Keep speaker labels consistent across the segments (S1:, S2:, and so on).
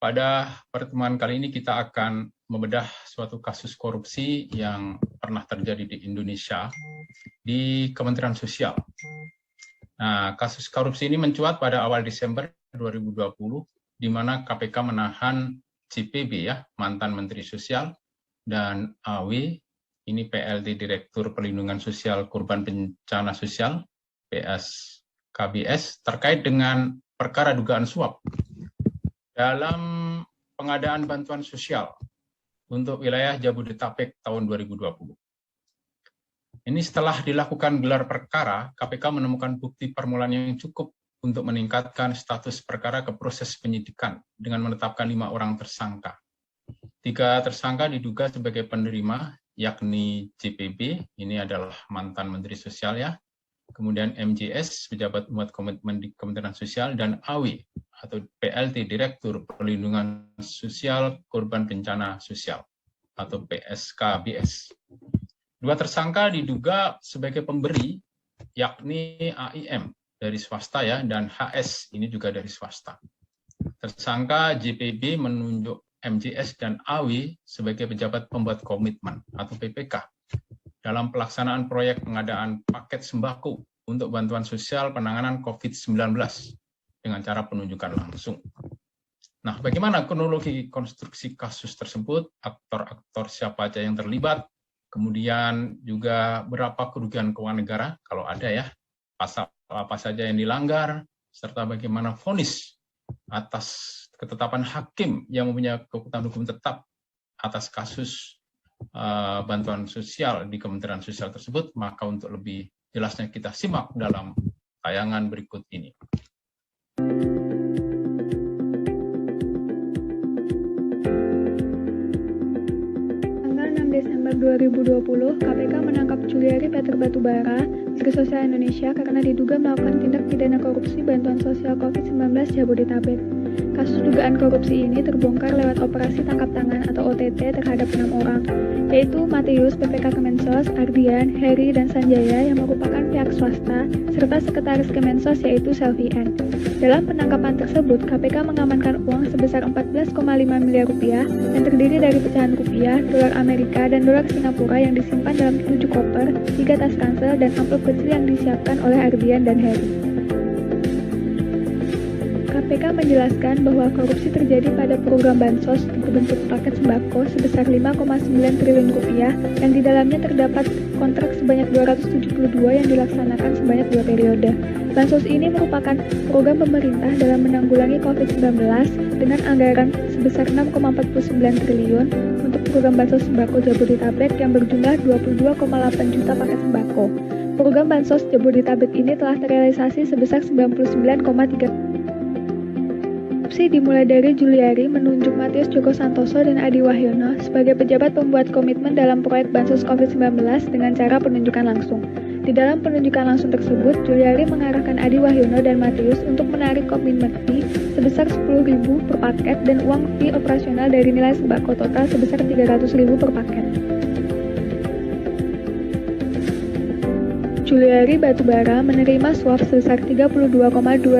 S1: Pada pertemuan kali ini kita akan membedah suatu kasus korupsi yang pernah terjadi di Indonesia di Kementerian Sosial. Nah, kasus korupsi ini mencuat pada awal Desember 2020, di mana KPK menahan CPB, mantan Menteri Sosial, dan AW, ini PLT Direktur Perlindungan Sosial Korban Bencana Sosial, PSKBS, terkait dengan perkara dugaan suap dalam pengadaan bantuan sosial untuk wilayah Jabodetabek tahun 2020. Ini setelah dilakukan gelar perkara, KPK menemukan bukti permulaan yang cukup untuk meningkatkan status perkara ke proses penyidikan dengan menetapkan 5 orang tersangka. 3 tersangka diduga sebagai penerima, yakni JPB, ini adalah mantan Menteri Sosial kemudian MJS, pejabat muat komitmen di Kementerian Sosial, dan AW, atau PLT Direktur Perlindungan Sosial Korban Bencana Sosial, atau PSKBS. 2 tersangka diduga sebagai pemberi, yakni AIM dari swasta dan HS, ini juga dari swasta. Tersangka JPB menunjuk MJS dan AW sebagai pejabat pembuat komitmen, atau PPK, dalam pelaksanaan proyek pengadaan paket sembako untuk bantuan sosial penanganan COVID-19 dengan cara penunjukan langsung. Nah, bagaimana kronologi konstruksi kasus tersebut, aktor-aktor siapa aja yang terlibat, kemudian juga berapa kerugian keuangan negara, kalau ada pasal apa saja yang dilanggar, serta bagaimana vonis atas ketetapan hakim yang mempunyai kekuatan hukum tetap atas kasus bantuan sosial di Kementerian Sosial tersebut. Maka untuk lebih jelasnya kita simak dalam tayangan berikut ini.
S2: Tanggal 6 Desember 2020, KPK menangkap Juliari Peter Batubara, Menteri Sosial Indonesia, karena diduga melakukan tindak pidana korupsi bantuan sosial COVID-19 Jabodetabek. Kasus dugaan korupsi ini terbongkar lewat operasi tangkap tangan atau OTT terhadap 6 orang, yaitu Matius, PPK Kemensos, Ardian, Heri, dan Sanjaya yang merupakan pihak swasta, serta Sekretaris Kemensos yaitu Selvi N. Dalam penangkapan tersebut, KPK mengamankan uang sebesar 14,5 miliar rupiah yang terdiri dari pecahan rupiah, dolar Amerika, dan dolar Singapura yang disimpan dalam 7 koper, 3 tas ransel, dan amplop kecil yang disiapkan oleh Ardian dan Heri. KPK menjelaskan bahwa korupsi terjadi pada program bansos berbentuk paket sembako sebesar 5,9 triliun rupiah yang di dalamnya terdapat kontrak sebanyak 272 yang dilaksanakan sebanyak 2 periode. Bansos ini merupakan program pemerintah dalam menanggulangi COVID-19 dengan anggaran sebesar 6,49 triliun untuk program bansos sembako Jabodetabek yang berjumlah 22,8 juta paket sembako. Program bansos Jabodetabek ini telah terrealisasi sebesar 99,3%. Dimulai dari Juliari menunjuk Matius Joko Santoso dan Adi Wahyono sebagai pejabat pembuat komitmen dalam proyek bansos COVID-19 dengan cara penunjukan langsung. Di dalam penunjukan langsung tersebut, Juliari mengarahkan Adi Wahyono dan Matius untuk menarik komitmen fee sebesar 10.000 per paket dan uang fee operasional dari nilai sembako total sebesar 300.000 per paket. Juliari Batubara menerima suap sebesar 32,2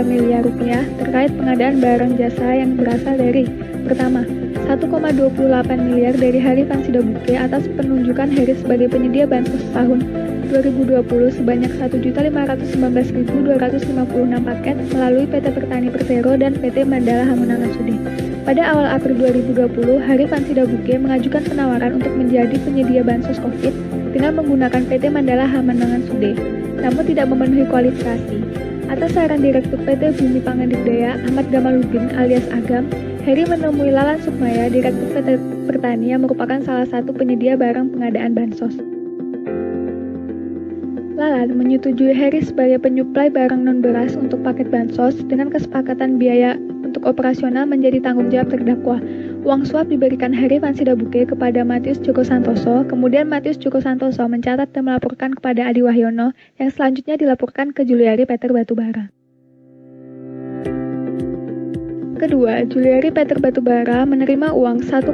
S2: miliar rupiah terkait pengadaan barang jasa yang berasal dari: pertama, 1,28 miliar dari Harifan Sidabuke atas penunjukan Heri sebagai penyedia bansos tahun 2020 sebanyak 1.519.256 paket melalui PT Pertani Persero dan PT Mandala Hamunangan Sude. Pada awal April 2020, Harifan Sidabuke mengajukan penawaran untuk menjadi penyedia bansos COVID dengan menggunakan PT Mandala Hamunangan Sude, namun tidak memenuhi kualifikasi. Atas saran Direktur PT Bumi Pangandikdaya Ahmad Gamaludin alias Agam, Heri menemui Lalan Sukmaya, Direktur PT Pertani yang merupakan salah satu penyedia barang pengadaan bansos. Lalan menyetujui Heri sebagai penyuplai barang non-beras untuk paket bansos dengan kesepakatan biaya untuk operasional menjadi tanggung jawab terdakwa. Uang suap diberikan Harifan Sidabuke kepada Matius Joko Santoso, kemudian Matius Joko Santoso mencatat dan melaporkan kepada Adi Wahyono yang selanjutnya dilaporkan ke Juliari Peter Batubara. Kedua, Juliari Peter Batubara menerima uang 1,9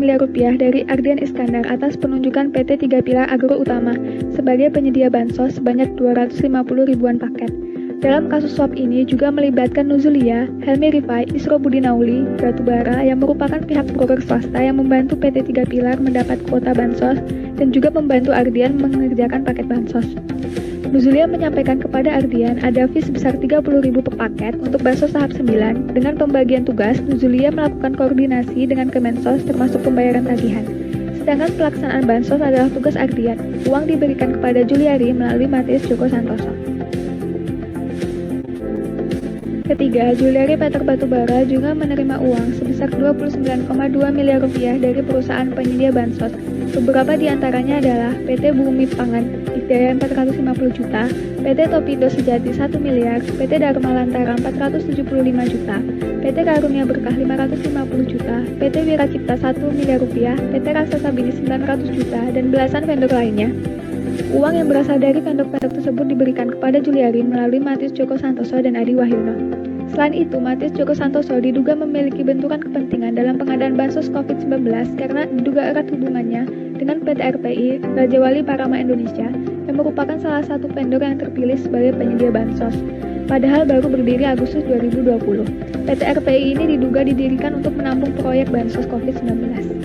S2: miliar rupiah dari Ardian Iskandar atas penunjukan PT 3 Pilar Agro Utama sebagai penyedia bansos sebanyak 250 ribuan paket. Dalam kasus suap ini juga melibatkan Nuzulia, Helmi Rifai, Isro Budi Nauli, Batubara yang merupakan pihak broker swasta yang membantu PT Tiga Pilar mendapat kuota bansos dan juga membantu Ardian mengerjakan paket bansos. Nuzulia menyampaikan kepada Ardian ada fee sebesar 30.000 per paket untuk bansos tahap 9. Dengan pembagian tugas, Nuzulia melakukan koordinasi dengan Kemensos termasuk pembayaran tagihan. Sedangkan pelaksanaan bansos adalah tugas Ardian. Uang diberikan kepada Juliari melalui Matius Joko Santoso. Ketiga, Juliari Peter Batubara juga menerima uang sebesar 29,2 miliar rupiah dari perusahaan penyedia bansos. Beberapa di antaranya adalah PT Bumi Pangan Dikdaya 450 juta, PT Topindo Sejati 1 miliar, PT Dharma Lantara 475 juta, PT Karunia Berkah 550 juta, PT Wiracipta 1 miliar rupiah, PT Raksasa Bini 900 juta, dan belasan vendor lainnya. Uang yang berasal dari vendor-vendor tersebut diberikan kepada Juliari melalui Matius Joko Santoso dan Adi Wahyuno. Selain itu, Matius Joko Santoso diduga memiliki benturan kepentingan dalam pengadaan bansos COVID-19 karena diduga erat hubungannya dengan PT RPI Raja Wali Parama Indonesia yang merupakan salah satu vendor yang terpilih sebagai penyedia bansos. Padahal baru berdiri Agustus 2020. PT RPI ini diduga didirikan untuk menampung proyek bansos COVID-19.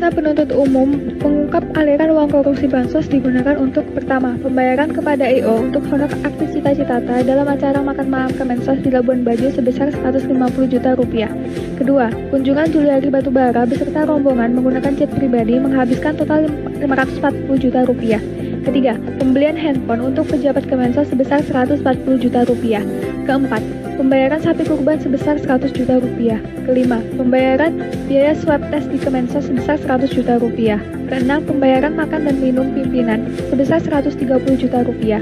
S2: Jaksa penuntut umum mengungkap aliran uang korupsi bansos digunakan untuk pertama, pembayaran kepada EO untuk honor aktif Cita-Citata dalam acara makan malam Kemensos di Labuan Bajo sebesar 150 juta rupiah. Kedua, kunjungan Juliari Batubara beserta rombongan menggunakan jet pribadi menghabiskan total 540 juta rupiah. Ketiga, pembelian handphone untuk pejabat Kemensos sebesar 140 juta rupiah. Keempat, pembayaran sapi kurban sebesar 100 juta rupiah. Kelima, pembayaran biaya swab test di Kemensos sebesar 100 juta rupiah. Keenam, pembayaran makan dan minum pimpinan sebesar 130 juta rupiah.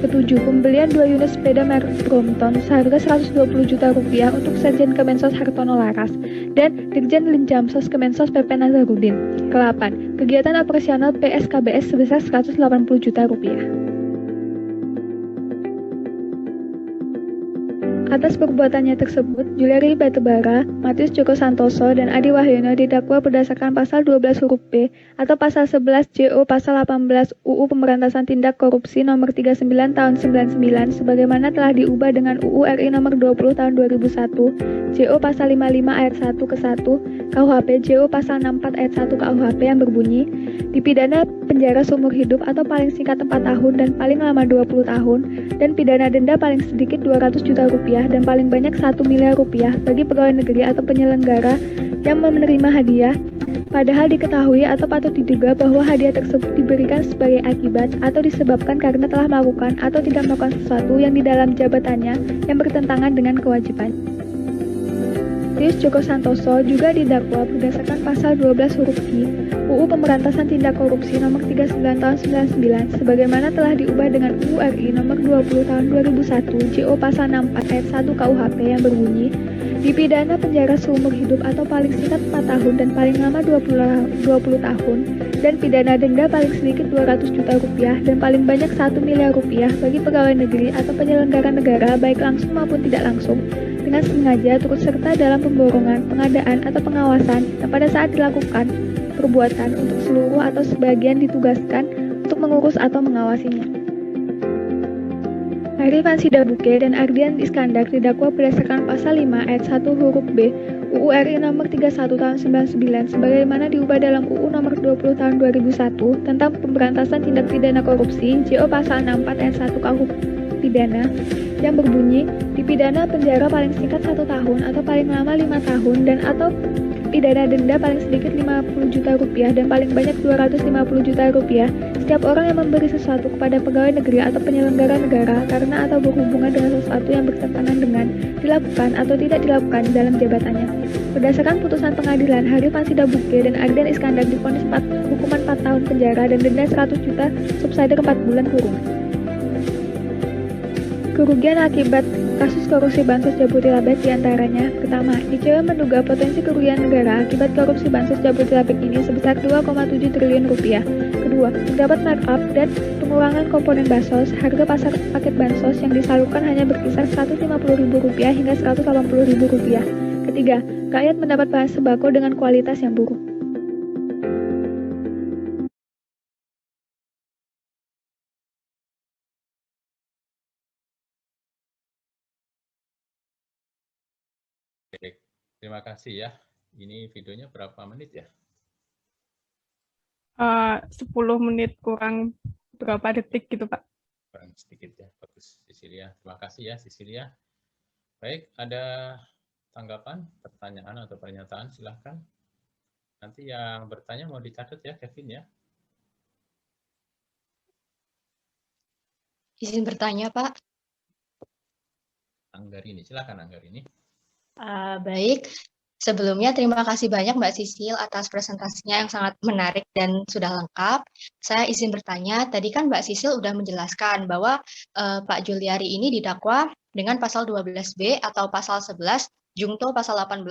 S2: Ketujuh, pembelian 2 unit sepeda merek Brompton seharga 120 juta rupiah untuk Sekjen Kemensos Hartono Laras dan Dirjen Linjamsos Kemensos PP Nazarudin. Ke-8, kegiatan operasional PSKBS sebesar 180 juta rupiah. Atas perbuatannya tersebut, Juliari Batubara, Matius Joko Santoso, dan Adi Wahyuno didakwa berdasarkan pasal 12 huruf B atau pasal 11 JO pasal 18 UU Pemberantasan Tindak Korupsi nomor 39 tahun 99 sebagaimana telah diubah dengan UU RI nomor 20 tahun 2001, JO pasal 55 ayat 1 ke 1 KUHP, JO pasal 64 ayat 1 KUHP yang berbunyi dipidana penjara seumur hidup atau paling singkat 4 tahun dan paling lama 20 tahun dan pidana denda paling sedikit 200 juta rupiah dan paling banyak 1 miliar rupiah bagi pegawai negeri atau penyelenggara yang menerima hadiah, padahal diketahui atau patut diduga bahwa hadiah tersebut diberikan sebagai akibat atau disebabkan karena telah melakukan atau tidak melakukan sesuatu yang di dalam jabatannya yang bertentangan dengan kewajiban. Matius Joko Santoso juga didakwa berdasarkan pasal 12 huruf Q UU Pemberantasan Tindak Korupsi nomor 39 tahun 99 sebagaimana telah diubah dengan UU RI nomor 20 tahun 2001 JO pasal 64 ayat 1 KUHP yang berbunyi dipidana penjara seumur hidup atau paling singkat 4 tahun dan paling lama 20 tahun dan pidana denda paling sedikit 200 juta rupiah dan paling banyak 1 miliar rupiah bagi pegawai negeri atau penyelenggara negara baik langsung maupun tidak langsung dengan sengaja turut serta dalam pemborongan, pengadaan, atau pengawasan yang pada saat dilakukan perbuatan untuk seluruh atau sebagian ditugaskan untuk mengurus atau mengawasinya. Arifan Sidabuke dan Ardian Iskandar didakwa berdasarkan pasal 5 ayat 1 huruf B UU RI nomor 31 tahun 99 sebagaimana diubah dalam UU nomor 20 tahun 2001 tentang pemberantasan tindak pidana korupsi JO pasal 64 ayat 1 KUH pidana yang berbunyi dipidana penjara paling singkat 1 tahun atau paling lama 5 tahun dan atau pidana denda paling sedikit 50 juta rupiah dan paling banyak 250 juta rupiah setiap orang yang memberi sesuatu kepada pegawai negeri atau penyelenggara negara karena atau berhubungan dengan sesuatu yang bertentangan dengan dilakukan atau tidak dilakukan dalam jabatannya. Berdasarkan putusan pengadilan, Arifan Sidabuke dan Ardian Iskandar divonis hukuman 4 tahun penjara dan denda 100 juta subsidiar 4 bulan kurungan. Kerugian akibat kasus korupsi bansos Jabodetabek diantaranya, pertama, ICW menduga potensi kerugian negara akibat korupsi bansos Jabodetabek ini sebesar 2,7 triliun rupiah. Kedua, terdapat markup dan pengurangan komponen bansos, harga pasar paket bansos yang disalurkan hanya berkisar Rp150.000 hingga Rp180.000. Ketiga, rakyat mendapat bahan sembako dengan kualitas yang buruk.
S1: Baik, terima kasih ya. Ini videonya berapa menit ya?
S2: 10 menit kurang berapa detik gitu, Pak.
S1: Kurang sedikit ya. Bagus, Cecilia. Terima kasih ya, Cecilia. Baik, ada tanggapan, pertanyaan atau pernyataan? Silahkan. Nanti yang bertanya mau dicatat ya, Kevin ya.
S3: Izin bertanya, Pak.
S1: Anggarini, silakan Anggarini.
S3: Baik, sebelumnya terima kasih banyak Mbak Sisil atas presentasinya yang sangat menarik dan sudah lengkap. Saya izin bertanya, tadi kan Mbak Sisil sudah menjelaskan bahwa Pak Juliari ini didakwa dengan pasal 12B atau pasal 11, Jungto pasal 18,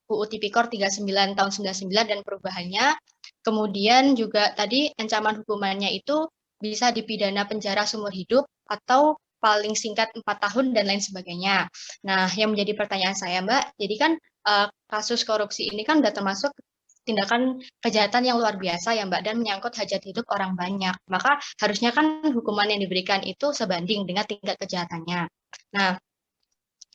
S3: UU Tipikor 39 tahun 99 dan perubahannya. Kemudian juga tadi ancaman hukumannya itu bisa dipidana penjara seumur hidup atau paling singkat 4 tahun dan lain sebagainya. Nah, yang menjadi pertanyaan saya, Mbak, jadi kan kasus korupsi ini kan sudah termasuk tindakan kejahatan yang luar biasa ya, Mbak, dan menyangkut hajat hidup orang banyak. Maka harusnya kan hukuman yang diberikan itu sebanding dengan tingkat kejahatannya. Nah,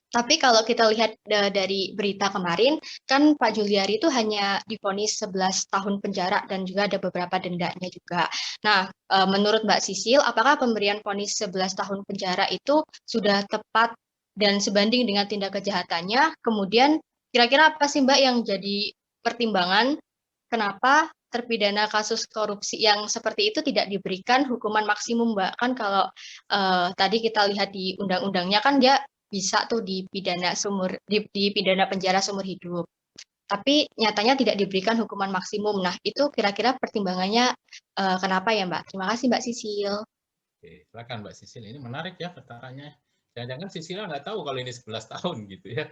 S3: tapi kalau kita lihat dari berita kemarin, kan Pak Juliari itu hanya divonis 11 tahun penjara dan juga ada beberapa dendanya juga. Nah, menurut Mbak Sisil, apakah pemberian vonis 11 tahun penjara itu sudah tepat dan sebanding dengan tindak kejahatannya? Kemudian, kira-kira apa sih Mbak yang jadi pertimbangan kenapa terpidana kasus korupsi yang seperti itu tidak diberikan hukuman maksimum, Mbak? Kan kalau tadi kita lihat di undang-undangnya kan dia bisa tuh dipidana penjara seumur hidup. Tapi nyatanya tidak diberikan hukuman maksimum. Nah, itu kira-kira pertimbangannya kenapa ya, Mbak? Terima kasih, Mbak Sisil.
S1: Oke, silakan Mbak Sisil. Ini menarik ya pertanyaannya. Jangan-jangan Sisilia nggak tahu kalau ini 11 tahun gitu ya.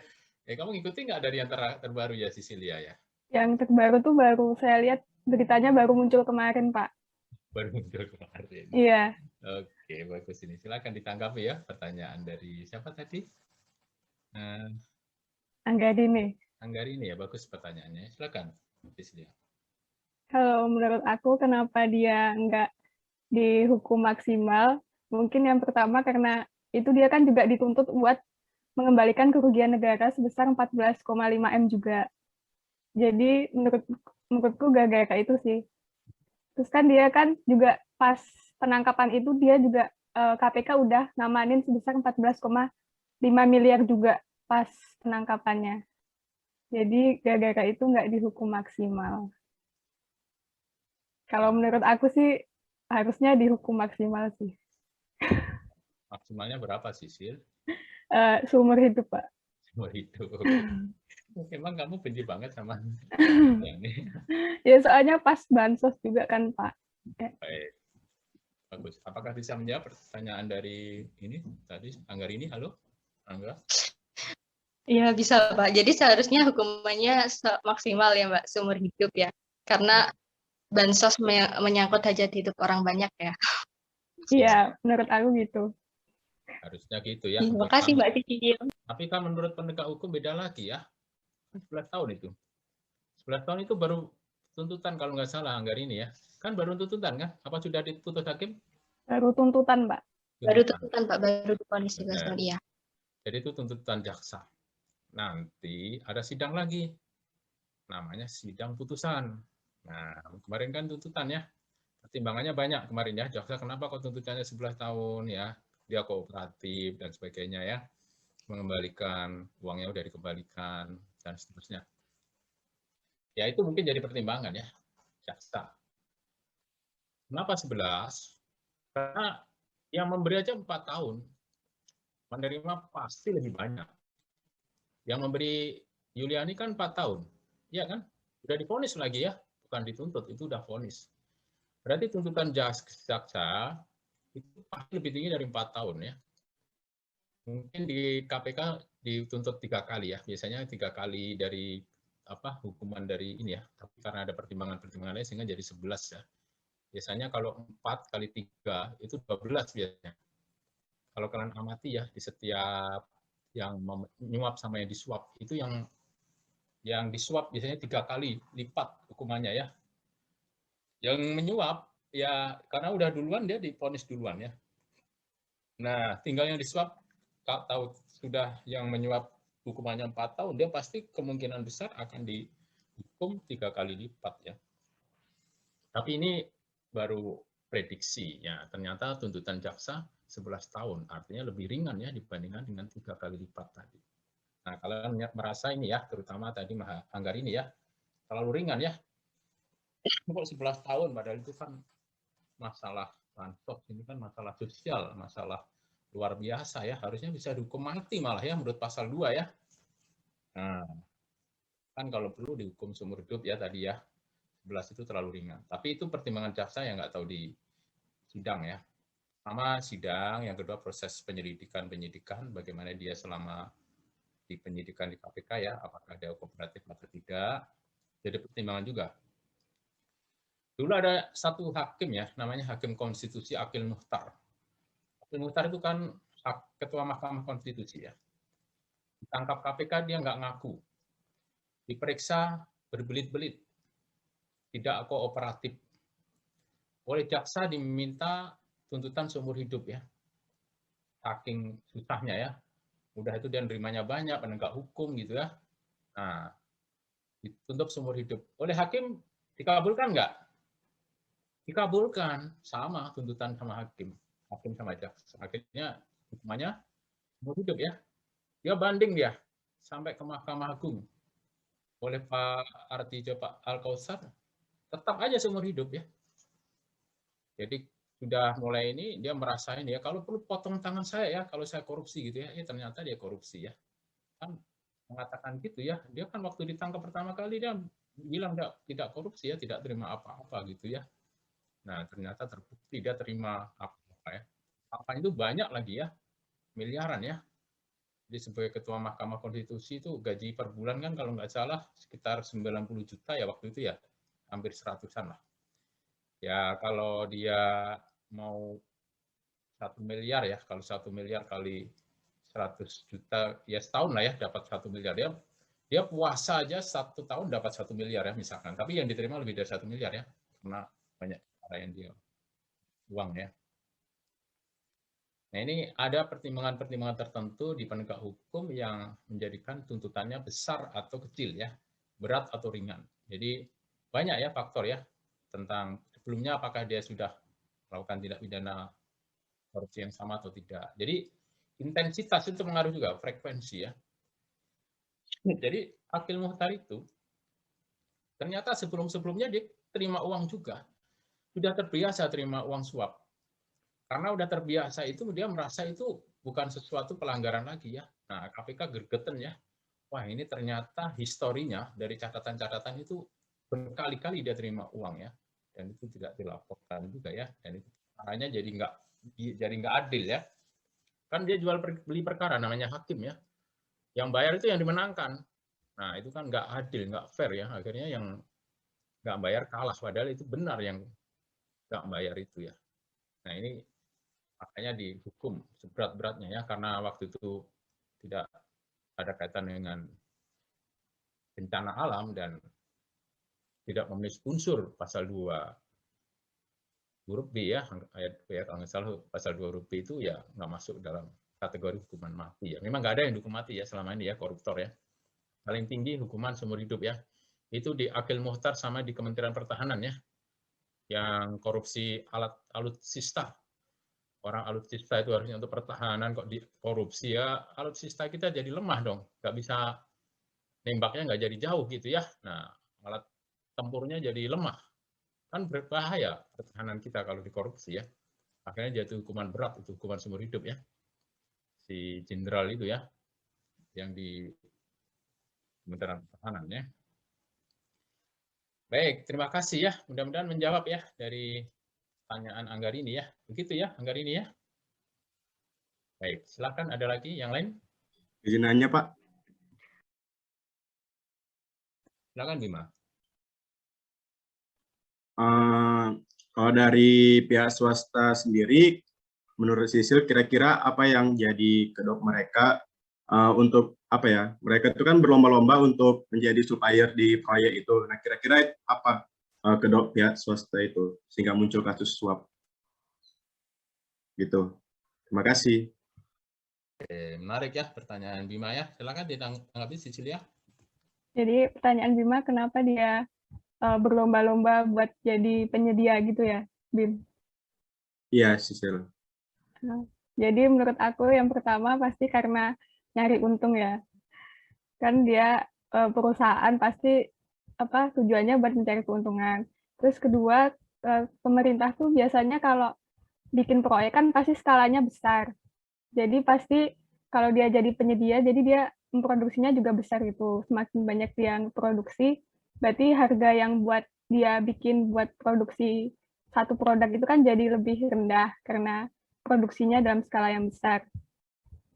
S1: Kamu ngikutin nggak dari yang terbaru ya Sisilia ya?
S2: Yang terbaru tuh baru saya lihat beritanya baru muncul kemarin, Pak.
S1: Baru muncul kemarin.
S2: Iya.
S1: Oke, bagus ini. Silakan ditanggapi ya pertanyaan dari siapa tadi?
S2: Anggarini.
S1: Anggarini ya, bagus pertanyaannya. Silakan, Sisilia.
S2: Kalau menurut aku kenapa dia nggak dihukum maksimal? Mungkin yang pertama karena itu dia kan juga dituntut buat mengembalikan kerugian negara sebesar 14,5 M juga. Jadi menurutku gara-gara itu sih. Terus kan dia kan juga pas penangkapan itu dia juga KPK udah ngamanin sebesar 14,5 miliar juga pas penangkapannya. Jadi gara-gara itu nggak dihukum maksimal. Kalau menurut aku sih harusnya dihukum maksimal sih.
S1: Maksimalnya berapa sih, Sil?
S2: Seumur hidup, Pak.
S1: Seumur hidup. Emang kamu benci banget sama ini?
S2: Ya soalnya pas bansos juga kan, Pak.
S1: Baik. Bagus. Apakah bisa menjawab pertanyaan dari ini tadi Anggarini? Halo, Angga?
S3: Iya, bisa, Pak. Jadi seharusnya hukumannya maksimal ya, Mbak, seumur hidup ya. Karena bansos menyangkut hajat hidup orang banyak ya.
S2: Iya, menurut aku gitu.
S1: Harusnya gitu ya.
S3: Terima kasih, Mbak Sisil.
S1: Tapi kan menurut penegak hukum beda lagi ya. 11 tahun itu. 11 tahun itu baru tuntutan kalau nggak salah Anggarini ya. Kan baru tuntutan kan? Apa sudah diputus hakim?
S2: Baru tuntutan, Pak.
S3: Baru tuntutan, Pak. Baru divonis 11 tahun, iya.
S1: Jadi itu tuntutan jaksa. Nanti ada sidang lagi. Namanya sidang putusan. Nah, kemarin kan tuntutan ya. Pertimbangannya banyak kemarin ya. Jaksa kenapa kok tuntutannya 11 tahun ya? Dia kooperatif dan sebagainya ya. Mengembalikan uangnya udah dikembalikan dan seterusnya. Ya itu mungkin jadi pertimbangan ya. Jaksa. Kenapa 11? Karena yang memberi aja 4 tahun. Menerima pasti lebih banyak. Yang memberi Yuliani kan 4 tahun. Iya kan? Udah divonis lagi ya. Bukan dituntut, itu udah vonis. Berarti tuntutan jaksa itu pasti lebih tinggi dari 4 tahun ya. Mungkin di KPK dituntut 3 kali ya. Biasanya 3 kali dari hukuman dari ini ya. Tapi karena ada pertimbangan-pertimbangan lain sehingga jadi 11 ya. Biasanya kalau 4 kali 3 itu 12 biasanya. Kalau kalian amati ya di setiap yang menyuap sama yang disuap itu yang disuap biasanya 3 kali lipat hukumannya ya. Yang menyuap ya karena udah duluan dia divonis duluan ya. Nah, tinggal yang disuap tahu sudah yang menyuap hukumannya 4 tahun, dia pasti kemungkinan besar akan dihukum 3 kali lipat ya. Tapi ini baru prediksi ya, ternyata tuntutan jaksa 11 tahun, artinya lebih ringan ya dibandingkan dengan 3 kali lipat tadi. Nah, kalian merasa ini ya, terutama tadi Anggar ini ya, terlalu ringan ya. Kok 11 tahun, padahal itu kan masalah bansos, ini kan masalah sosial, masalah luar biasa ya, harusnya bisa dihukum mati malah ya menurut pasal 2 ya. Nah, kan kalau perlu dihukum seumur hidup ya tadi ya, 11 itu terlalu ringan. Tapi itu pertimbangan jaksa yang nggak tahu di sidang ya. Pertama sidang, yang kedua proses penyidikan, bagaimana dia selama di penyidikan di KPK ya, apakah dia kooperatif atau tidak, jadi pertimbangan juga. Dulu ada satu hakim ya, namanya Hakim Konstitusi Akil Muhtar. Akil Muhtar itu kan Ketua Mahkamah Konstitusi ya. Ditangkap KPK, dia nggak ngaku. Diperiksa berbelit-belit, tidak kooperatif. Oleh jaksa diminta tuntutan seumur hidup ya. Saking susahnya ya. Udah itu dia nerimanya banyak, penegak hukum gitu ya. Nah, dituntut seumur hidup. Oleh hakim dikabulkan nggak? Dikabulkan, sama tuntutan sama hakim sama jaksa. Akhirnya hukumannya seumur hidup ya. Dia banding dia sampai ke Mahkamah Agung. Oleh Pak Artijo, Pak Al-Kausar, tetap aja seumur hidup ya. Jadi sudah mulai ini dia merasain ya, kalau perlu potong tangan saya ya kalau saya korupsi gitu ya. Ternyata dia korupsi ya. Kan mengatakan gitu ya. Dia kan waktu ditangkap pertama kali dia bilang tidak korupsi ya, tidak terima apa-apa gitu ya. Nah, ternyata terbukti dia terima apa ya. Apa itu banyak lagi ya. Miliaran ya. Jadi sebagai ketua Mahkamah Konstitusi itu gaji per bulan kan kalau nggak salah sekitar 90 juta ya waktu itu ya. Hampir 100-an lah. Ya kalau dia mau 1 miliar ya, kalau 1 miliar kali 100 juta, ya setahun lah ya dapat 1 miliar. Dia puasa aja 1 tahun dapat 1 miliar ya misalkan. Tapi yang diterima lebih dari 1 miliar ya, karena banyak cara yang dia uang ya. Nah ini ada pertimbangan-pertimbangan tertentu di penegak hukum yang menjadikan tuntutannya besar atau kecil ya, berat atau ringan. Jadi banyak ya faktor ya, tentang sebelumnya apakah dia sudah melakukan tindak pidana korupsi yang sama atau tidak. Jadi intensitas itu mengaruh juga, frekuensi ya. Jadi Akil Muhtar itu ternyata sebelum-sebelumnya dia terima uang juga. Sudah terbiasa terima uang suap. Karena udah terbiasa itu dia merasa itu bukan sesuatu pelanggaran lagi ya. Nah KPK gergeten ya. Wah ini ternyata historinya dari catatan-catatan itu berkali-kali dia terima uang ya. Dan itu tidak dilaporkan juga ya. Dan itu caranya jadi nggak adil ya. Kan dia jual beli perkara namanya hakim ya. Yang bayar itu yang dimenangkan. Nah itu kan nggak adil, nggak fair ya. Akhirnya yang nggak bayar kalah. Padahal itu benar yang nggak bayar itu ya. Nah ini makanya dihukum seberat-beratnya ya. Karena waktu itu tidak ada kaitan dengan bencana alam dan tidak memenuhi unsur pasal 2 huruf B ya, ayat B ya, kalau nggak salah pasal 2 huruf B itu ya nggak masuk dalam kategori hukuman mati ya. Memang nggak ada yang dihukum mati ya selama ini ya, koruptor ya. Paling tinggi hukuman seumur hidup ya. Itu di Akil Muhtar sama di Kementerian Pertahanan ya. Yang korupsi alutsista. Orang alutsista itu harusnya untuk pertahanan kok di korupsi ya. Alutsista kita jadi lemah dong. Nggak bisa nembaknya nggak jadi jauh gitu ya. Nah, alat tempurnya jadi lemah. Kan berbahaya pertahanan kita kalau dikorupsi ya. Akhirnya jatuh hukuman berat, itu hukuman seumur hidup ya. Si jenderal itu ya, yang di Kementerian Pertahanan ya. Baik, terima kasih ya. Mudah-mudahan menjawab ya dari pertanyaan Anggarini ya. Begitu ya, Anggarini ya. Baik, silakan ada lagi yang lain.
S4: Izin nanya, Pak.
S1: Silakan Bima.
S4: Kalau dari pihak swasta sendiri, menurut Sisil, kira-kira apa yang jadi kedok mereka untuk apa ya? Mereka itu kan berlomba-lomba untuk menjadi supplier di proyek itu. Nah, kira-kira apa kedok pihak swasta itu sehingga muncul kasus suap? Gitu. Terima kasih.
S1: Oke, menarik ya pertanyaan Bima ya. Silakan ditanggapi Cecilia.
S2: Jadi pertanyaan Bima, kenapa dia berlomba-lomba buat jadi penyedia gitu ya, Bim?
S4: Iya, Sisil.
S2: Nah, jadi menurut aku yang pertama pasti karena nyari untung ya. Kan dia perusahaan pasti tujuannya buat mencari keuntungan. Terus kedua, pemerintah tuh biasanya kalau bikin proyek kan pasti skalanya besar. Jadi pasti kalau dia jadi penyedia, jadi dia memproduksinya juga besar gitu. Semakin banyak yang produksi, berarti harga yang buat dia bikin buat produksi satu produk itu kan jadi lebih rendah karena produksinya dalam skala yang besar.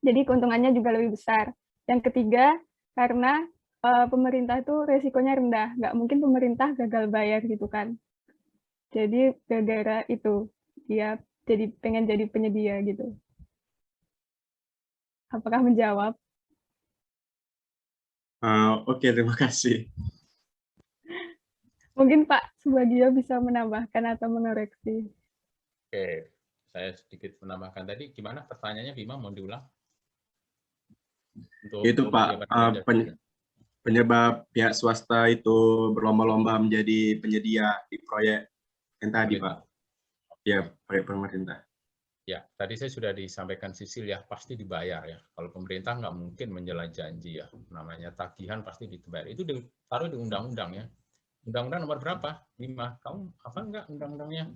S2: Jadi keuntungannya juga lebih besar. Yang ketiga, karena pemerintah itu resikonya rendah. Nggak mungkin pemerintah gagal bayar gitu kan. Jadi gara-gara itu, dia jadi pengen jadi penyedia gitu. Apakah menjawab?
S4: Oke, terima kasih.
S2: Mungkin Pak Subagio bisa menambahkan atau mengoreksi.
S1: Oke, saya sedikit menambahkan tadi. Gimana pertanyaannya Bima, mau diulang? Untuk
S4: Itu Pak, penyebab pihak swasta itu berlomba-lomba menjadi penyedia di proyek yang tadi Pak. Ya, proyek pemerintah.
S1: Ya, tadi saya sudah disampaikan Sisil ya, pasti dibayar ya. Kalau pemerintah nggak mungkin menjelang janji ya. Namanya tagihan pasti dibayar. Itu ditaruh di undang-undang ya. Undang-undang nomor berapa? 5. Kamu apa enggak undang-undangnya?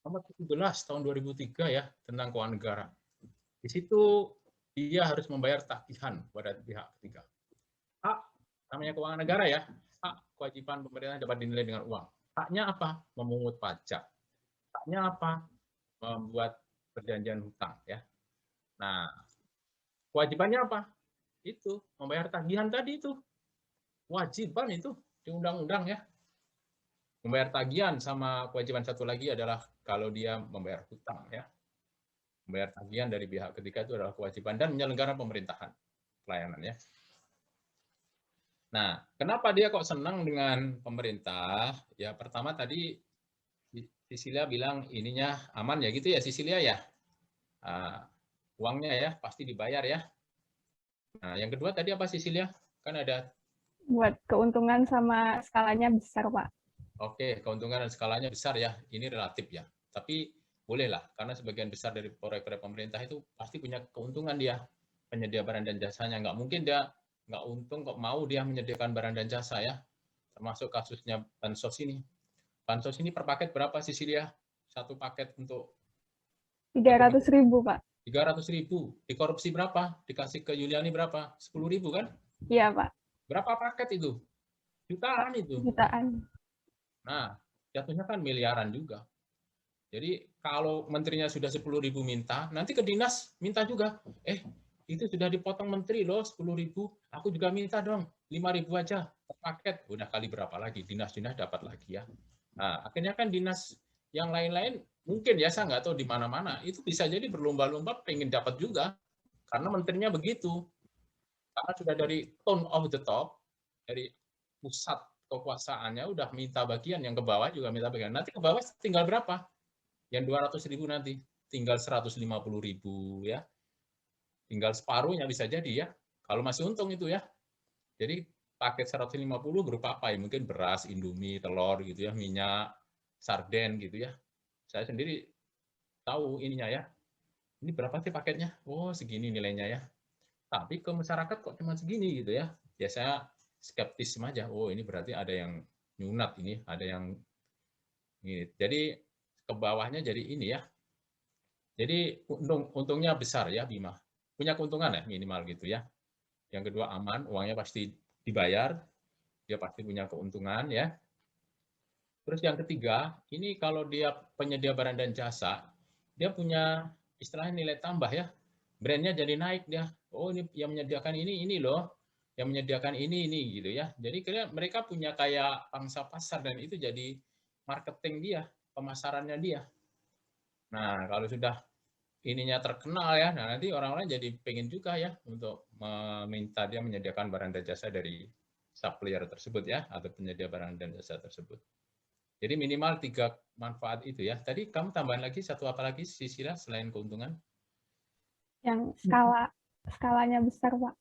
S1: Nomor 17 tahun 2003 ya, tentang keuangan negara. Di situ dia harus membayar tagihan pada pihak ketiga. Hak, namanya keuangan negara ya, hak kewajiban pemerintah dapat dinilai dengan uang. Haknya apa? Memungut pajak. Haknya apa? Membuat perjanjian hutang ya. Nah, kewajibannya apa? Itu membayar tagihan tadi itu. Kewajiban itu di undang-undang ya. Membayar tagihan sama kewajiban satu lagi adalah kalau dia membayar hutang ya. Membayar tagihan dari pihak ketiga itu adalah kewajiban dan menyelenggarakan pemerintahan pelayanan ya. Nah, kenapa dia kok senang dengan pemerintah? Ya pertama tadi Sisilia bilang ininya aman ya gitu ya Sisilia ya. Uangnya ya pasti dibayar ya. Nah, yang kedua tadi apa Sisilia? Kan ada
S2: Buat keuntungan sama skalanya besar, Pak.
S1: Oke, keuntungan dan skalanya besar ya. Ini relatif ya. Tapi bolehlah karena sebagian besar dari proyek-proyek pemerintah itu pasti punya keuntungan dia penyedia barang dan jasanya. Nggak mungkin dia nggak untung kok mau dia menyediakan barang dan jasa ya. Termasuk kasusnya bansos ini. Bansos ini per paket berapa Sisilia? Satu paket untuk
S2: 300.000, Pak.
S1: 300.000. Dikorupsi berapa? Dikasih ke Yuliani berapa? 10.000 kan?
S2: Iya, Pak.
S1: Berapa paket itu? Jutaan itu.
S2: Jutaan.
S1: Nah, jatuhnya kan miliaran juga. Jadi kalau menterinya sudah 10.000 minta, nanti ke dinas minta juga. Itu sudah dipotong menteri loh 10.000, aku juga minta dong 5.000 aja per paket. Udah kali berapa lagi, dinas-dinas dapat lagi ya. Nah, akhirnya kan dinas yang lain-lain mungkin ya saya nggak tahu di mana-mana, itu bisa jadi berlomba-lomba pengen dapat juga. Karena menterinya begitu. Karena sudah dari tone of the top, dari pusat kekuasaannya udah minta bagian, yang ke bawah juga minta bagian. Nanti ke bawah tinggal berapa? Yang 200.000 nanti tinggal 150.000 ya. Tinggal separuhnya bisa jadi ya. Kalau masih untung itu ya. Jadi paket 150 berupa apa ya? Mungkin beras, Indomie, telur gitu ya, minyak, sarden gitu ya. Saya sendiri tahu ininya ya. Ini berapa sih paketnya? Oh, segini nilainya ya. Tapi ke masyarakat kok cuma segini gitu ya. Ya saya skeptis aja. Oh, ini berarti ada yang nyunat ini, ada yang ini. Jadi ke bawahnya jadi ini ya. Jadi untungnya besar ya Bima. Punya keuntungan ya minimal gitu ya. Yang kedua aman, uangnya pasti dibayar, dia pasti punya keuntungan ya. Terus yang ketiga, ini kalau dia penyedia barang dan jasa, dia punya istilahnya nilai tambah ya. Brandnya jadi naik dia. Oh ini yang menyediakan ini loh, yang menyediakan ini gitu ya. Jadi mereka punya kayak pangsa pasar dan itu jadi marketing dia, pemasarannya dia. Nah kalau sudah ininya terkenal ya, nah nanti orang-orang jadi pengen juga ya untuk meminta dia menyediakan barang dan jasa dari supplier tersebut ya, atau penyedia barang dan jasa tersebut. Jadi minimal 3 manfaat itu ya. Tadi kamu tambahan lagi satu apa lagi Sisilia selain keuntungan?
S2: Yang skalanya besar, Pak.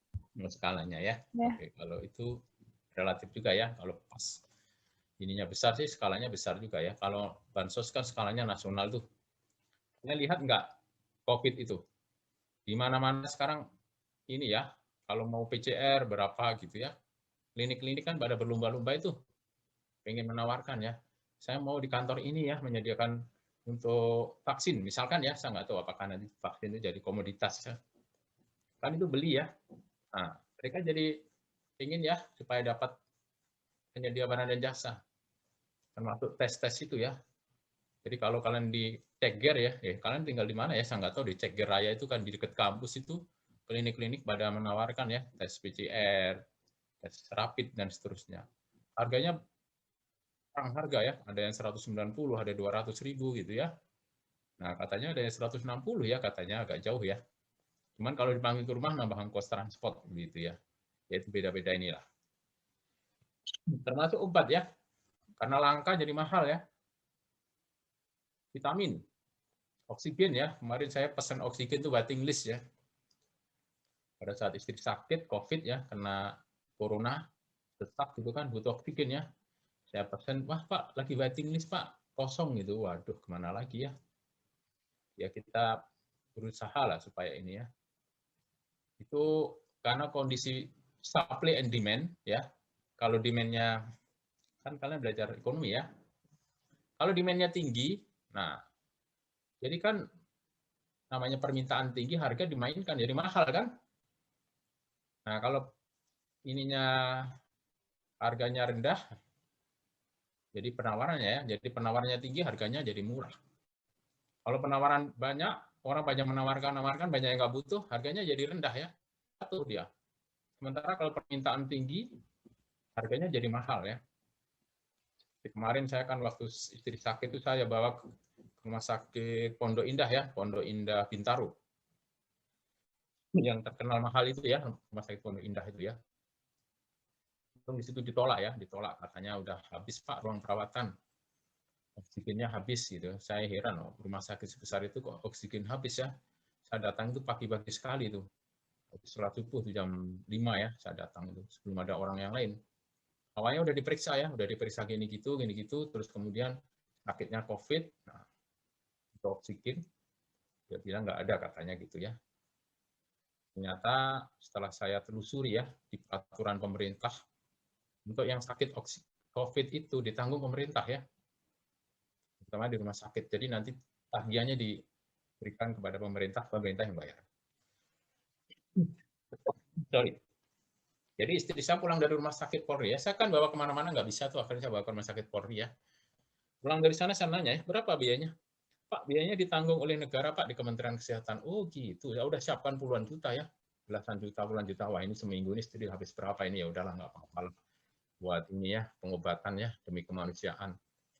S1: Skalanya ya.
S2: Ya.
S1: Oke, kalau itu relatif juga ya. Kalau pas ininya besar sih, skalanya besar juga ya. Kalau bansos kan skalanya nasional tuh. Kalian lihat nggak COVID itu? Di mana-mana sekarang ini ya, kalau mau PCR berapa gitu ya. Klinik-klinik kan pada berlomba-lomba itu pengen menawarkan ya. Saya mau di kantor ini ya menyediakan untuk vaksin, misalkan ya, saya nggak tahu apakah nanti vaksin itu jadi komoditas ya. Kan itu beli ya. Nah, mereka jadi ingin ya supaya dapat penyedia barang dan jasa, termasuk tes-tes itu ya. Jadi kalau kalian di Ceger ya, kalian tinggal di mana ya? Saya nggak tahu di Ceger Raya itu kan di dekat kampus itu klinik-klinik pada menawarkan ya tes PCR, tes rapid dan seterusnya. Harganya perang harga ya, ada yang 190, ada 200.000 gitu ya. Nah katanya ada yang 160 ya, katanya agak jauh ya. Cuman kalau dipanggil ke rumah nambah ongkos transport gitu ya. Ya itu beda-beda inilah. Termasuk obat ya, karena langka jadi mahal ya. Vitamin, oksigen ya. Kemarin saya pesan oksigen itu waiting list ya. Pada saat istri sakit, COVID ya, kena corona, sesak gitu kan, butuh oksigen ya. Saya pesan, wah Pak, lagi waiting list Pak, kosong gitu. Waduh, kemana lagi ya? Ya kita berusaha lah supaya ini ya. Itu karena kondisi supply and demand ya. Kalau demand-nya, kan kalian belajar ekonomi ya. Kalau demand-nya tinggi, nah jadi kan namanya permintaan tinggi, harga dimainkan jadi mahal kan. Nah kalau ininya harganya rendah, jadi penawarannya ya, jadi penawarannya tinggi, harganya jadi murah. Kalau penawaran banyak, orang banyak menawarkan, banyak yang nggak butuh, harganya jadi rendah ya. Satu dia. Sementara kalau permintaan tinggi, harganya jadi mahal ya. Kemarin saya kan waktu istri sakit itu saya bawa ke rumah sakit Pondok Indah ya, Pondok Indah Bintaro. Yang terkenal mahal itu ya, rumah sakit Pondok Indah itu ya. Di situ ditolak ya, ditolak katanya udah habis Pak ruang perawatan. Oksigennya habis gitu. Saya heran, rumah sakit sebesar itu kok oksigen habis ya. Saya datang itu pagi-pagi sekali tuh. Sholat subuh tuh jam 5 ya, saya datang itu sebelum ada orang yang lain. Awalnya udah diperiksa ya, udah diperiksa gini gitu, terus kemudian sakitnya COVID, nah, itu oksigen, dia bilang nggak ada katanya gitu ya. Ternyata setelah saya telusuri ya di peraturan pemerintah, untuk yang sakit COVID itu ditanggung pemerintah ya, terutama di rumah sakit. Jadi nanti tagihannya diberikan kepada pemerintah, pemerintah yang bayar. Sorry. Jadi istri saya pulang dari rumah sakit Polri ya, saya kan bawa kemana-mana nggak bisa tuh, akhirnya saya bawa ke rumah sakit Polri ya. Pulang dari sana saya nanya ya, berapa biayanya? Pak, biayanya ditanggung oleh negara Pak di Kementerian Kesehatan. Oh gitu, ya udah siapkan puluhan juta ya, belasan juta, puluhan juta. Wah ini seminggu ini istri habis berapa ini, ya udahlah nggak apa-apa buat ini ya, pengobatan ya demi kemanusiaan.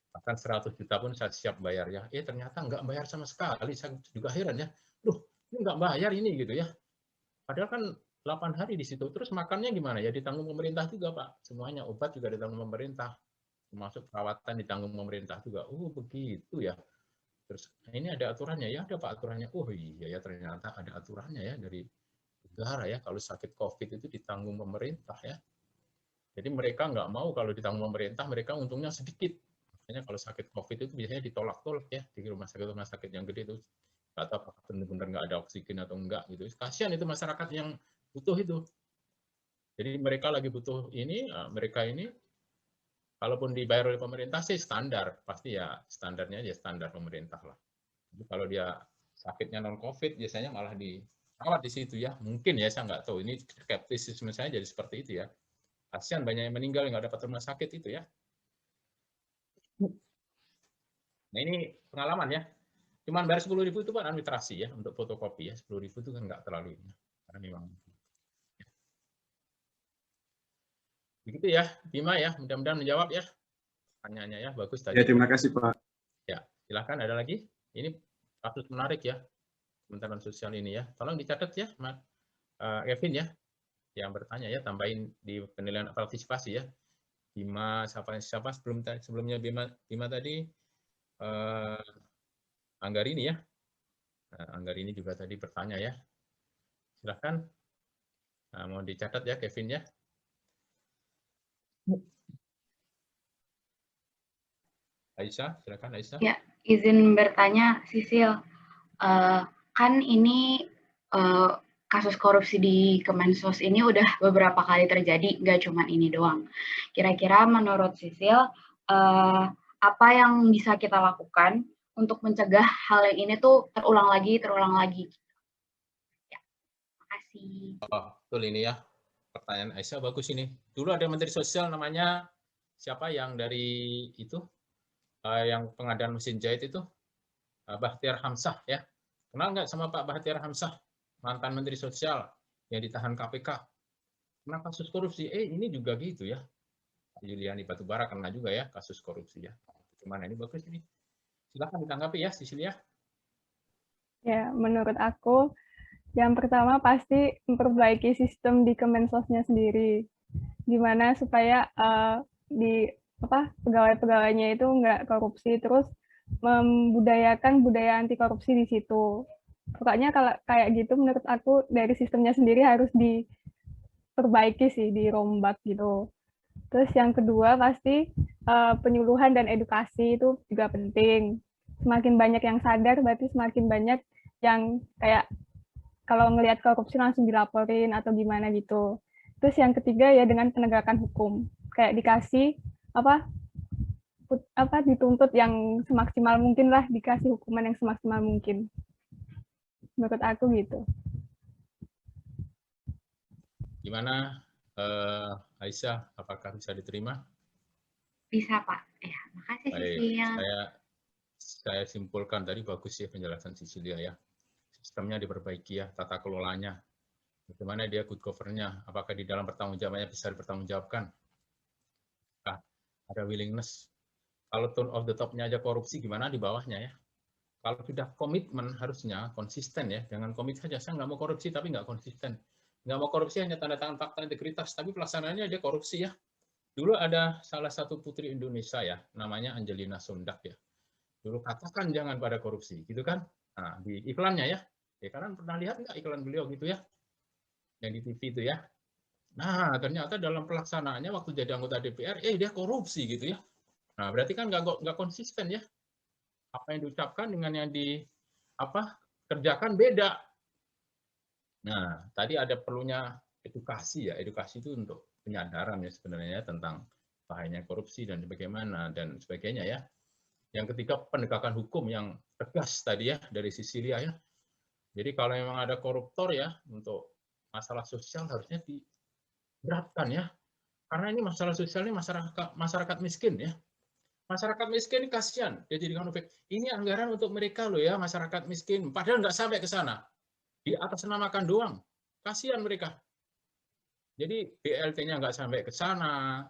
S1: Bahkan 100 juta pun saya siap bayar ya. Ternyata nggak bayar sama sekali, saya juga heran ya. Loh, ini nggak bayar ini gitu ya. Padahal kan 8 hari di situ. Terus makannya gimana? Ya ditanggung pemerintah juga, Pak. Semuanya obat juga ditanggung pemerintah. Termasuk perawatan ditanggung pemerintah juga. Oh, begitu ya. Terus ini ada aturannya ya, ada Pak aturannya. Oh iya ya, ternyata ada aturannya ya dari negara ya. Kalau sakit COVID itu ditanggung pemerintah ya. Jadi mereka nggak mau kalau ditanggung pemerintah, mereka untungnya sedikit. Makanya kalau sakit COVID itu biasanya ditolak-tolak ya di rumah sakit yang gede itu. Nggak tahu apakah benar-benar nggak ada oksigen atau enggak gitu. Kasihan itu masyarakat yang butuh itu. Jadi mereka lagi butuh ini, mereka ini kalaupun dibayar oleh pemerintah sih standar, pasti ya standarnya ya standar pemerintah lah. Jadi kalau dia sakitnya non COVID biasanya malah dirawat di situ ya. Mungkin ya saya nggak tahu. Ini skeptisisme saya jadi seperti itu ya. Kasihan banyak yang meninggal yang nggak dapat rumah sakit itu ya. Nah ini pengalaman ya. Cuman bayar 10.000 itu Pak administrasi ya untuk fotokopi ya. 10.000 itu kan nggak terlalu ini. Karena memang begitu ya, Bima ya. Mudah-mudahan menjawab ya pertanyaannya ya. Bagus tadi.
S4: Ya, terima kasih Pak.
S1: Ya, silakan ada lagi. Ini kasus menarik ya. Kementerian Sosial ini ya. Tolong dicatat ya, Mas Kevin ya. Yang bertanya ya, tambahin di penilaian partisipasi ya. Bima siapa sebelumnya Bima tadi Anggarini ya. Anggarini juga tadi bertanya ya. Silahkan. Nah, mau dicatat ya Kevin ya. Aisyah, silakan Aisyah.
S5: Ya, izin bertanya, Sisil. Kan ini kasus korupsi di Kemensos ini udah beberapa kali terjadi, nggak cuma ini doang. Kira-kira menurut Sisil, apa yang bisa kita lakukan untuk mencegah hal yang ini tuh terulang lagi? Ya, makasih.
S1: Oh, betul ini ya. Pertanyaan Aisyah bagus ini. Dulu ada Menteri Sosial namanya siapa yang dari itu, yang pengadaan mesin jahit itu, Bahtiar Hamzah ya. Kenal nggak sama Pak Bahtiar Hamzah, mantan Menteri Sosial yang ditahan KPK? Kena kasus korupsi. Ini juga gitu ya. Yuliani Batubara kena juga ya kasus korupsi ya. Gimana ini bagus ini? Silahkan ditanggapi ya, Sisilia.
S2: Ya, menurut aku yang pertama pasti memperbaiki sistem di Kemensosnya sendiri, gimana supaya pegawai-pegawainya itu nggak korupsi, terus membudayakan budaya anti korupsi di situ. Pokoknya kalau kayak gitu menurut aku dari sistemnya sendiri harus diperbaiki sih, dirombak gitu. Terus yang kedua pasti penyuluhan dan edukasi itu juga penting. Semakin banyak yang sadar berarti semakin banyak yang kayak kalau ngelihat korupsi langsung dilaporin atau gimana gitu. Terus yang ketiga ya dengan penegakan hukum. Kayak dikasih dituntut yang semaksimal mungkin lah, dikasih hukuman yang semaksimal mungkin. Menurut aku gitu.
S1: Gimana Aisyah, apakah bisa diterima?
S5: Bisa, Pak. Ya, makasih, Sisil.
S1: Saya simpulkan tadi bagus ya penjelasan Sisilia ya. Sistemnya diperbaiki ya, tata kelolanya. Bagaimana dia good governance-nya, apakah di dalam pertanggungjawabannya bisa dipertanggungjawabkan. Nah, ada willingness. Kalau tone of the top-nya aja korupsi, gimana di bawahnya ya? Kalau sudah komitmen harusnya konsisten ya, jangan komit saja, saya nggak mau korupsi tapi nggak konsisten. Nggak mau korupsi hanya tanda tangan fakta integritas, tapi pelaksanaannya dia korupsi ya. Dulu ada salah satu putri Indonesia ya, namanya Angelina Sondak ya. Dulu katakan jangan pada korupsi, gitu kan? Nah, di iklannya ya. Ya kalian pernah lihat nggak iklan beliau gitu ya? Yang di TV itu ya. Nah, ternyata dalam pelaksanaannya waktu jadi anggota DPR, dia korupsi gitu ya. Nah, berarti kan nggak konsisten ya. Apa yang diucapkan dengan yang kerjakan beda. Nah, tadi ada perlunya edukasi ya. Edukasi itu untuk penyadaran ya sebenarnya tentang bahayanya korupsi dan bagaimana dan sebagainya ya. Yang ketiga penegakan hukum yang tegas tadi ya dari Sisilia ya. Jadi kalau memang ada koruptor ya untuk masalah sosial harusnya diberatkan ya. Karena ini masalah sosial ini masyarakat miskin ya. Masyarakat miskin kasihan, dia jadikan objek. Ini anggaran untuk mereka loh ya, masyarakat miskin. Padahal nggak sampai ke sana. Di atas namakan doang. Kasihan mereka. Jadi BLT-nya nggak sampai ke sana,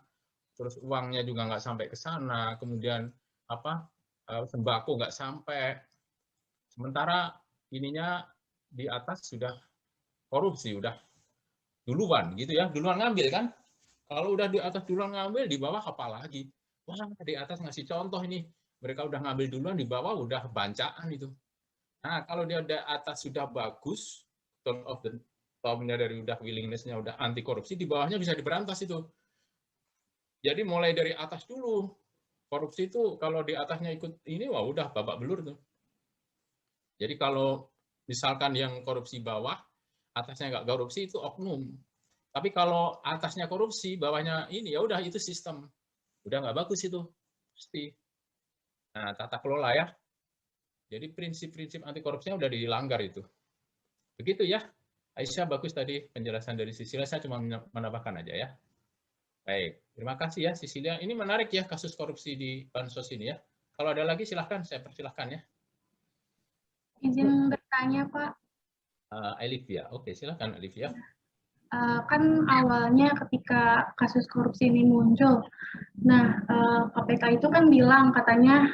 S1: terus uangnya juga nggak sampai ke sana, kemudian sembako nggak sampai. Sementara ininya di atas sudah korupsi, udah duluan gitu ya, duluan ngambil kan. Kalau udah di atas duluan ngambil, di bawah apa lagi? Wah, di atas ngasih contoh ini, mereka udah ngambil duluan, di bawah udah bancaan itu. Nah, kalau dia di atas sudah bagus, tone of the top-nya dari udah willingness-nya udah anti korupsi, di bawahnya bisa diberantas itu. Jadi mulai dari atas dulu. Korupsi itu kalau di atasnya ikut ini, wah udah babak belur tuh. Jadi kalau misalkan yang korupsi bawah, atasnya nggak korupsi itu oknum. Tapi kalau atasnya korupsi, bawahnya ini ya udah itu sistem. Udah nggak bagus itu, pasti. Nah, tata kelola ya. Jadi prinsip-prinsip anti korupsinya udah dilanggar itu. Begitu ya. Aisyah bagus tadi penjelasan dari Sisilia, saya cuma menambahkan aja ya. Baik, terima kasih ya Sisilia. Ini menarik ya kasus korupsi di Bansos ini ya. Kalau ada lagi silahkan, saya persilahkan ya.
S6: Izin bertanya Pak.
S1: Olivia, oke silahkan Olivia.
S6: Kan awalnya ketika kasus korupsi ini muncul, nah KPK itu kan bilang katanya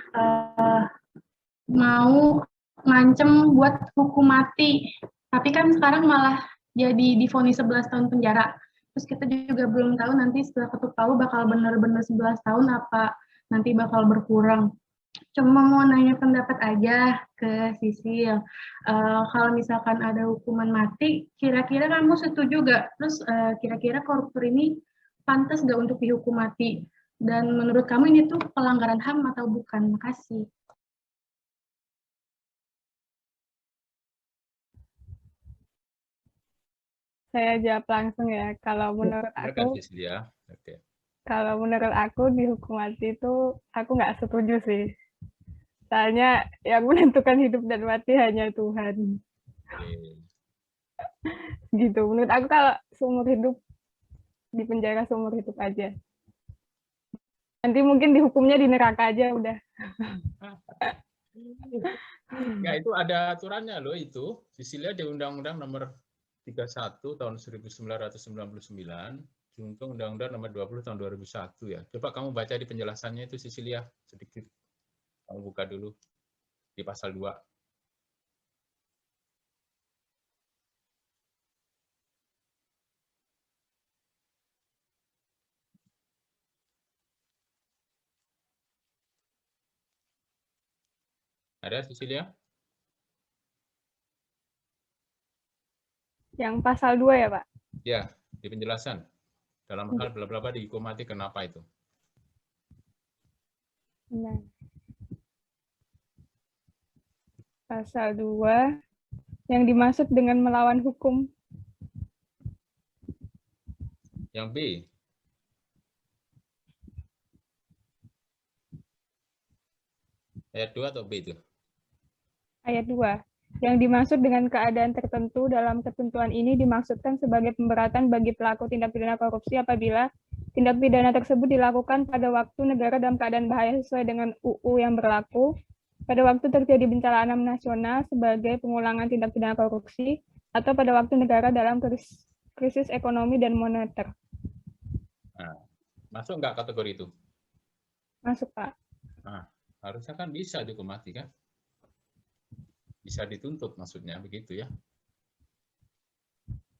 S6: mau ngancem buat hukum mati, tapi kan sekarang malah jadi divonis 11 tahun penjara. Terus kita juga belum tahu nanti setelah ketuk palu bakal benar-benar 11 tahun apa nanti bakal berkurang. Cuma mau nanya pendapat aja ke Sisil. Kalau misalkan ada hukuman mati, kira-kira kamu setuju gak? Terus kira-kira koruptor ini pantas gak untuk dihukum mati? Dan menurut kamu ini tuh pelanggaran HAM atau bukan? Makasih.
S2: Saya jawab langsung ya.
S1: Silakan, Cecilia. Oke.
S2: Kalau menurut aku dihukum mati itu aku nggak setuju sih. Soalnya yang menentukan hidup dan mati hanya Tuhan.
S1: Oke.
S2: Gitu. Menurut aku kalau seumur hidup di penjara seumur hidup aja. Nanti mungkin dihukumnya di neraka aja udah.
S1: Ya, itu ada aturannya loh itu. Sisilia di Undang-Undang Nomor 31 tahun 1999, junto Undang-Undang Nomor 20 tahun 2001 ya. Coba kamu baca di penjelasannya itu Sisilia sedikit. Kamu buka dulu di pasal 2. Ada Sisilia?
S2: Yang pasal 2 ya, Pak?
S1: Ya, di penjelasan. Dalam hal bla bla bla dihukum mati kenapa itu?
S2: Nah. Pasal 2 yang dimaksud dengan melawan hukum.
S1: Yang B. Ayat 2 atau B itu?
S2: Ayat 2. Yang dimaksud dengan keadaan tertentu dalam ketentuan ini dimaksudkan sebagai pemberatan bagi pelaku tindak pidana korupsi apabila tindak pidana tersebut dilakukan pada waktu negara dalam keadaan bahaya sesuai dengan UU yang berlaku, pada waktu terjadi bencana alam nasional sebagai pengulangan tindak pidana korupsi, atau pada waktu negara dalam krisis ekonomi dan moneter.
S1: Nah, masuk nggak kategori itu?
S2: Masuk, Pak.
S1: Nah, harusnya kan bisa dihukum mati kan? Bisa dituntut maksudnya begitu ya.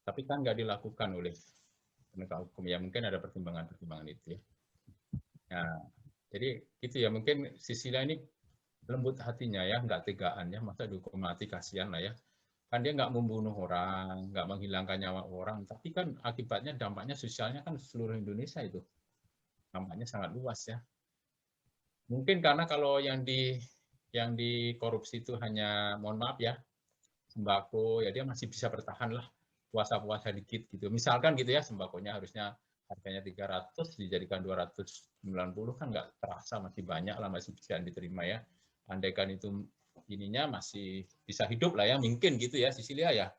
S1: Tapi kan nggak dilakukan oleh penegak hukum ya, mungkin ada pertimbangan-pertimbangan itu ya. Nah, jadi gitu ya, mungkin Sisilia ini lembut hatinya ya, nggak tegaan ya, masa dihukum mati, kasihan lah ya. Kan dia nggak membunuh orang, nggak menghilangkan nyawa orang, tapi kan akibatnya dampaknya sosialnya kan seluruh Indonesia itu. Dampaknya sangat luas ya. Mungkin karena kalau yang di korupsi itu hanya, mohon maaf ya, sembako, ya dia masih bisa bertahan lah, puasa-puasa dikit gitu. Misalkan gitu ya, sembakonya harusnya harganya 300 dijadikan 290 kan nggak terasa, masih banyak lah, masih bisa diterima ya. Andaikan itu ininya masih bisa hidup lah ya, mungkin gitu ya Sisilia ya.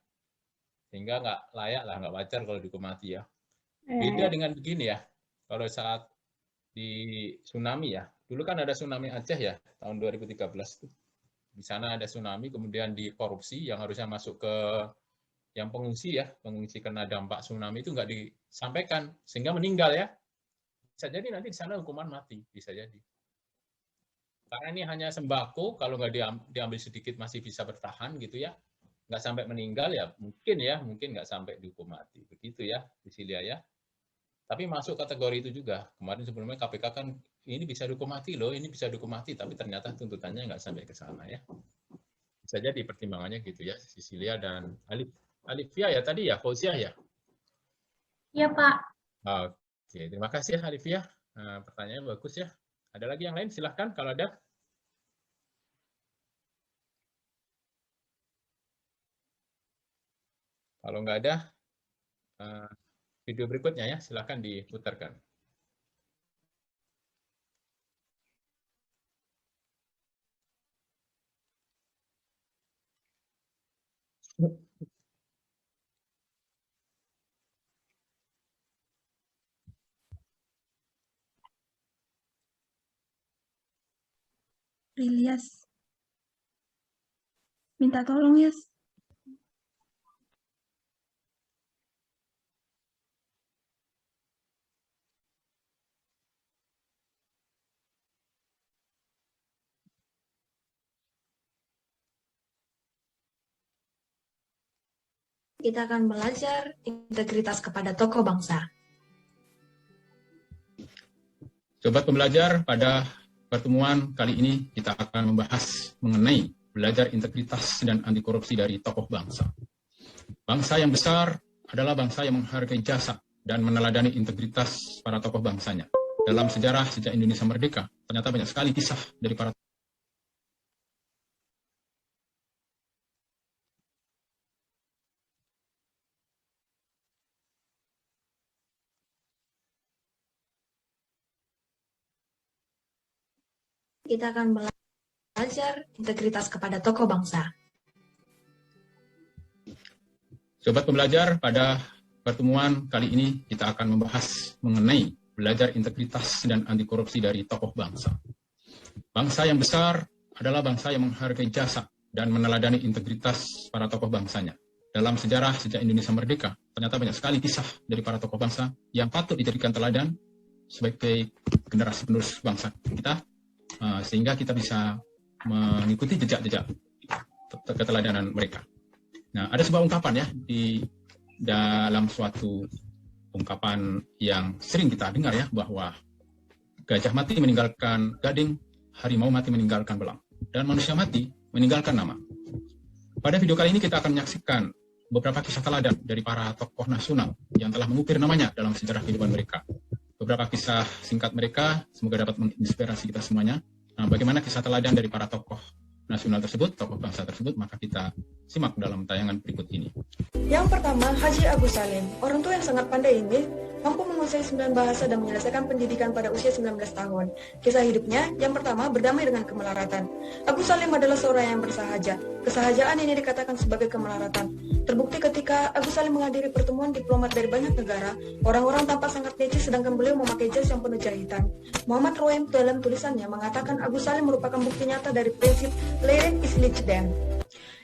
S1: Sehingga nggak layak lah, nggak wajar kalau dihukum mati ya. Beda dengan begini ya, kalau saat di tsunami ya, dulu kan ada tsunami Aceh ya, tahun 2013 itu. Di sana ada tsunami, kemudian di korupsi yang harusnya masuk ke yang pengungsi ya, pengungsi kena dampak tsunami itu nggak disampaikan, sehingga meninggal ya. Bisa jadi nanti di sana hukuman mati, bisa jadi. Karena ini hanya sembako, kalau nggak diambil sedikit masih bisa bertahan gitu ya, nggak sampai meninggal ya, mungkin nggak sampai dihukum mati. Begitu ya, Sisilia ya. Tapi masuk kategori itu juga. Kemarin sebelumnya KPK kan ini bisa dihukum mati loh, ini bisa dihukum mati, tapi ternyata tuntutannya nggak sampai ke sana ya. Bisa jadi pertimbangannya gitu ya, Sisilia dan Alifia ya tadi ya, Fauziah ya?
S6: Iya, Pak.
S1: Oke, terima kasih ya Alifia. Pertanyaannya bagus ya. Ada lagi yang lain? Silahkan kalau ada. Kalau nggak ada, video berikutnya ya, silahkan diputarkan.
S7: Ilyas. Minta tolong, Yas.
S8: Kita akan belajar integritas kepada tokoh bangsa.
S1: Sobat pembelajar, pada pertemuan kali ini kita akan membahas mengenai belajar integritas dan anti korupsi dari tokoh bangsa. Bangsa yang besar adalah bangsa yang menghargai jasa dan meneladani integritas para tokoh bangsanya. Dalam sejarah sejak Indonesia merdeka, ternyata banyak sekali kisah dari para
S8: Kita akan belajar integritas kepada tokoh bangsa.
S1: Sobat pembelajar, pada pertemuan kali ini kita akan membahas mengenai belajar integritas dan anti korupsi dari tokoh bangsa. Bangsa yang besar adalah bangsa yang menghargai jasa dan meneladani integritas para tokoh bangsanya. Dalam sejarah sejak Indonesia merdeka, ternyata banyak sekali kisah dari para tokoh bangsa yang patut dijadikan teladan sebagai generasi penerus bangsa kita, sehingga kita bisa mengikuti jejak-jejak keteladanan mereka. Nah, ada sebuah ungkapan ya di dalam suatu ungkapan yang sering kita dengar ya, bahwa gajah mati meninggalkan gading, harimau mati meninggalkan belang, dan manusia mati meninggalkan nama. Pada video kali ini kita akan menyaksikan beberapa kisah teladan dari para tokoh nasional yang telah mengukir namanya dalam sejarah kehidupan mereka. Beberapa kisah singkat mereka semoga dapat menginspirasi kita semuanya. Nah, bagaimana kisah teladan dari para tokoh nasional tersebut, tokoh bangsa tersebut, maka kita simak dalam tayangan berikut ini.
S8: Yang pertama, Haji Agus Salim. Orang tua yang sangat pandai ini mampu menguasai 9 bahasa dan menyelesaikan pendidikan pada usia 19 tahun. Kisah hidupnya, yang pertama, berdamai dengan kemelaratan. Agus Salim adalah seorang yang bersahaja. Kesahajaan ini dikatakan sebagai kemelaratan. Terbukti ketika Agus Salim menghadiri pertemuan diplomat dari banyak negara, orang-orang tampak sangat necis sedangkan beliau memakai jas yang penuh jahitan. Muhammad Roem dalam tulisannya mengatakan Agus Salim merupakan bukti nyata dari prinsip Leiden is Lichten.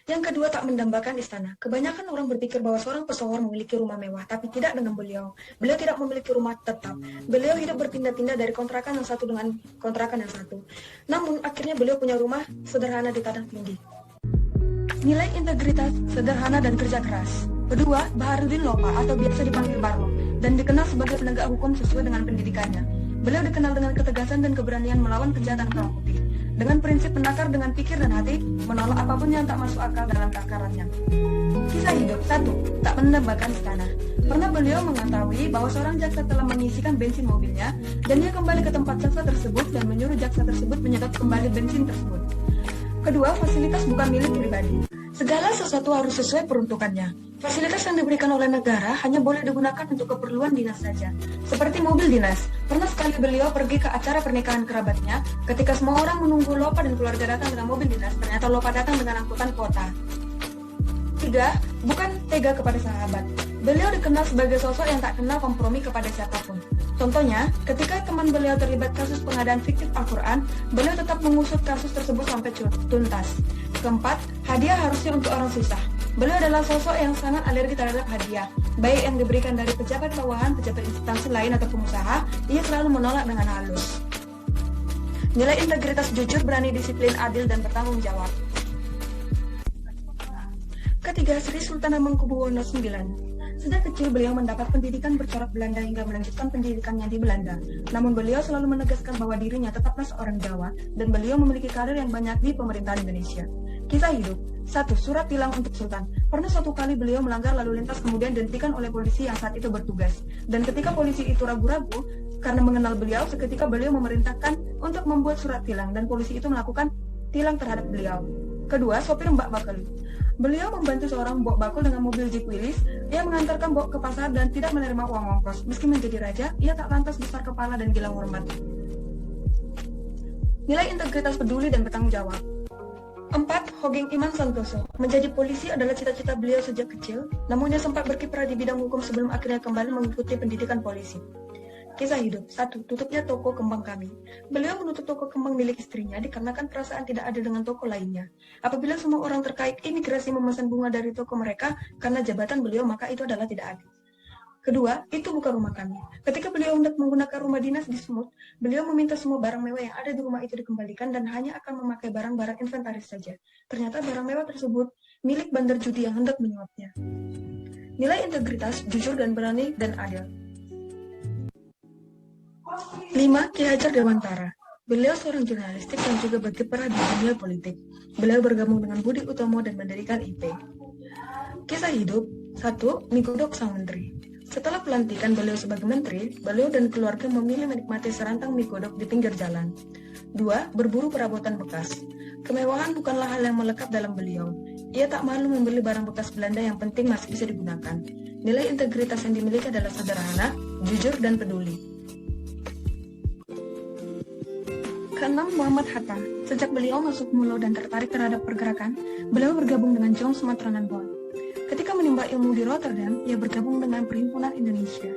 S8: Yang kedua, tak mendambakan istana. Kebanyakan orang berpikir bahwa seorang pesohor memiliki rumah mewah, tapi tidak dengan beliau. Beliau tidak memiliki rumah tetap. Beliau hidup berpindah-pindah dari kontrakan yang satu dengan kontrakan yang satu. Namun, akhirnya beliau punya rumah sederhana di tanah tinggi. Nilai integritas, sederhana, dan kerja keras. Kedua, Baharudin Lopa atau biasa dipanggil Barlo, dan dikenal sebagai penegak hukum sesuai dengan pendidikannya. Beliau dikenal dengan ketegasan dan keberanian melawan kejahatan orang putih. Dengan prinsip menakar dengan pikir dan hati, menolak apapun yang tak masuk akal dalam takarannya. Kisah hidup 1. Tak mendambakan istana. Pernah beliau mengetahui bahwa seorang jaksa telah mengisikan bensin mobilnya, dan ia kembali ke tempat jaksa tersebut dan menyuruh jaksa tersebut menyedot kembali bensin tersebut. Kedua, fasilitas bukan milik pribadi. Segala sesuatu harus sesuai peruntukannya. Fasilitas yang diberikan oleh negara hanya boleh digunakan untuk keperluan dinas saja. Seperti mobil dinas. Pernah sekali beliau pergi ke acara pernikahan kerabatnya, ketika semua orang menunggu Lopa dan keluarga datang dengan mobil dinas, ternyata Lopa datang dengan angkutan kota. 3. Bukan tega kepada sahabat. Beliau dikenal sebagai sosok yang tak kenal kompromi kepada siapapun. Contohnya, ketika teman beliau terlibat kasus pengadaan fiktif Al-Quran, beliau tetap mengusut kasus tersebut sampai tuntas. Keempat, hadiah harusnya untuk orang susah. Beliau adalah sosok yang sangat alergi terhadap hadiah, baik yang diberikan dari pejabat bawahan, pejabat instansi lain atau pengusaha, ia selalu menolak dengan halus. Nilai integritas jujur, berani, disiplin, adil, dan bertanggung jawab. Ketiga, Sri Sultan Hamengkubuwono IX. Sejak kecil beliau mendapat pendidikan bercorak Belanda hingga melanjutkan pendidikannya di Belanda. Namun beliau selalu menegaskan bahwa dirinya tetaplah seorang Jawa dan beliau memiliki karir yang banyak di pemerintahan Indonesia. Kisah hidup. 1. Surat tilang untuk Sultan. Pernah suatu kali beliau melanggar lalu lintas kemudian dihentikan oleh polisi yang saat itu bertugas. Dan ketika polisi itu ragu-ragu karena mengenal beliau, seketika beliau memerintahkan untuk membuat surat tilang dan polisi itu melakukan tilang terhadap beliau. Kedua, sopir Mbak Bakul. Beliau membantu seorang Mbok Bakul dengan mobil Jeep Willys. Ia mengantarkan Mbok ke pasar dan tidak menerima uang ongkos. Meski menjadi raja, ia tak lantas besar kepala dan gila hormat. Nilai integritas, peduli, dan bertanggung jawab. 4. Hogeng Iman Santoso. Menjadi polisi adalah cita-cita beliau sejak kecil, namun ia sempat berkiprah di bidang hukum sebelum akhirnya kembali mengikuti pendidikan polisi. Kisah hidup. 1. Tutupnya toko kembang kami. Beliau menutup toko kembang milik istrinya dikarenakan perasaan tidak adil dengan toko lainnya. Apabila semua orang terkait imigrasi memesan bunga dari toko mereka karena jabatan beliau, maka itu adalah tidak adil. Kedua, itu bukan rumah kami. Ketika beliau hendak menggunakan rumah dinas di Sumut, beliau meminta semua barang mewah yang ada di rumah itu dikembalikan dan hanya akan memakai barang-barang inventaris saja. Ternyata barang mewah tersebut milik bandar judi yang hendak menyuapnya. Nilai integritas, jujur dan berani, dan adil. 5. Ki Hajar Dewantara. Beliau seorang jurnalistik yang juga berkiprah di dunia politik. Beliau bergabung dengan Budi Utomo dan mendirikan IP. Kisah hidup 1. Mie Godok sang menteri. Setelah pelantikan beliau sebagai menteri, beliau dan keluarga memilih menikmati serantang mie godok di pinggir jalan. 2. Berburu perabotan bekas. Kemewahan bukanlah hal yang melekat dalam beliau. Ia tak malu membeli barang bekas Belanda yang penting masih bisa digunakan. Nilai integritas yang dimiliki adalah sederhana, jujur, dan peduli. Keenam, Muhammad Hatta. Sejak beliau masuk Mulo dan tertarik terhadap pergerakan, beliau bergabung dengan Jong Sumatranan Bond. Ketika menimba ilmu di Rotterdam, ia bergabung dengan Perhimpunan Indonesia.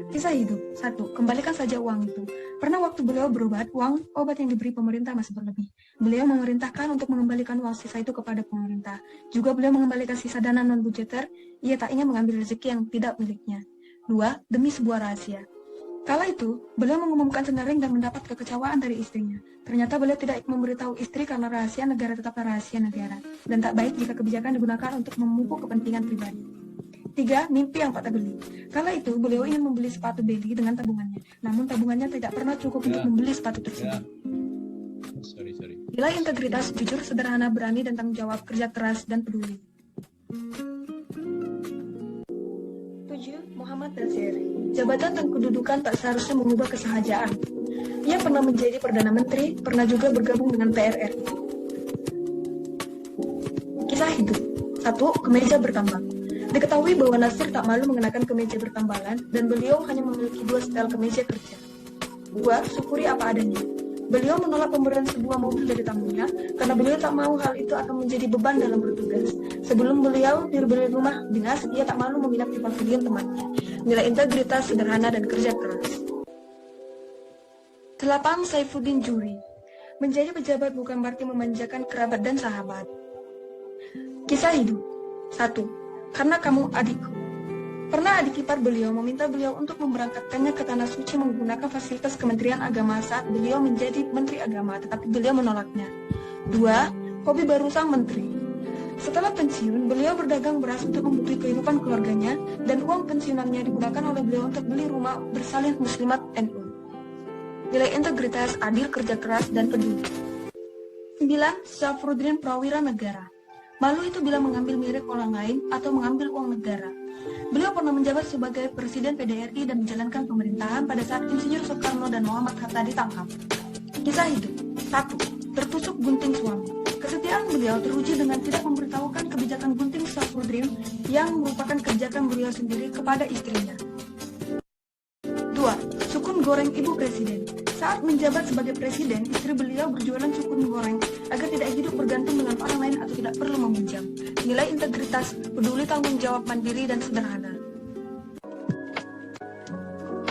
S8: Kisah hidup 1. Kembalikan saja uang itu. Pernah waktu beliau berobat, obat yang diberi pemerintah masih berlebih. Beliau memerintahkan untuk mengembalikan uang sisa itu kepada pemerintah. Juga beliau mengembalikan sisa dana non-budgeter. Ia tak ingin mengambil rezeki yang tidak miliknya. 2. Demi sebuah rahasia. Kala itu, beliau mengumumkan sengaring dan mendapat kekecewaan dari istrinya. Ternyata beliau tidak memberitahu istri karena rahasia negara tetaplah rahasia negara, dan tak baik jika kebijakan digunakan untuk memupuk kepentingan pribadi. 3. Mimpi yang tak terbeli. Kala itu, beliau ingin membeli sepatu Belly dengan tabungannya, namun tabungannya tidak pernah cukup untuk membeli sepatu tersebut. Nilai integritas, jujur, sederhana, berani, dan tanggung jawab, kerja keras, dan peduli. 7. Muhammad Nasir. Jabatan dan kedudukan tak seharusnya mengubah kesahajaan. Ia pernah menjadi Perdana Menteri, pernah juga bergabung dengan PRRI. Kisah hidup 1. Kemeja bertambal. Diketahui bahwa Nasir tak malu mengenakan kemeja bertambalan dan beliau hanya memiliki 2 setel kemeja kerja. 2. Syukuri apa adanya. Beliau menolak pemberian sebuah mobil dari tamunya karena beliau tak mau hal itu akan menjadi beban dalam bertugas. Sebelum beliau diberi rumah dinas, ia tak malu menginap di pavilion temannya. Nilai integritas, sederhana, dan kerja keras. 8. Saifuddin Juri. Menjadi pejabat bukan berarti memanjakan kerabat dan sahabat. Kisah hidup 1. Karena kamu adikku. Pernah adik ipar beliau meminta beliau untuk memberangkatkannya ke Tanah Suci menggunakan fasilitas Kementerian Agama saat beliau menjadi Menteri Agama, tetapi beliau menolaknya. 2. Hobi baru sang menteri. Setelah pensiun, beliau berdagang beras untuk membutuhkan kehidupan keluarganya, dan uang pensiunannya digunakan oleh beliau untuk beli rumah bersalin Muslimat NU. Nilai integritas, adil, kerja keras, dan peduli. 9. Syafruddin Prawira Negara. Malu itu bila mengambil milik orang lain atau mengambil uang negara. Beliau pernah menjabat sebagai Presiden PDRI dan menjalankan pemerintahan pada saat Insinyur Soekarno dan Muhammad Hatta ditangkap. Kisah hidup 1. Tertusuk gunting suami. Kesetiaan beliau teruji dengan tidak memberitahukan kebijakan gunting Syafruddin yang merupakan kerjakan beliau sendiri kepada istrinya. 2. Sukun goreng ibu presiden. Saat menjabat sebagai presiden, istri beliau berjualan sukun goreng agar tidak hidup bergantung dengan orang lain atau tidak perlu meminjam. Nilai integritas, peduli, tanggung jawab, mandiri, dan sederhana.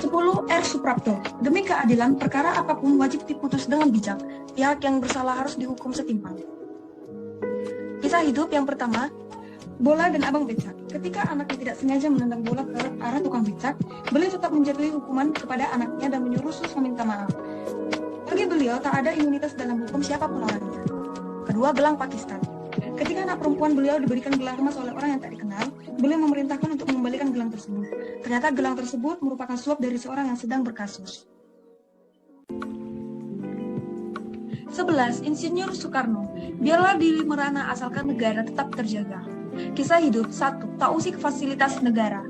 S8: 10. R. Suprapto. Demi keadilan, perkara apapun wajib diputus dengan bijak. Pihak yang bersalah harus dihukum setimpal. Kisah hidup yang pertama, bola dan abang becak. Ketika anaknya tidak sengaja menendang bola ke arah tukang becak, beliau tetap menjatuhi hukuman kepada anaknya dan menyuruh Sus meminta maaf. Bagi beliau, tak ada imunitas dalam hukum siapapun orangnya. Kedua, gelang Pakistan. Ketika anak perempuan beliau diberikan gelang emas oleh orang yang tak dikenal, beliau memerintahkan untuk mengembalikan gelang tersebut. Ternyata gelang tersebut merupakan suap dari seorang yang sedang berkasus. 11. Insinyur Soekarno. Biarlah diri merana asalkan negara tetap terjaga. Kisah hidup 1. Tak usik fasilitas negara.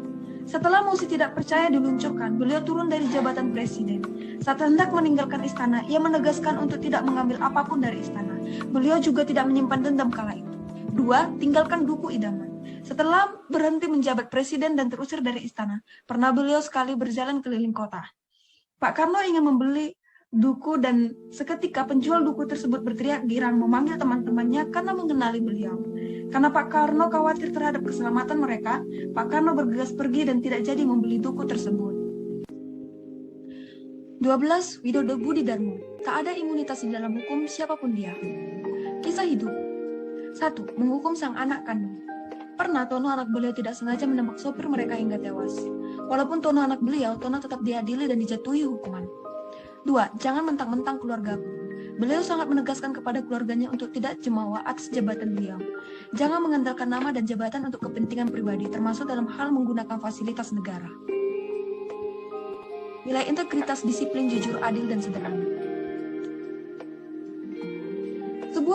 S8: Setelah Musi tidak percaya diluncurkan, beliau turun dari jabatan presiden. Saat hendak meninggalkan istana, ia menegaskan untuk tidak mengambil apapun dari istana. Beliau juga tidak menyimpan dendam kala itu. 2. Tinggalkan duku idaman. Setelah berhenti menjabat presiden dan terusir dari istana, pernah beliau sekali berjalan keliling kota. Pak Karno ingin membeli duku dan seketika penjual duku tersebut berteriak girang memanggil teman-temannya karena mengenali beliau. Karena Pak Karno khawatir terhadap keselamatan mereka, Pak Karno bergegas pergi dan tidak jadi membeli duku tersebut. 12. Widodo Budi Darmo. Tak ada imunitas di dalam hukum siapapun dia. Kisah hidup 1. Menghukum sang anak kandung. Pernah Tono anak beliau tidak sengaja menembak sopir mereka hingga tewas. Walaupun Tono anak beliau, Tono tetap diadili dan dijatuhi hukuman. 2. Jangan mentang-mentang keluargaku. Beliau sangat menegaskan kepada keluarganya untuk tidak cemawa atas jabatan beliau. Jangan mengandalkan nama dan jabatan untuk kepentingan pribadi, termasuk dalam hal menggunakan fasilitas negara. Nilai integritas, disiplin, jujur, adil, dan sederhana.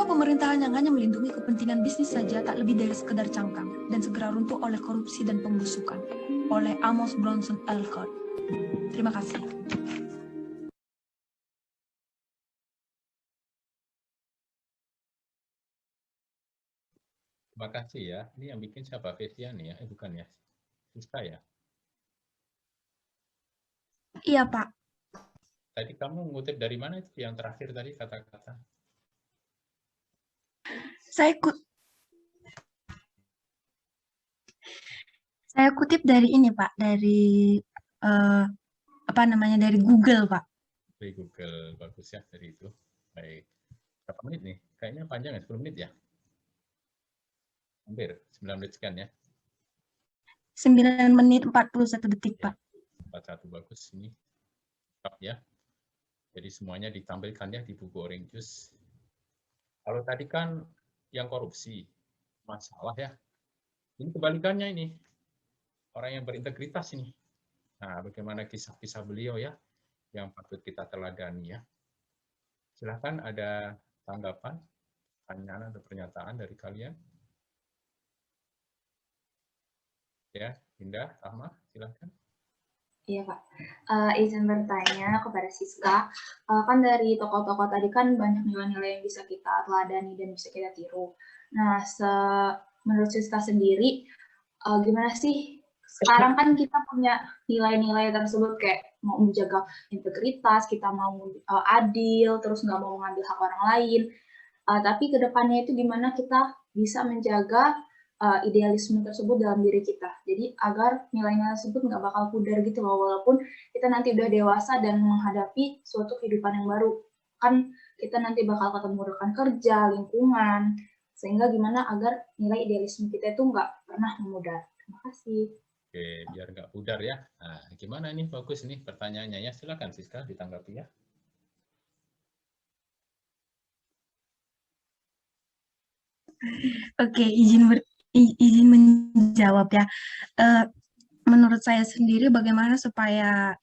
S7: Sebuah pemerintahan yang hanya melindungi kepentingan bisnis saja tak lebih dari sekedar cangkang dan segera runtuh oleh korupsi dan pembusukan. Oleh Amos Bronson Alcott. Terima kasih.
S1: Terima kasih ya. Ini yang bikin siapa? Fesiani ya? Bukan ya? Siska ya?
S7: Iya, Pak.
S1: Tadi kamu ngutip dari mana itu yang terakhir tadi kata-kata?
S7: Saya kutip dari ini, Pak, dari dari Google, Pak.
S1: Dari Google, bagus ya dari itu. Baik. Berapa menit nih? Kayaknya panjang ya, 10 menit ya? Hampir, 9 menit sekian ya?
S7: 9 menit 41 detik, Pak.
S1: 41 bagus ini. Lengkap ya. Jadi semuanya ditampilkan ya di buku Orange Juice. Kalau tadi kan yang korupsi, masalah ya. Ini kebalikannya ini. Orang yang berintegritas ini. Nah, bagaimana kisah-kisah beliau ya, yang patut kita teladani ya. Silakan ada tanggapan, pertanyaan atau pernyataan dari kalian. Ya, Indah, Rahma, silakan.
S9: Iya Pak, izin bertanya kepada Siska, kan dari tokoh-tokoh tadi kan banyak nilai-nilai yang bisa kita teladani dan bisa kita tiru. Nah, menurut Siska sendiri, gimana sih sekarang kan kita punya nilai-nilai tersebut kayak mau menjaga integritas, kita mau adil, terus nggak mau mengambil hak orang lain, tapi ke depannya itu gimana kita bisa menjaga idealisme tersebut dalam diri kita. Jadi agar nilai-nilai tersebut nggak bakal pudar gitu loh, walaupun kita nanti udah dewasa dan menghadapi suatu kehidupan yang baru. Kan kita nanti bakal ketemu rekan kerja, lingkungan, sehingga gimana agar nilai idealisme kita itu nggak pernah memudar. Terima kasih.
S1: Oke, biar nggak pudar ya. Nah, gimana nih? Bagus nih pertanyaannya ya. Silakan Siska ditanggapi ya.
S7: Oke, izin menjawab ya. Menurut saya sendiri bagaimana supaya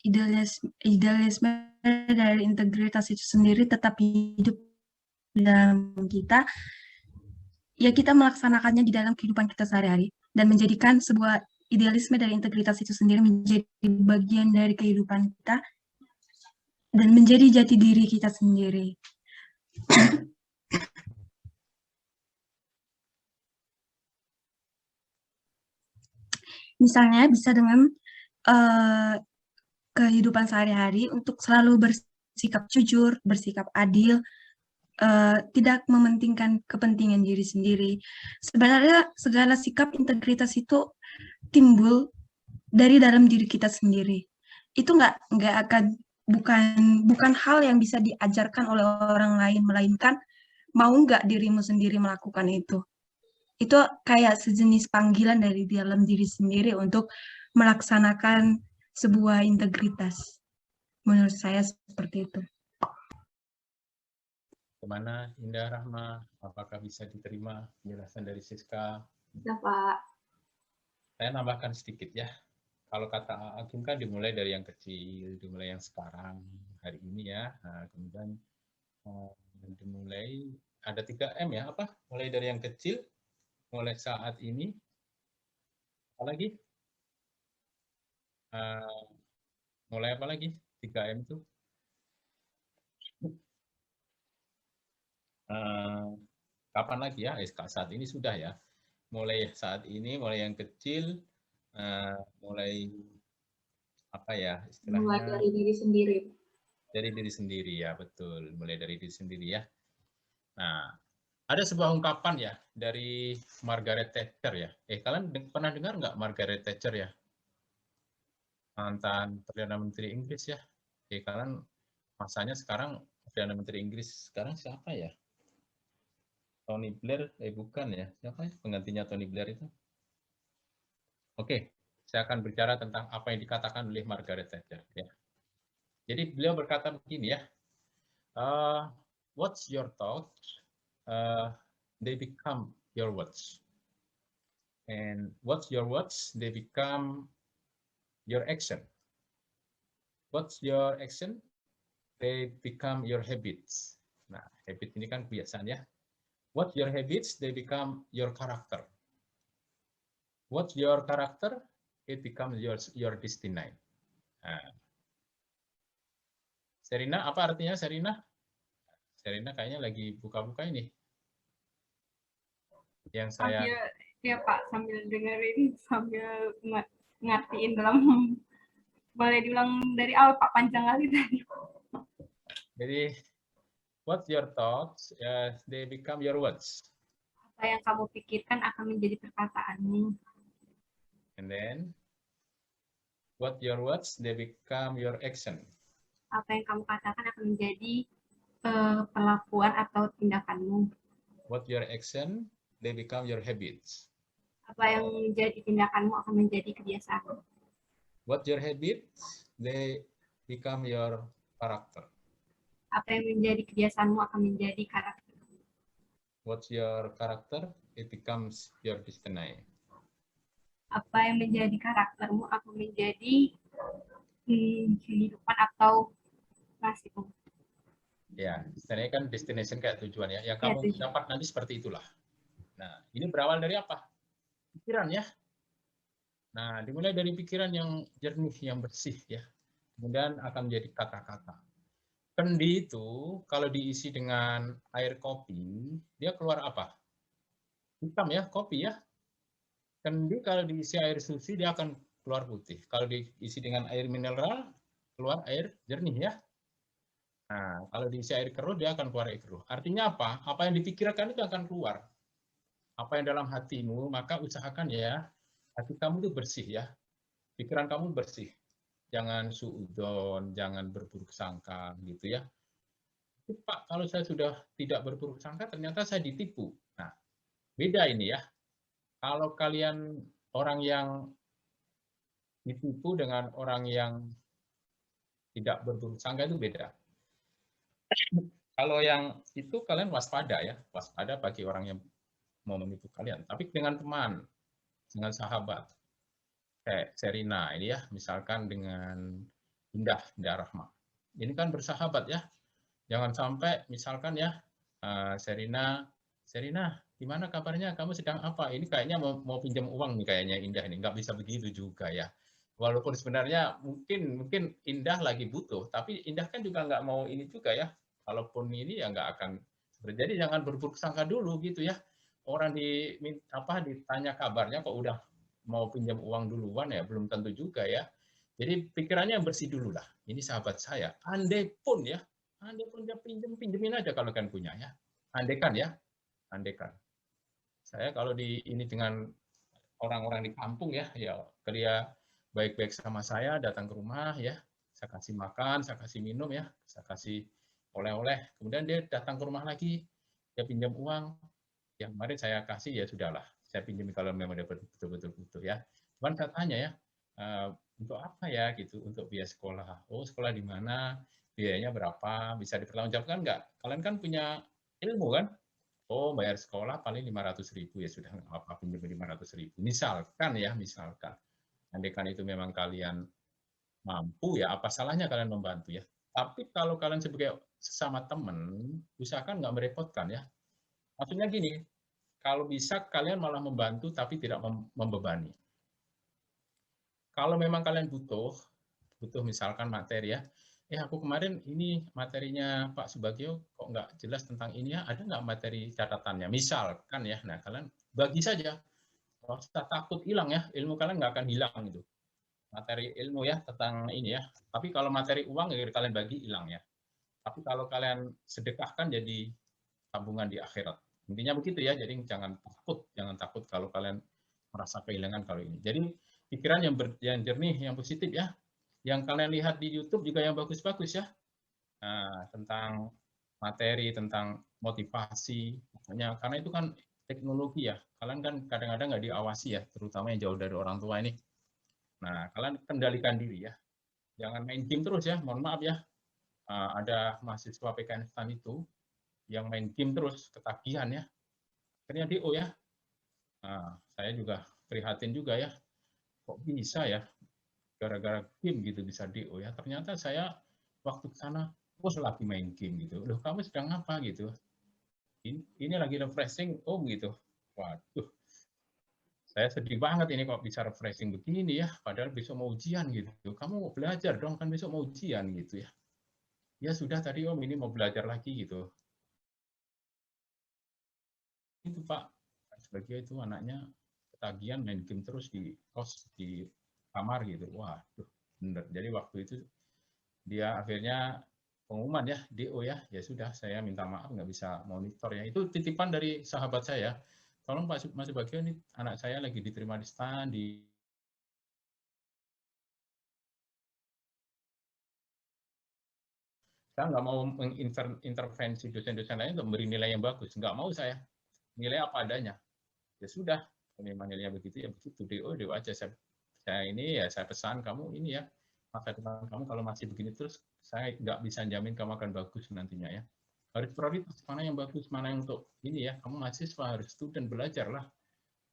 S7: idealisme dari integritas itu sendiri tetap hidup dalam kita, ya kita melaksanakannya di dalam kehidupan kita sehari-hari dan menjadikan sebuah idealisme dari integritas itu sendiri menjadi bagian dari kehidupan kita dan menjadi jati diri kita sendiri. Misalnya bisa dengan kehidupan sehari-hari untuk selalu bersikap jujur, bersikap adil, tidak mementingkan kepentingan diri sendiri. Sebenarnya segala sikap integritas itu timbul dari dalam diri kita sendiri. Itu nggak akan bukan hal yang bisa diajarkan oleh orang lain, melainkan mau nggak dirimu sendiri melakukan itu. Itu kayak sejenis panggilan dari dalam diri sendiri untuk melaksanakan sebuah integritas. Menurut saya seperti itu.
S1: Bagaimana Indah, Rahma? Apakah bisa diterima penjelasan dari Siska?
S9: Ya Pak.
S1: Saya nambahkan sedikit ya. Kalau kata Hakim kan dimulai dari yang kecil, dimulai yang sekarang, hari ini ya. Nah, kemudian dimulai, ada 3M ya, apa? Mulai dari yang kecil, mulai saat ini, apa lagi? Mulai apa lagi? 3M itu? Kapan lagi ya? Saat ini sudah ya. Mulai saat ini, mulai yang kecil, mulai apa ya istilahnya?
S9: Mulai dari diri sendiri.
S1: Dari diri sendiri ya, betul. Mulai dari diri sendiri ya. Nah, ada sebuah ungkapan ya dari Margaret Thatcher ya. Kalian pernah dengar nggak Margaret Thatcher ya? Mantan Perdana Menteri Inggris ya. Kalian masanya sekarang Perdana Menteri Inggris sekarang siapa ya? Tony Blair? Bukan ya. Siapa ya penggantinya Tony Blair itu? Oke, saya akan bicara tentang apa yang dikatakan oleh Margaret Thatcher ya. Jadi beliau berkata begini ya. What's your thoughts? They become your words. And what's your words? They become your action. What's your action? They become your habits. Nah, habit ini kan kebiasaan ya. What's your habits? They become your character. What's your character? It becomes your destiny. Nah. Serina, apa artinya Serina? Serina kayaknya lagi buka-buka ini. Yang saya...
S10: Sambil, ya Pak, sambil dengerin, sambil ngertiin dalam... Boleh diulang dari awal Pak, panjang kali tadi.
S1: Jadi, what's your thoughts? They become your words.
S10: Apa yang kamu pikirkan akan menjadi perkataanmu.
S1: And then, what your words? They become your action.
S10: Apa yang kamu katakan akan menjadi perlakuan atau tindakanmu.
S1: What your action? They become your habits.
S10: Apa yang menjadi tindakanmu akan menjadi kebiasaan.
S1: What your habits? They become your character.
S10: Apa yang menjadi kebiasaanmu akan menjadi karakter.
S1: What's your character? It becomes your destiny.
S10: Apa yang menjadi karaktermu akan menjadi kehidupan atau nasibmu.
S1: Ya, istilahnya kan destination kayak tujuan ya. Yang kamu dapat nanti seperti itulah. Nah, ini berawal dari apa? Pikiran ya. Nah, dimulai dari pikiran yang jernih, yang bersih ya. Kemudian akan menjadi kata-kata. Kendi itu kalau diisi dengan air kopi, dia keluar apa? Hitam ya, kopi ya. Kendi kalau diisi air susu, dia akan keluar putih. Kalau diisi dengan air mineral, keluar air jernih ya. Nah, kalau diisi air keruh, dia akan keluar air keruh. Artinya apa? Apa yang dipikirkan itu akan keluar. Apa yang dalam hatimu, maka usahakan ya, hati kamu itu bersih ya. Pikiran kamu bersih. Jangan suudzon, jangan berburuk sangka gitu ya. Pak, kalau saya sudah tidak berburuk sangka, ternyata saya ditipu. Nah, beda ini ya. Kalau kalian orang yang ditipu dengan orang yang tidak berburuk sangka itu beda. Kalau yang itu kalian waspada ya, waspada bagi orang yang mau menipu kalian. Tapi dengan teman, dengan sahabat, kayak Serina ini ya, misalkan dengan Indah Rahma. Ini kan bersahabat ya. Jangan sampai misalkan ya, Serina, gimana kabarnya? Kamu sedang apa? Ini kayaknya mau pinjam uang nih kayaknya Indah ini. Nggak bisa begitu juga ya. Walaupun sebenarnya mungkin Indah lagi butuh, tapi Indah kan juga nggak mau ini juga ya. Kalaupun ini ya nggak akan. Jadi jangan berburuk sangka dulu gitu ya. Orang ditanya kabarnya kok udah mau pinjam uang duluan ya, belum tentu juga ya. Jadi pikirannya bersih dulu lah. Ini sahabat saya. Andai pun dia pinjemin aja kalau kan punya ya. Andaikan ya, andaikan. Saya kalau ini dengan orang-orang di kampung ya dia baik-baik sama saya, datang ke rumah ya, saya kasih makan, saya kasih minum ya, saya kasih oleh-oleh. Kemudian dia datang ke rumah lagi, dia pinjam uang. Yang kemarin saya kasih ya sudahlah, saya pinjam kalau memang dia betul-betul butuh ya. Cuman saya tanya ya, untuk apa ya gitu, untuk biaya sekolah. Oh, sekolah di mana? Biayanya berapa? Bisa dipertanggungjawabkan nggak? Kalian kan punya ilmu kan? Oh, bayar sekolah paling 500.000 ya sudah nggak apa-apa pinjam 500.000. Misalkan ya, misalkan. Andaikan itu memang kalian mampu ya, apa salahnya kalian membantu ya. Tapi kalau kalian sebagai sesama teman, usahakan nggak merepotkan ya. Maksudnya gini, kalau bisa kalian malah membantu tapi tidak membebani. Kalau memang kalian butuh misalkan materi ya, aku kemarin ini materinya Pak Subagio kok nggak jelas tentang ini ya, ada nggak materi catatannya? Misalkan ya, nah kalian bagi saja, nggak usah takut hilang ya, ilmu kalian nggak akan hilang gitu. Materi ilmu ya tentang ini ya, tapi kalau materi uang ya kalian bagi hilang ya. Tapi kalau kalian sedekahkan jadi tabungan di akhirat. Intinya begitu ya, jadi jangan takut kalau kalian merasa kehilangan kalau ini. Jadi pikiran yang jernih, yang positif ya. Yang kalian lihat di YouTube juga yang bagus-bagus ya. Nah, tentang materi, tentang motivasi, pokoknya karena itu kan teknologi ya. Kalian kan kadang-kadang nggak diawasi ya, terutama yang jauh dari orang tua ini. Nah, kalian kendalikan diri ya. Jangan main game terus ya, mohon maaf ya. Ada mahasiswa PKN STAN itu yang main game terus, ketagihan ya. Akhirnya DO ya. Nah, saya juga prihatin juga ya. Kok bisa ya? Gara-gara game gitu bisa DO ya. Ternyata saya waktu ke sana, lagi main game gitu. Loh, kamu sedang apa gitu? ini lagi refreshing, oh gitu. Waduh, saya sedih banget ini kok bisa refreshing begini ya, padahal besok mau ujian gitu. Kamu mau belajar dong, kan besok mau ujian gitu ya. Ya sudah tadi Om, ini mau belajar lagi gitu. Itu Pak, sebagai itu anaknya ketagihan main game terus di kos, di kamar gitu. Waduh, bener. Jadi waktu itu dia akhirnya pengumuman ya, DO ya, ya sudah saya minta maaf nggak bisa monitor ya. Itu titipan dari sahabat saya. Tolong Pak Mas Subagio, ini anak saya lagi diterima di STAN, saya nggak mau mengintervensi dosen-dosen lain untuk memberi nilai yang bagus. Nggak mau saya. Nilai apa adanya. Ya sudah, memang nilainya begitu, ya begitu. DO aja. Saya ini ya saya pesan kamu ini ya, masa depan kamu kalau masih begini terus, saya nggak bisa jamin kamu akan bagus nantinya ya. Harus prioritas mana yang bagus, mana yang untuk ini ya. Kamu mahasiswa harus student, belajarlah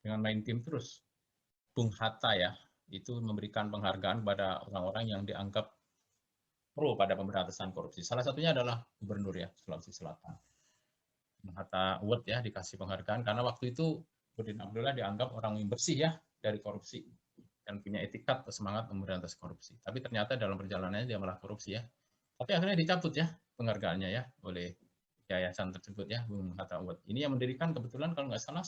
S1: dengan main tim terus. Bung Hatta ya, itu memberikan penghargaan pada orang-orang yang dianggap pro pada pemberantasan korupsi. Salah satunya adalah Gubernur ya Sulawesi Selatan. Bung Hatta Award ya dikasih penghargaan karena waktu itu Nurdin Abdullah dianggap orang yang bersih ya dari korupsi dan punya etikat atau semangat memberantas korupsi. Tapi ternyata dalam perjalanannya dia malah korupsi ya. Tapi akhirnya dicabut ya penghargaannya ya oleh yayasan tersebut ya, Bung Hatta Award. Ini yang mendirikan kebetulan kalau nggak salah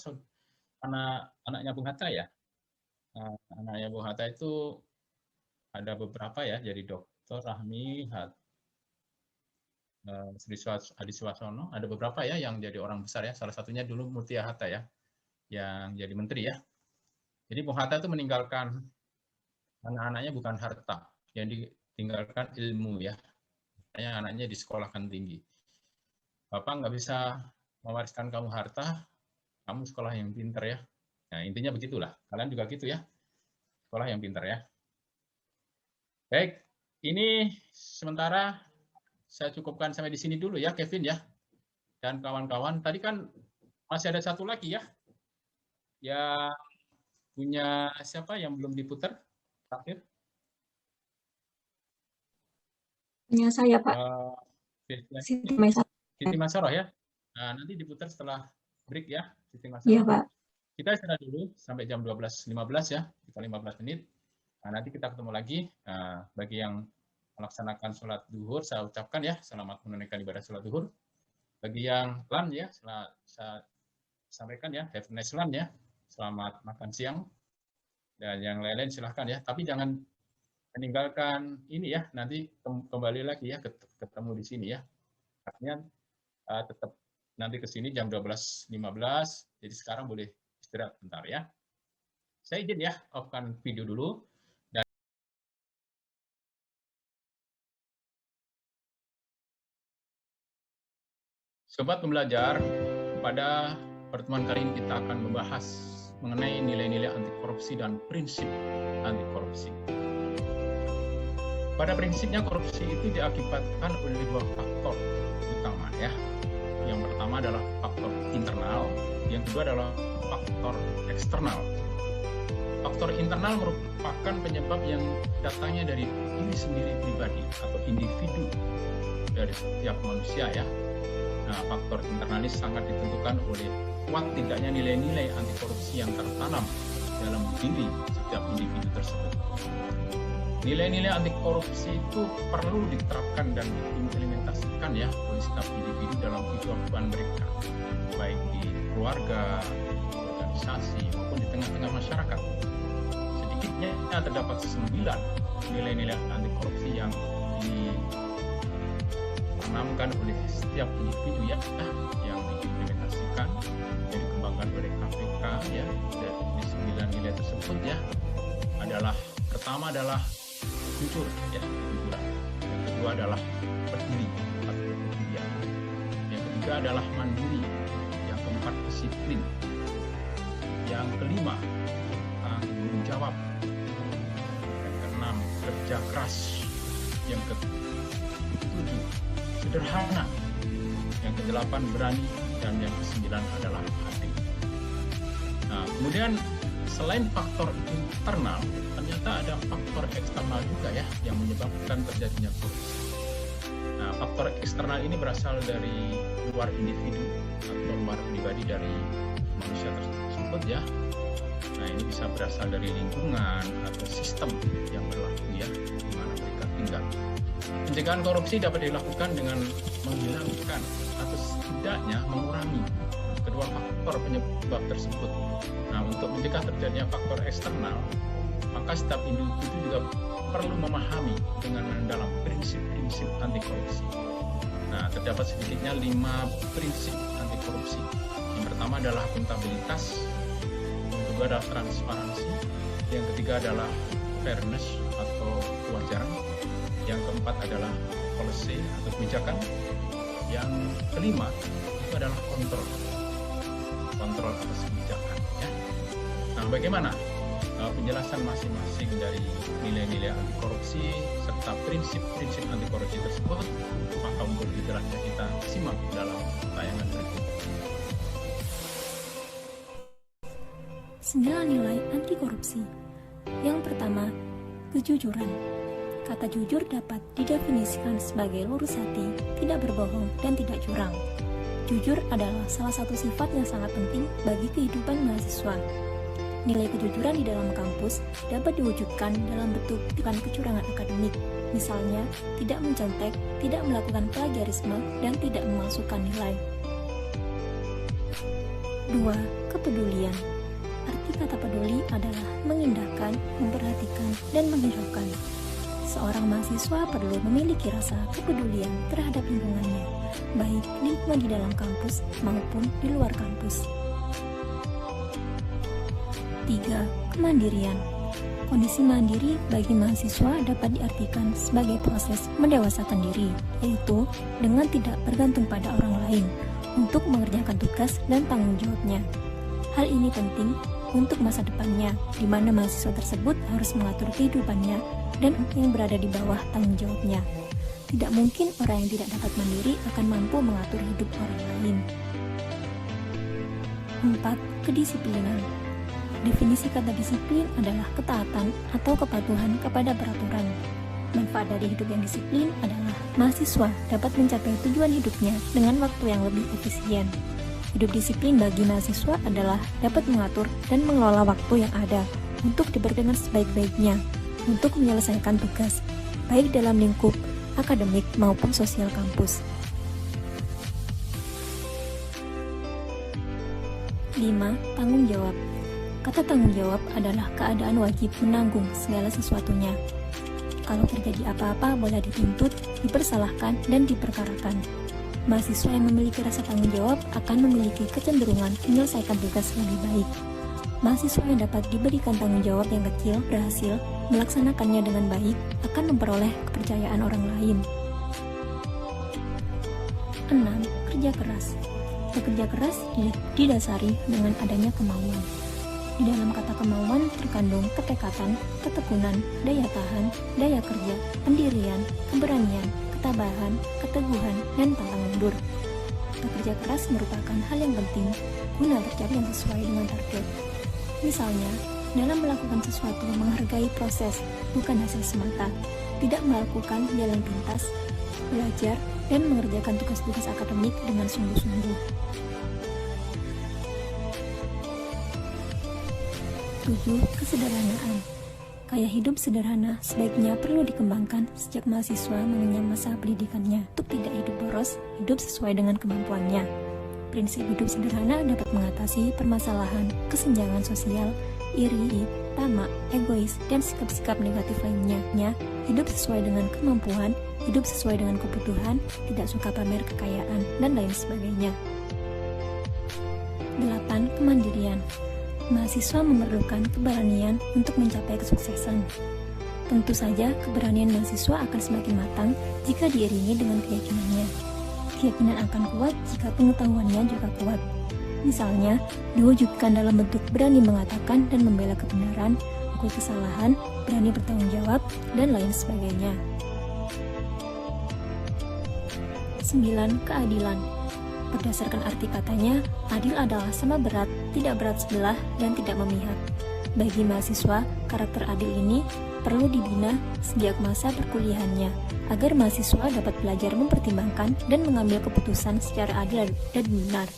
S1: anaknya Bung Hatta ya. Anaknya Bung Hatta itu ada beberapa ya, jadi Dr. Rahmi, Sri Adi Suwasono, ada beberapa ya yang jadi orang besar ya. Salah satunya dulu Mutia Hatta ya, yang jadi menteri ya. Jadi Bung Hatta itu meninggalkan anak-anaknya bukan harta, yang ditinggalkan ilmu ya. Anaknya disekolahkan tinggi. Bapak nggak bisa mewariskan kamu harta, kamu sekolah yang pintar ya. Nah intinya begitulah. Kalian juga gitu ya, sekolah yang pintar ya. Baik, ini sementara saya cukupkan sampai di sini dulu ya, Kevin ya, dan kawan-kawan. Tadi kan masih ada satu lagi ya, yang punya siapa yang belum diputar terakhir?
S11: Punya saya Pak.
S1: Siti Masoroh ya. Nah, nanti diputar setelah break ya, Siti Masoroh.
S11: Iya Pak.
S1: Kita istirahat dulu sampai jam 12.15 ya, kita 15 menit. Nah, nanti kita ketemu lagi. Nah, bagi yang melaksanakan sholat duhur, saya ucapkan ya, selamat menunaikan ibadah sholat duhur. Bagi yang lunch ya, saya sampaikan ya, have a nice lunch ya, selamat makan siang. Dan yang lain-lain silahkan ya, tapi jangan meninggalkan ini ya, nanti kembali lagi ya, ketemu di sini ya. Artinya tetap nanti ke sini jam 12.15, jadi sekarang boleh istirahat bentar ya. Saya izin ya, off-kan video dulu. Sobat pembelajar, pada pertemuan kali ini kita akan membahas mengenai nilai-nilai anti korupsi dan prinsip anti korupsi. Pada prinsipnya korupsi itu diakibatkan oleh dua faktor utama ya. Yang pertama adalah faktor internal, yang kedua adalah faktor eksternal. Faktor internal merupakan penyebab yang datangnya dari diri sendiri pribadi atau individu dari setiap manusia ya. Nah, faktor internal ini sangat ditentukan oleh kuat tidaknya nilai-nilai anti korupsi yang tertanam dalam diri setiap individu tersebut. Nilai-nilai anti korupsi itu perlu diterapkan dan diimplementasikan ya oleh setiap individu dalam kehidupan mereka, baik di keluarga, organisasi, maupun di tengah-tengah masyarakat. Sedikitnya terdapat 9 nilai-nilai anti korupsi yang ditanamkan oleh setiap individu ya, yang diimplementasikan dan dikembangkan oleh KPK ya. Dari 9 nilai tersebut ya adalah pertama adalah jujur ya, kejujuran. Yang kedua adalah berdiri atau kepedulian. Yang ketiga adalah mandiri. Yang keempat disiplin. Yang kelima tanggung jawab. Yang keenam kerja keras. Yang ketujuh sederhana. Yang kedelapan berani, dan yang kesembilan adalah adil. Nah, kemudian selain faktor internal, ternyata ada faktor eksternal juga ya yang menyebabkan terjadinya korupsi. Nah, faktor eksternal ini berasal dari luar individu atau luar pribadi dari manusia tersebut ya. Nah, ini bisa berasal dari lingkungan atau sistem yang berlaku ya, di mana mereka tinggal. Pencegahan korupsi dapat dilakukan dengan menghilangkan atau setidaknya mengurangi kedua faktor penyebab tersebut. Nah, untuk mencegah terjadinya faktor eksternal, maka setiap individu juga perlu memahami dengan mendalam prinsip-prinsip anti korupsi. Nah, terdapat sedikitnya 5 prinsip anti korupsi. Yang pertama adalah akuntabilitas, yang kedua adalah transparansi, yang ketiga adalah fairness atau kewajaran, yang keempat adalah policy atau kebijakan, yang kelima itu adalah kontrol atas kebijakan ya. Nah, bagaimana penjelasan masing-masing dari nilai-nilai anti korupsi serta prinsip-prinsip anti korupsi tersebut? Maka untuk lebih jelasnya kita simak dalam tayangan berikut.
S11: 9 nilai anti korupsi. Yang pertama, kejujuran. Kata jujur dapat didefinisikan sebagai lurus hati, tidak berbohong, dan tidak curang. Jujur adalah salah satu sifat yang sangat penting bagi kehidupan mahasiswa. Nilai kejujuran di dalam kampus dapat diwujudkan dalam bentuk bukan kecurangan akademik, misalnya tidak mencontek, tidak melakukan plagiarisme, dan tidak memasukkan nilai. 2. Kepedulian. Arti kata peduli adalah mengindahkan, memperhatikan, dan menghiraukan. Seorang mahasiswa perlu memiliki rasa kepedulian terhadap lingkungannya, baik lingkungan di dalam kampus maupun di luar kampus. 3. Kemandirian. Kondisi mandiri bagi mahasiswa dapat diartikan sebagai proses mendewasakan diri, yaitu dengan tidak bergantung pada orang lain untuk mengerjakan tugas dan tanggung jawabnya. Hal ini penting untuk masa depannya, di mana mahasiswa tersebut harus mengatur kehidupannya dan yang berada di bawah tanggung jawabnya. Tidak mungkin orang yang tidak dapat mandiri akan mampu mengatur hidup orang lain. 4. Kedisiplinan. Definisi kata disiplin adalah ketaatan atau kepatuhan kepada peraturan. Manfaat dari hidup yang disiplin adalah mahasiswa dapat mencapai tujuan hidupnya dengan waktu yang lebih efisien. Hidup disiplin bagi mahasiswa adalah dapat mengatur dan mengelola waktu yang ada untuk diberikan sebaik-baiknya untuk menyelesaikan tugas, baik dalam lingkup akademik maupun sosial kampus. 5. Tanggung jawab. Kata tanggung jawab adalah keadaan wajib menanggung segala sesuatunya. Kalau terjadi apa-apa boleh dituntut, dipersalahkan, dan diperkarakan. Mahasiswa yang memiliki rasa tanggung jawab akan memiliki kecenderungan menyelesaikan tugas lebih baik. Mahasiswa yang dapat diberikan tanggung jawab yang kecil berhasil melaksanakannya dengan baik akan memperoleh kepercayaan orang lain. 6. Kerja keras. Bekerja keras didasari dengan adanya kemauan. Di dalam kata kemauan terkandung ketekatan, ketekunan, daya tahan, daya kerja, pendirian, keberanian, ketabahan, keteguhan, dan pantang mundur. Bekerja keras merupakan hal yang penting guna tercapai yang sesuai dengan target. Misalnya, dalam melakukan sesuatu menghargai proses, bukan hasil semata, tidak melakukan jalan pintas, belajar, dan mengerjakan tugas-tugas akademik dengan sungguh-sungguh. 7. Kesederhanaan. Gaya hidup sederhana sebaiknya perlu dikembangkan sejak mahasiswa mengenyam masa pendidikannya untuk tidak hidup boros, hidup sesuai dengan kemampuannya. Prinsip hidup sederhana dapat mengatasi permasalahan kesenjangan sosial, iri, tamak, egois, dan sikap-sikap negatif lainnya. Hidup sesuai dengan kemampuan, hidup sesuai dengan kebutuhan, tidak suka pamer kekayaan, dan lain sebagainya. 8. Kemandirian. Mahasiswa memerlukan keberanian untuk mencapai kesuksesan. Tentu saja, keberanian mahasiswa akan semakin matang jika diiringi dengan keyakinannya. Keyakinan akan kuat jika pengetahuannya juga kuat. Misalnya, diwujudkan dalam bentuk berani mengatakan dan membela kebenaran, mengakui kesalahan, berani bertanggung jawab, dan lain sebagainya. 9. Keadilan. Berdasarkan arti katanya, adil adalah sama berat, tidak berat sebelah, dan tidak memihak. Bagi mahasiswa, karakter adil ini perlu dibina sejak masa perkuliahannya, agar mahasiswa dapat belajar mempertimbangkan dan mengambil keputusan secara adil dan benar.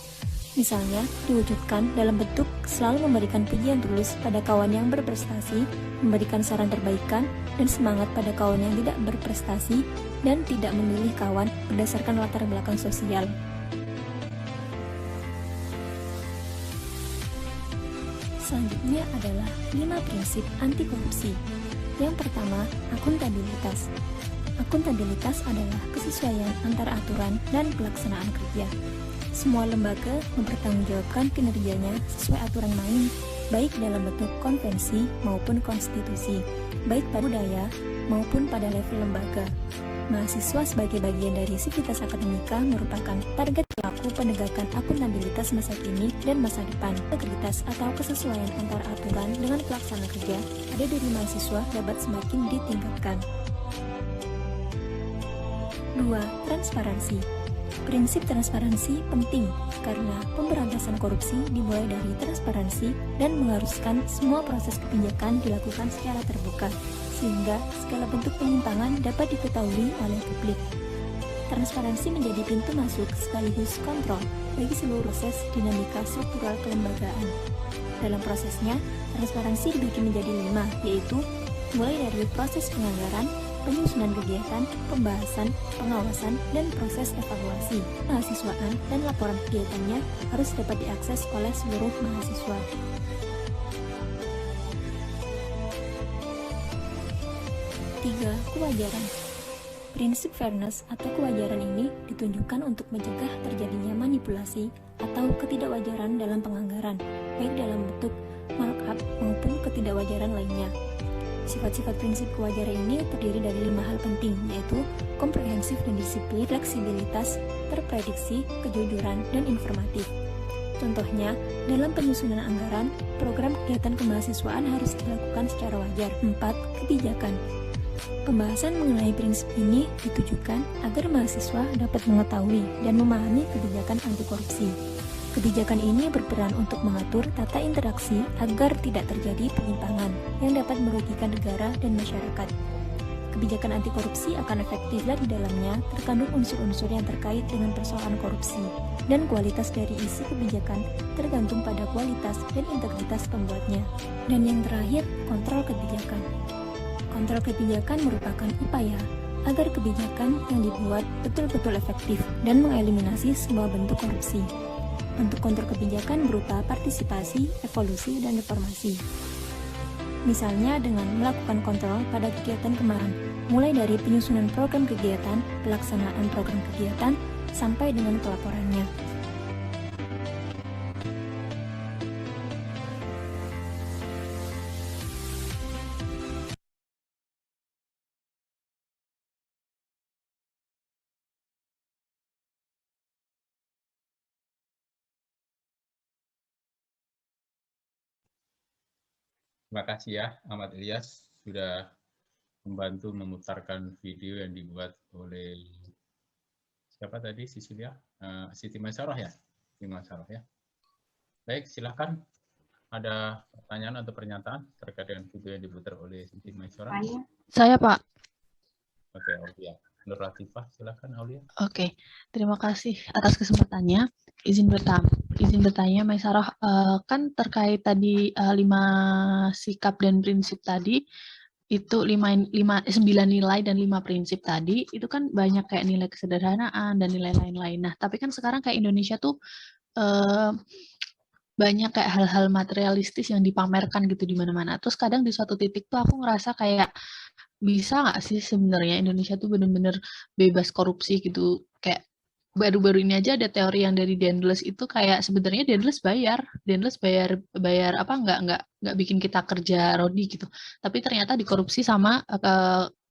S11: Misalnya, diwujudkan dalam bentuk selalu memberikan pujian tulus pada kawan yang berprestasi, memberikan saran perbaikan, dan semangat pada kawan yang tidak berprestasi, dan tidak memilih kawan berdasarkan latar belakang sosial. Selanjutnya adalah 5 prinsip anti korupsi. Yang pertama, akuntabilitas. Akuntabilitas adalah kesesuaian antara aturan dan pelaksanaan kerja. Semua lembaga mempertanggungjawabkan kinerjanya sesuai aturan main, baik dalam bentuk konvensi maupun konstitusi, baik pada budaya maupun pada level lembaga. Mahasiswa sebagai bagian dari sivitas akademika merupakan target pelaku penegakan akuntabilitas masa kini dan masa depan. Integritas atau kesesuaian antara aturan dengan pelaksanaan kerja ada dari mahasiswa dapat semakin ditingkatkan. 2. Transparansi. Prinsip transparansi penting karena pemberantasan korupsi dimulai dari transparansi dan mengharuskan semua proses kebijakan dilakukan secara terbuka, sehingga segala bentuk penyimpangan dapat diketahui oleh publik. Transparansi menjadi pintu masuk sekaligus kontrol bagi seluruh proses dinamika struktural kelembagaan. Dalam prosesnya, transparansi dibagi menjadi 5, yaitu mulai dari proses penganggaran, penyusunan kegiatan, pembahasan, pengawasan, dan proses evaluasi. Mahasiswaan dan laporan kegiatannya harus dapat diakses oleh seluruh mahasiswa. 3. Kewajaran. Prinsip fairness atau kewajaran ini ditunjukkan untuk mencegah terjadinya manipulasi atau ketidakwajaran dalam penganggaran, baik dalam bentuk markup maupun ketidakwajaran lainnya. Sifat-sifat prinsip kewajaran ini terdiri dari 5 hal penting, yaitu komprehensif dan disiplin, fleksibilitas, terprediksi, kejujuran, dan informatif. Contohnya, dalam penyusunan anggaran, program kegiatan kemahasiswaan harus dilakukan secara wajar. 4. Kebijakan. Pembahasan mengenai prinsip ini ditujukan agar mahasiswa dapat mengetahui dan memahami kebijakan anti korupsi. Kebijakan ini berperan untuk mengatur tata interaksi agar tidak terjadi penyimpangan yang dapat merugikan negara dan masyarakat. Kebijakan anti korupsi akan efektif di dalamnya terkandung unsur-unsur yang terkait dengan persoalan korupsi, dan kualitas dari isi kebijakan tergantung pada kualitas dan integritas pembuatnya. Dan yang terakhir, kontrol kebijakan. Kontrol kebijakan merupakan upaya agar kebijakan yang dibuat betul-betul efektif dan mengeliminasi semua bentuk korupsi. Bentuk kontrol kebijakan berupa partisipasi, evolusi, dan reformasi. Misalnya dengan melakukan kontrol pada kegiatan kemarin, mulai dari penyusunan program kegiatan, pelaksanaan program kegiatan, sampai dengan pelaporannya.
S1: Terima kasih ya Ahmad Ilyas sudah membantu memutarkan video yang dibuat oleh siapa tadi, Sisilia? Siti Maisarah ya? Siti Maisarah ya. Baik, silakan. Ada pertanyaan atau pernyataan terkait dengan video yang diputar oleh Siti Maisarah?
S12: Saya, Pak.
S1: Oke, Aulia. Nur Latifah, silakan Aulia.
S12: Oke, terima kasih atas kesempatannya. Izin bertanya, Maisarah, kan terkait tadi 5 sikap dan prinsip tadi, itu 9 nilai dan 5 prinsip tadi, itu kan banyak kayak nilai kesederhanaan dan nilai lain-lain. Nah, tapi kan sekarang kayak Indonesia tuh banyak kayak hal-hal materialistis yang dipamerkan gitu di mana-mana. Terus kadang di suatu titik tuh aku ngerasa kayak bisa nggak sih sebenarnya Indonesia tuh bener-bener bebas korupsi gitu. Kayak baru-baru ini aja ada teori yang dari Dendles itu kayak sebenarnya Dendles bayar apa nggak bikin kita kerja rodi gitu. Tapi ternyata dikorupsi sama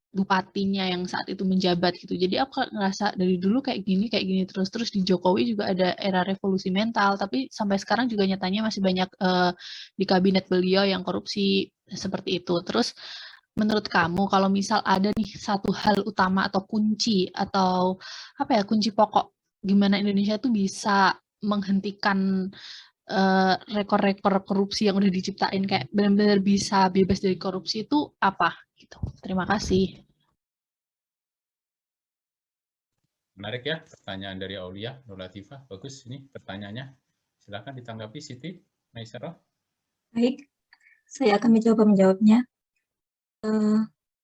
S12: bupatinya yang saat itu menjabat gitu. Jadi aku ngerasa dari dulu kayak gini terus di Jokowi juga ada era revolusi mental, tapi sampai sekarang juga nyatanya masih banyak di kabinet beliau yang korupsi seperti itu. Terus menurut kamu kalau misal ada nih satu hal utama atau kunci atau apa ya, kunci pokok gimana Indonesia tuh bisa menghentikan rekor-rekor korupsi yang udah diciptain, kayak benar-benar bisa bebas dari korupsi itu apa gitu. Terima kasih.
S1: Menarik ya pertanyaan dari Aulia Nur Latifah. Bagus ini pertanyaannya. Silakan ditanggapi Siti Maisarah.
S13: Baik, saya akan menjawabnya.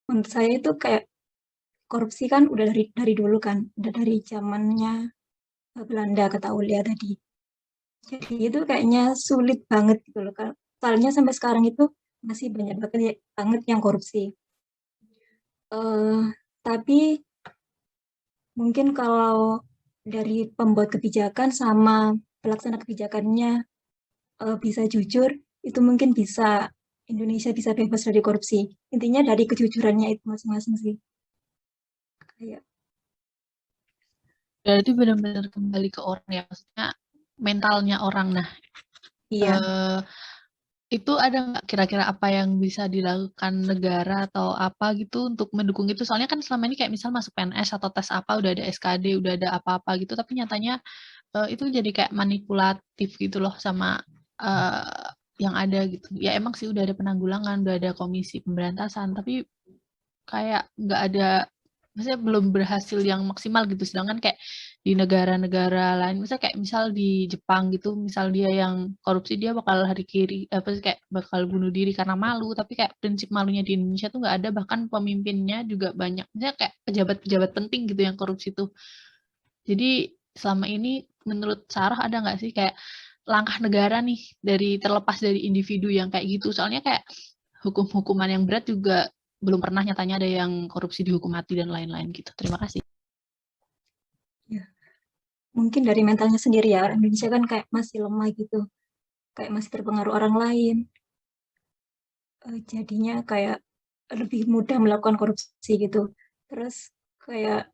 S13: Menurut saya itu kayak korupsi kan udah dari dulu kan, udah dari zamannya Belanda, kata Aulia tadi. Jadi itu kayaknya sulit banget gitu loh. Soalnya sampai sekarang itu masih banyak banget yang korupsi. Tapi mungkin kalau dari pembuat kebijakan sama pelaksana kebijakannya bisa jujur, itu mungkin bisa Indonesia bisa bebas dari korupsi. Intinya dari kejujurannya itu masing-masing sih. Kayak
S12: Berarti benar-benar kembali ke orang ya, maksudnya mentalnya orang. Nah,
S13: iya.
S12: Itu ada nggak kira-kira apa yang bisa dilakukan negara atau apa gitu untuk mendukung itu? Soalnya kan selama ini kayak misal masuk PNS atau tes apa udah ada SKD, udah ada apa-apa gitu, tapi nyatanya itu jadi kayak manipulatif gitu loh sama yang ada gitu. Ya emang sih udah ada penanggulangan, udah ada komisi pemberantasan, tapi kayak nggak ada, maksudnya belum berhasil yang maksimal gitu. Sedangkan kayak di negara-negara lain, misalnya kayak misal di Jepang gitu, misal dia yang korupsi dia bakal apa sih, kayak bakal bunuh diri karena malu, tapi kayak prinsip malunya di Indonesia tuh nggak ada, bahkan pemimpinnya juga banyak, misalnya kayak pejabat-pejabat penting gitu yang korupsi tuh. Jadi selama ini menurut Sarah ada nggak sih kayak langkah negara nih dari terlepas dari individu yang kayak gitu? Soalnya kayak hukuman yang berat juga belum pernah nyatanya ada yang korupsi dihukum mati dan lain-lain gitu. Terima kasih.
S13: Ya. Mungkin dari mentalnya sendiri ya, Indonesia kan kayak masih lemah gitu. Kayak masih terpengaruh orang lain. Jadinya kayak lebih mudah melakukan korupsi gitu. Terus kayak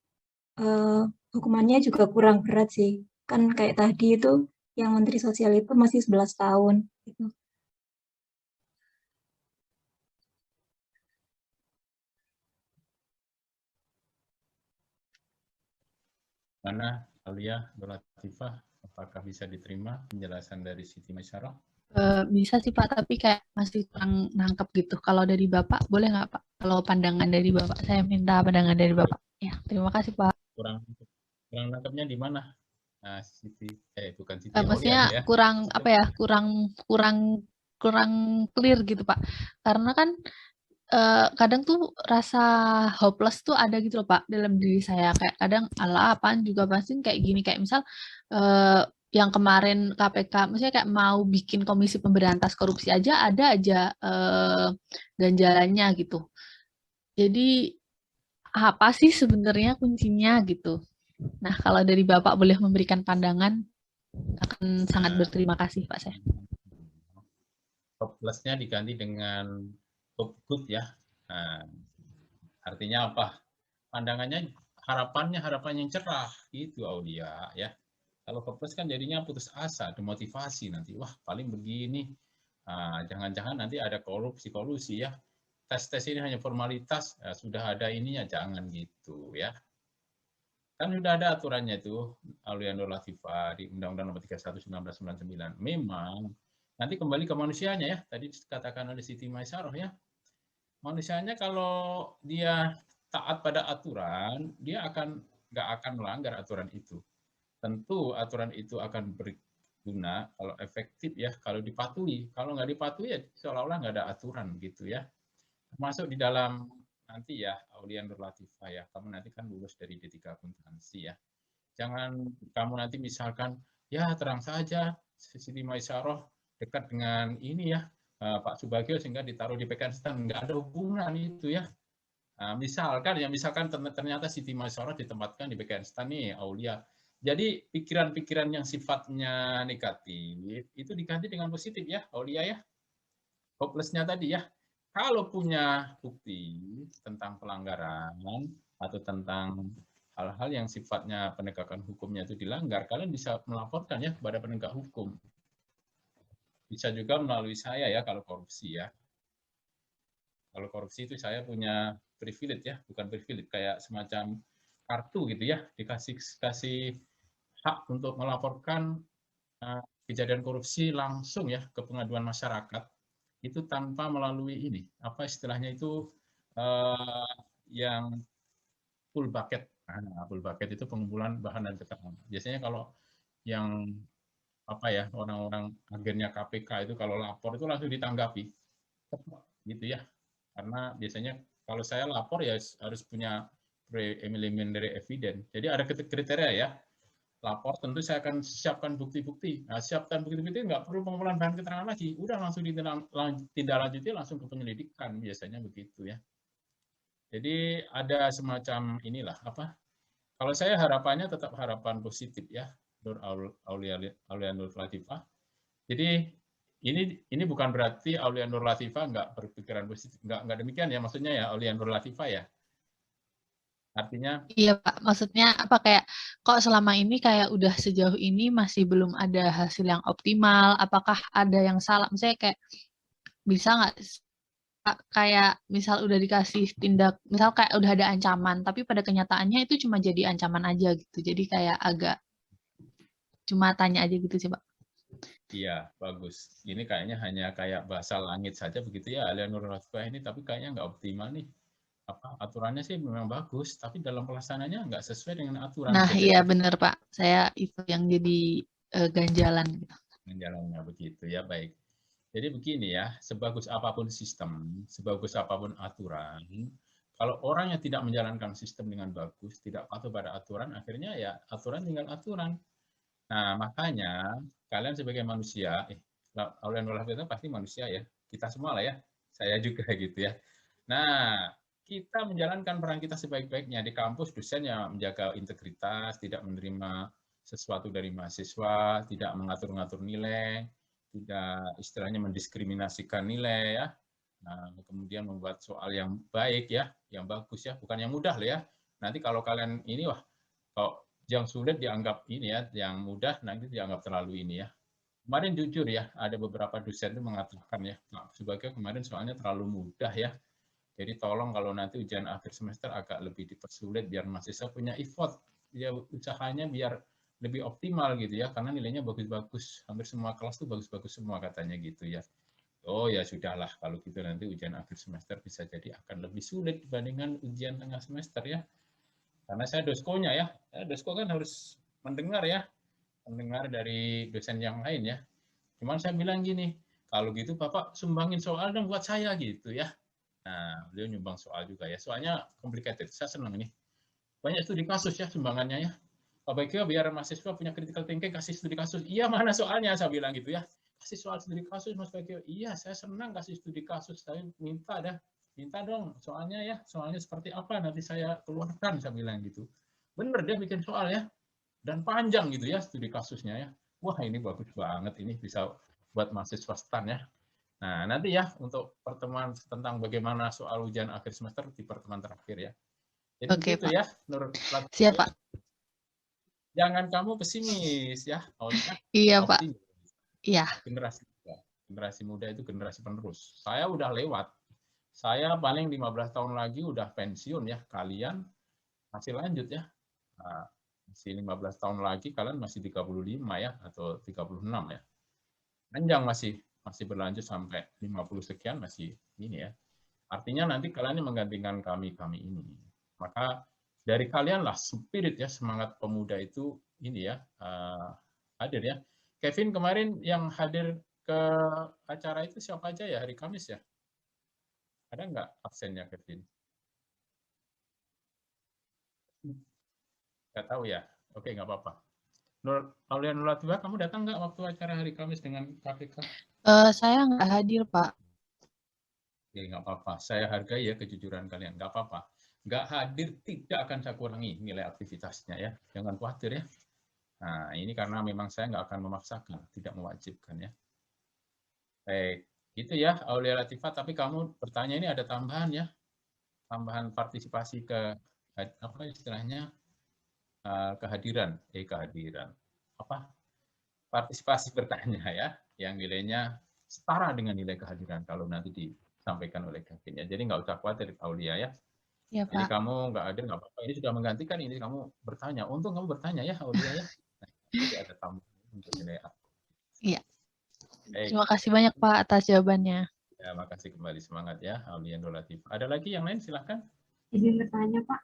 S13: hukumannya juga kurang berat sih. Kan kayak tadi itu yang Menteri Sosial itu masih 11 tahun gitu.
S1: Mana Aulia, Latifah, apakah bisa diterima penjelasan dari Siti Maisarah?
S12: Bisa sih Pak, tapi kayak masih kurang nangkep gitu. Kalau dari Bapak, boleh nggak Pak? Kalau pandangan dari Bapak, saya minta pandangan dari Bapak. Ya, terima kasih Pak.
S1: Kurang nangkepnya di mana? Nah, Siti, bukan Siti,
S12: Maksudnya
S1: Aulia ya.
S12: kurang apa ya? Kurang clear gitu Pak. Karena kan kadang tuh rasa hopeless tuh ada gitu loh Pak dalam diri saya. Kayak kadang ala apaan juga pasti kayak gini, kayak misal yang kemarin KPK, maksudnya kayak mau bikin komisi pemberantas korupsi aja ada aja ganjalannya gitu. Jadi apa sih sebenarnya kuncinya gitu? Nah, kalau dari Bapak boleh memberikan pandangan, akan sangat berterima kasih Pak saya.
S1: Hopeless-nya diganti dengan hope good ya. Nah, artinya apa? Pandangannya harapan yang cerah gitu Aulia ya. Kalau hopeless kan jadinya putus asa, demotivasi nanti. Wah, paling begini. Jangan-jangan nanti ada kolusi ya. Tes-tes ini hanya formalitas, sudah ada ininya, jangan gitu ya. Kan sudah ada aturannya itu, Aulia Nur Latifah, di Undang-Undang Nomor 31 1999. Memang nanti kembali ke manusianya ya. Tadi dikatakan oleh Siti Maisarah ya. Manusianya kalau dia taat pada aturan, dia nggak akan melanggar aturan itu. Tentu aturan itu akan berguna kalau efektif ya, kalau dipatuhi. Kalau nggak dipatuhi ya seolah-olah nggak ada aturan gitu ya. Masuk di dalam nanti ya, Aulia Nur Latifah ya, kamu nanti kan lulus dari D3 akuntansi ya. Jangan kamu nanti misalkan, ya terang saja Siti Maisarah dekat dengan ini ya, Pak Subagio sehingga ditaruh di PKN, nggak ada hubungan itu ya. Nah, misalkan ternyata Siti Maisarah ditempatkan di PKN nih, Aulia. Jadi pikiran-pikiran yang sifatnya negatif itu diganti dengan positif ya, Aulia ya. Hopeless-nya tadi ya. Kalau punya bukti tentang pelanggaran atau tentang hal-hal yang sifatnya penegakan hukumnya itu dilanggar, kalian bisa melaporkan ya kepada penegak hukum. Bisa juga melalui saya ya kalau korupsi ya. Kalau korupsi itu saya punya privilege ya, bukan privilege, kayak semacam kartu gitu ya, dikasih hak untuk melaporkan kejadian korupsi langsung ya ke pengaduan masyarakat, itu tanpa melalui ini, apa istilahnya itu yang full bucket. Nah, full bucket itu pengumpulan bahan dan keterangan. Biasanya kalau yang apa ya, orang-orang agennya KPK itu kalau lapor itu langsung ditanggapi, gitu ya. Karena biasanya kalau saya lapor ya harus punya preliminary evidence. Jadi ada kriteria ya. Lapor tentu saya akan siapkan bukti-bukti. Nah, siapkan bukti-bukti nggak perlu pengumpulan bahan keterangan lagi, udah langsung ditindaklanjuti langsung ke penyelidikan, biasanya begitu ya. Jadi ada semacam inilah apa? Kalau saya harapannya tetap harapan positif ya, Nur Aulia Nur Latifah. Jadi ini bukan berarti Aulia Nur Latifah nggak berpikiran positif, nggak demikian ya, maksudnya ya Aulia Nur Latifah ya. Artinya
S12: Iya Pak, maksudnya apa kayak kok selama ini kayak udah sejauh ini masih belum ada hasil yang optimal, apakah ada yang salah? Misalnya kayak bisa nggak kayak misal udah dikasih tindak, misal kayak udah ada ancaman, tapi pada kenyataannya itu cuma jadi ancaman aja gitu. Jadi kayak agak cuma tanya aja gitu sih Pak.
S1: iya, bagus. Ini kayaknya hanya kayak bahasa langit saja begitu ya, Aulia Nur Latifah ini, tapi kayaknya nggak optimal nih. Apa aturannya sih memang bagus, tapi dalam pelaksanaannya nggak sesuai dengan aturan.
S12: Nah iya bener Pak, saya itu yang jadi ganjalan gitu.
S1: Jalannya begitu ya, baik. Jadi begini ya, sebagus apapun sistem, sebagus apapun aturan, kalau orang yang tidak menjalankan sistem dengan bagus, tidak patuh pada aturan, akhirnya ya aturan tinggal aturan. Nah, makanya kalian sebagai manusia, Aulia Nur Latifah itu pasti manusia ya, kita semua lah ya, saya juga gitu ya. Nah, kita menjalankan peran kita sebaik-baiknya di kampus, dosennya menjaga integritas, tidak menerima sesuatu dari mahasiswa, tidak mengatur-ngatur nilai, tidak istilahnya mendiskriminasikan nilai ya. Nah, kemudian membuat soal yang baik ya, yang bagus ya, bukan yang mudah loh ya. Nanti kalau kalian ini wah, kalau yang sulit dianggap ini ya, yang mudah nanti dianggap terlalu ini ya. Kemarin jujur ya, ada beberapa dosen itu mengatakan ya, Pak, sebagai kemarin soalnya terlalu mudah ya. Jadi tolong kalau nanti ujian akhir semester agak lebih dipersulit biar mahasiswa punya effort, ya usahanya biar lebih optimal gitu ya, karena nilainya bagus-bagus, hampir semua kelas tuh bagus-bagus semua katanya gitu ya. Oh ya sudahlah, kalau gitu nanti ujian akhir semester bisa jadi akan lebih sulit dibandingkan ujian tengah semester ya. Karena saya doskonya ya, dosko kan harus mendengar ya, mendengar dari dosen yang lain ya. Cuman saya bilang gini, kalau gitu Bapak sumbangin soal dong buat saya gitu ya. Nah, beliau nyumbang soal juga ya. Soalnya complicated, saya senang nih. Banyak studi kasus ya sumbangannya ya. Pak Baikyo biar mahasiswa punya critical thinking, kasih studi kasus. Iya, mana soalnya? Saya bilang gitu ya. Kasih soal studi kasus, Mas Baikyo. Iya, saya senang kasih studi kasus. Saya minta dong soalnya ya. Soalnya seperti apa nanti saya keluarkan, saya bilang gitu. Bener dia bikin soal ya. Dan panjang gitu ya studi kasusnya ya. Wah, ini bagus banget. Ini bisa buat mahasiswa stan ya. Nah, nanti ya untuk pertemuan tentang bagaimana soal ujian akhir semester di pertemuan terakhir ya. Jadi
S12: Oke,
S1: begitu
S12: Pak.
S1: ya, Nur Latifah.
S12: Siap, Pak.
S1: Jangan kamu pesimis ya,
S12: Iya, Pak.
S1: optimis.
S12: Iya.
S1: Generasi muda itu generasi penerus. Saya udah lewat. Saya paling 15 tahun lagi udah pensiun ya. Kalian masih lanjut ya. Nah, masih 15 tahun lagi kalian masih 35 ya atau 36 ya. Panjang masih berlanjut sampai 50 sekian masih ini ya. Artinya nanti kalian yang menggantikan kami ini. Maka dari kalian lah spirit ya, semangat pemuda itu ini ya hadir ya. Kevin kemarin yang hadir ke acara itu siapa aja ya hari Kamis ya? Ada nggak absennya Kevin? Nggak tahu ya. Oke, nggak apa-apa. Aulia Nur Latifah, kamu datang nggak waktu acara hari Kamis dengan KPK?
S12: Saya nggak hadir, Pak.
S1: Oke, nggak apa-apa. Saya hargai ya kejujuran kalian. Nggak apa-apa. Nggak hadir tidak akan saya kurangi nilai aktivitasnya ya. Jangan khawatir ya. Nah, ini karena memang saya nggak akan memaksakan, tidak mewajibkan ya. Baik, itu ya Aulia Latifah. Tapi kamu bertanya ini ada tambahan ya. Tambahan partisipasi ke apa istilahnya? Kehadiran. Apa? Partisipasi bertanya ya, yang nilainya setara dengan nilai kehadiran kalau nanti disampaikan oleh Kevin ya. Jadi nggak usah khawatir Aulia ya.
S12: Ya,
S1: Jadi
S12: Pak.
S1: kamu nggak hadir nggak apa-apa. Ini sudah menggantikan, ini kamu bertanya. Untung kamu bertanya ya Aulia ya. Nah, jadi ada tambahan untuk nilai A.
S12: Iya.
S1: Baik.
S12: Terima kasih banyak Pak atas jawabannya.
S1: Ya, makasih kembali, semangat ya Aulia Nur Latifah. Ada lagi yang lain silahkan.
S10: Izin bertanya Pak.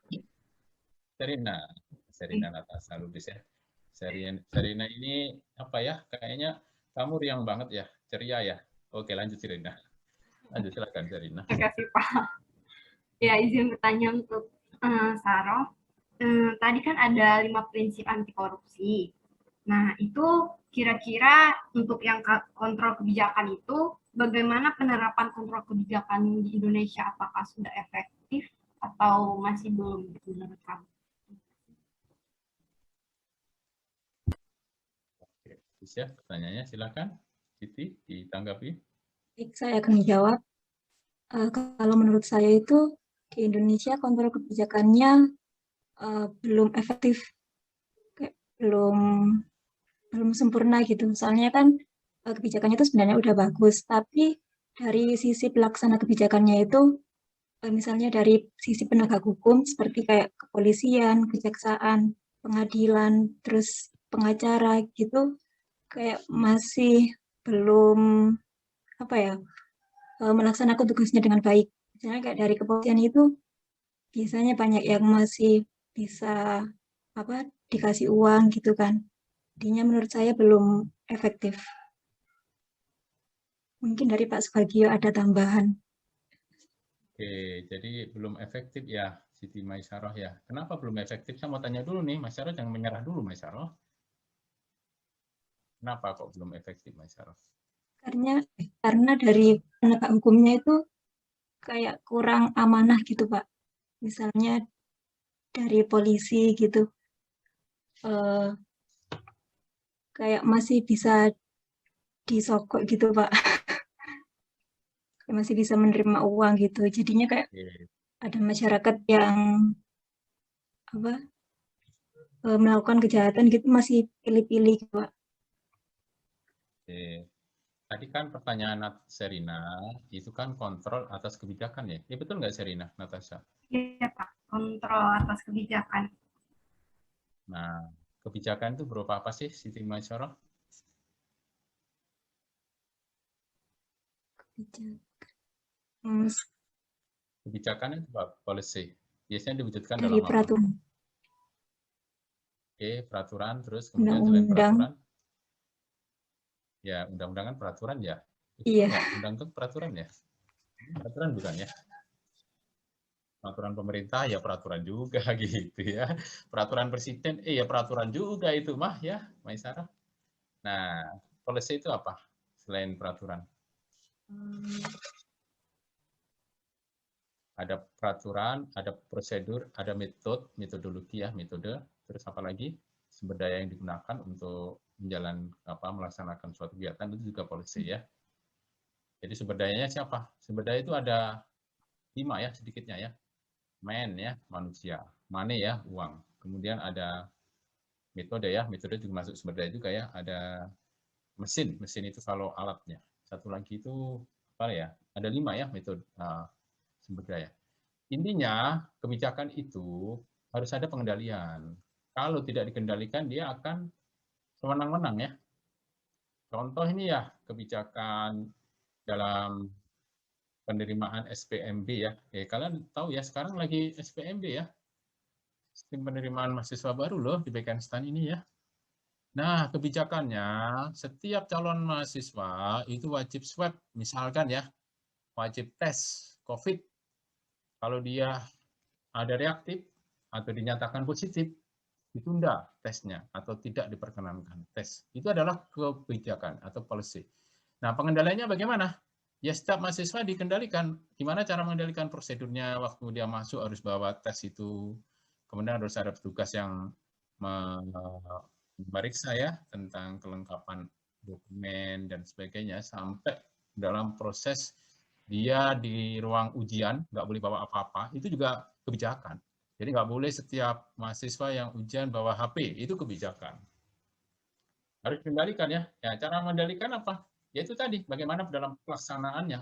S1: Serina Natasha Lubis ya. Serina ini apa ya? Kayaknya kamu riang banget ya, ceria ya. Oke, lanjut Serina. Lanjut, silakan Serina.
S10: Terima kasih Pak. Ya, izin bertanya untuk Saroh. Tadi kan ada 5 prinsip anti korupsi. Nah, itu kira-kira untuk yang kontrol kebijakan itu, bagaimana penerapan kontrol kebijakan di Indonesia? Apakah sudah efektif atau masih belum menurut kamu?
S1: Oke, bisa pertanyaannya, silakan. Siti, ditanggapi.
S13: Baik, saya akan menjawab. Kalau menurut saya itu di Indonesia kontrol kebijakannya belum efektif, belum sempurna gitu. Soalnya kan kebijakannya itu sebenarnya udah bagus, tapi dari sisi pelaksana kebijakannya itu, misalnya dari sisi penegak hukum seperti kayak kepolisian, kejaksaan, pengadilan, terus pengacara gitu, kayak masih belum melaksanakan tugasnya dengan baik. Misalnya kayak dari kepolisian itu biasanya banyak yang masih bisa dikasih uang gitu kan. Jadinya menurut saya belum efektif. Mungkin dari Pak Subagio ada tambahan.
S1: Oke, jadi belum efektif ya, Siti Maisaroh ya. Kenapa belum efektif? Saya mau tanya dulu nih, Maisaroh, jangan menyerah dulu, Maisaroh. Kenapa kok belum efektif, Maisaroh?
S13: Karena dari penegak hukumnya itu kayak kurang amanah gitu, Pak. Misalnya dari polisi gitu, kayak masih bisa disogok gitu, Pak. Masih bisa menerima uang gitu. Jadinya kayak ada masyarakat yang melakukan kejahatan gitu masih pilih-pilih gitu, Pak.
S1: Oke. Tadi kan pertanyaan Serina, itu kan kontrol atas kebijakan ya? Ya betul nggak Serina, Natasha?
S10: Iya Pak, kontrol atas kebijakan.
S1: Nah, kebijakan itu berupa apa sih, Siti Maisaroh? Kebijakan itu apa? Policy. Biasanya diwujudkan dalam apa?
S13: Peraturan.
S1: Oke, peraturan, terus kemudian selain peraturan? Ya, undang-undang kan peraturan ya?
S13: Iya.
S1: Undang-undang peraturan ya? Peraturan bukan ya? Peraturan pemerintah ya peraturan juga gitu ya. Peraturan presiden ya peraturan juga itu mah ya, Maisara. Nah, policy itu apa selain peraturan? Ada peraturan, ada prosedur, ada metodologi ya, metode, terus apa lagi? Sumber daya yang digunakan untuk melaksanakan suatu kegiatan itu juga policy ya. Jadi sumber dayanya siapa? Sumber daya itu ada 5 ya sedikitnya ya. Man ya, manusia. Money ya, uang. Kemudian ada metode ya, metode juga masuk sumber daya juga ya. Ada mesin itu kalau alatnya. Satu lagi itu apa ya? Ada 5 ya metode sumber daya. Intinya kebijakan itu harus ada pengendalian. Kalau tidak dikendalikan dia akan sewenang-wenang ya. Contoh ini ya kebijakan dalam penerimaan SPMB ya. Kalian tahu ya sekarang lagi SPMB ya. Sistem penerimaan mahasiswa baru loh di Bekenstan ini ya. Nah, kebijakannya setiap calon mahasiswa itu wajib swab, misalkan ya, wajib tes COVID. Kalau dia ada reaktif atau dinyatakan positif, ditunda tesnya atau tidak diperkenankan tes. Itu adalah kebijakan atau policy. Nah, pengendaliannya bagaimana? Ya setiap mahasiswa dikendalikan. Gimana cara mengendalikan prosedurnya waktu dia masuk harus bawa tes itu. Kemudian harus ada petugas yang memeriksa ya tentang kelengkapan dokumen dan sebagainya sampai dalam proses dia di ruang ujian nggak boleh bawa apa-apa. Itu juga kebijakan. Jadi nggak boleh setiap mahasiswa yang ujian bawa HP, itu kebijakan. Harus dikendalikan ya. Cara mengendalikan apa? Yaitu tadi, bagaimana dalam pelaksanaannya.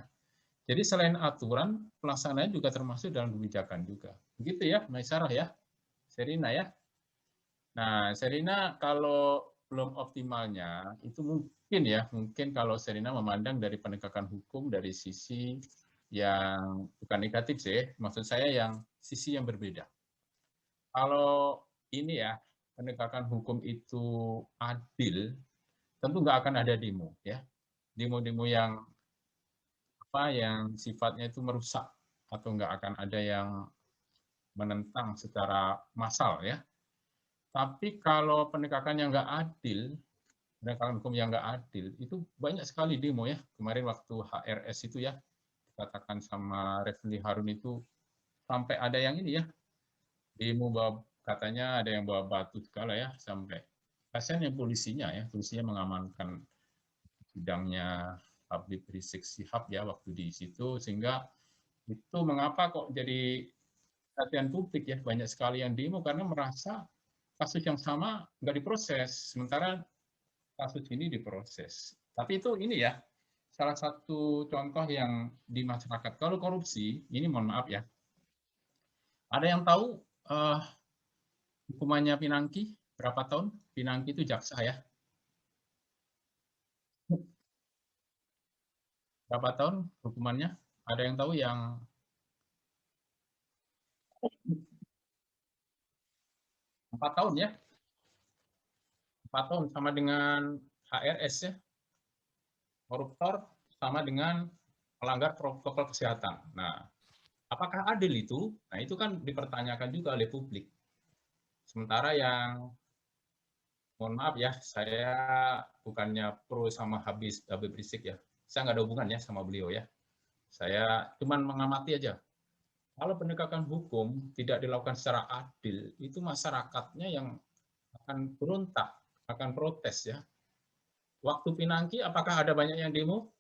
S1: Jadi selain aturan, pelaksanaannya juga termasuk dalam kebijakan juga. Begitu ya, Maisarah ya. Serina ya. Nah, Serina kalau belum optimalnya, itu mungkin kalau Serina memandang dari penegakan hukum dari sisi yang bukan negatif sih, maksud saya yang sisi yang berbeda. Kalau ini ya, penegakan hukum itu adil, tentu nggak akan ada demo, ya. Demo-demo yang sifatnya itu merusak, atau nggak akan ada yang menentang secara massal, ya. Tapi kalau penegakan yang nggak adil, penegakan hukum yang nggak adil, itu banyak sekali demo, ya. Kemarin waktu HRS itu, ya, dikatakan sama Refli Harun itu sampai ada yang ini, ya, demo katanya ada yang bawa batu segala, ya, sampai kasihan yang polisinya, ya, polisinya mengamankan sidangnya Habib Rizik Syihab, ya, waktu di situ, sehingga itu mengapa kok jadi perhatian publik, ya, banyak sekali yang demo karena merasa kasus yang sama nggak diproses, sementara kasus ini diproses. Tapi itu ini, ya, salah satu contoh yang di masyarakat. Kalau korupsi, ini mohon maaf, ya, ada yang tahu hukumannya Pinangki berapa tahun? Pinangki itu jaksa, ya. Berapa tahun hukumannya? Ada yang tahu yang 4 tahun, ya. 4 tahun sama dengan HRS, ya. Koruptor sama dengan melanggar protokol kesehatan. Nah, apakah adil itu? Nah, itu kan dipertanyakan juga oleh publik. Sementara yang, mohon maaf, ya, saya bukannya pro sama Habib Rizik, ya. Saya nggak ada hubungan, ya, sama beliau, ya. Saya cuman mengamati aja. Kalau penegakan hukum tidak dilakukan secara adil, itu masyarakatnya yang akan berontak, akan protes, ya. Waktu Pinangki, apakah ada banyak yang demo?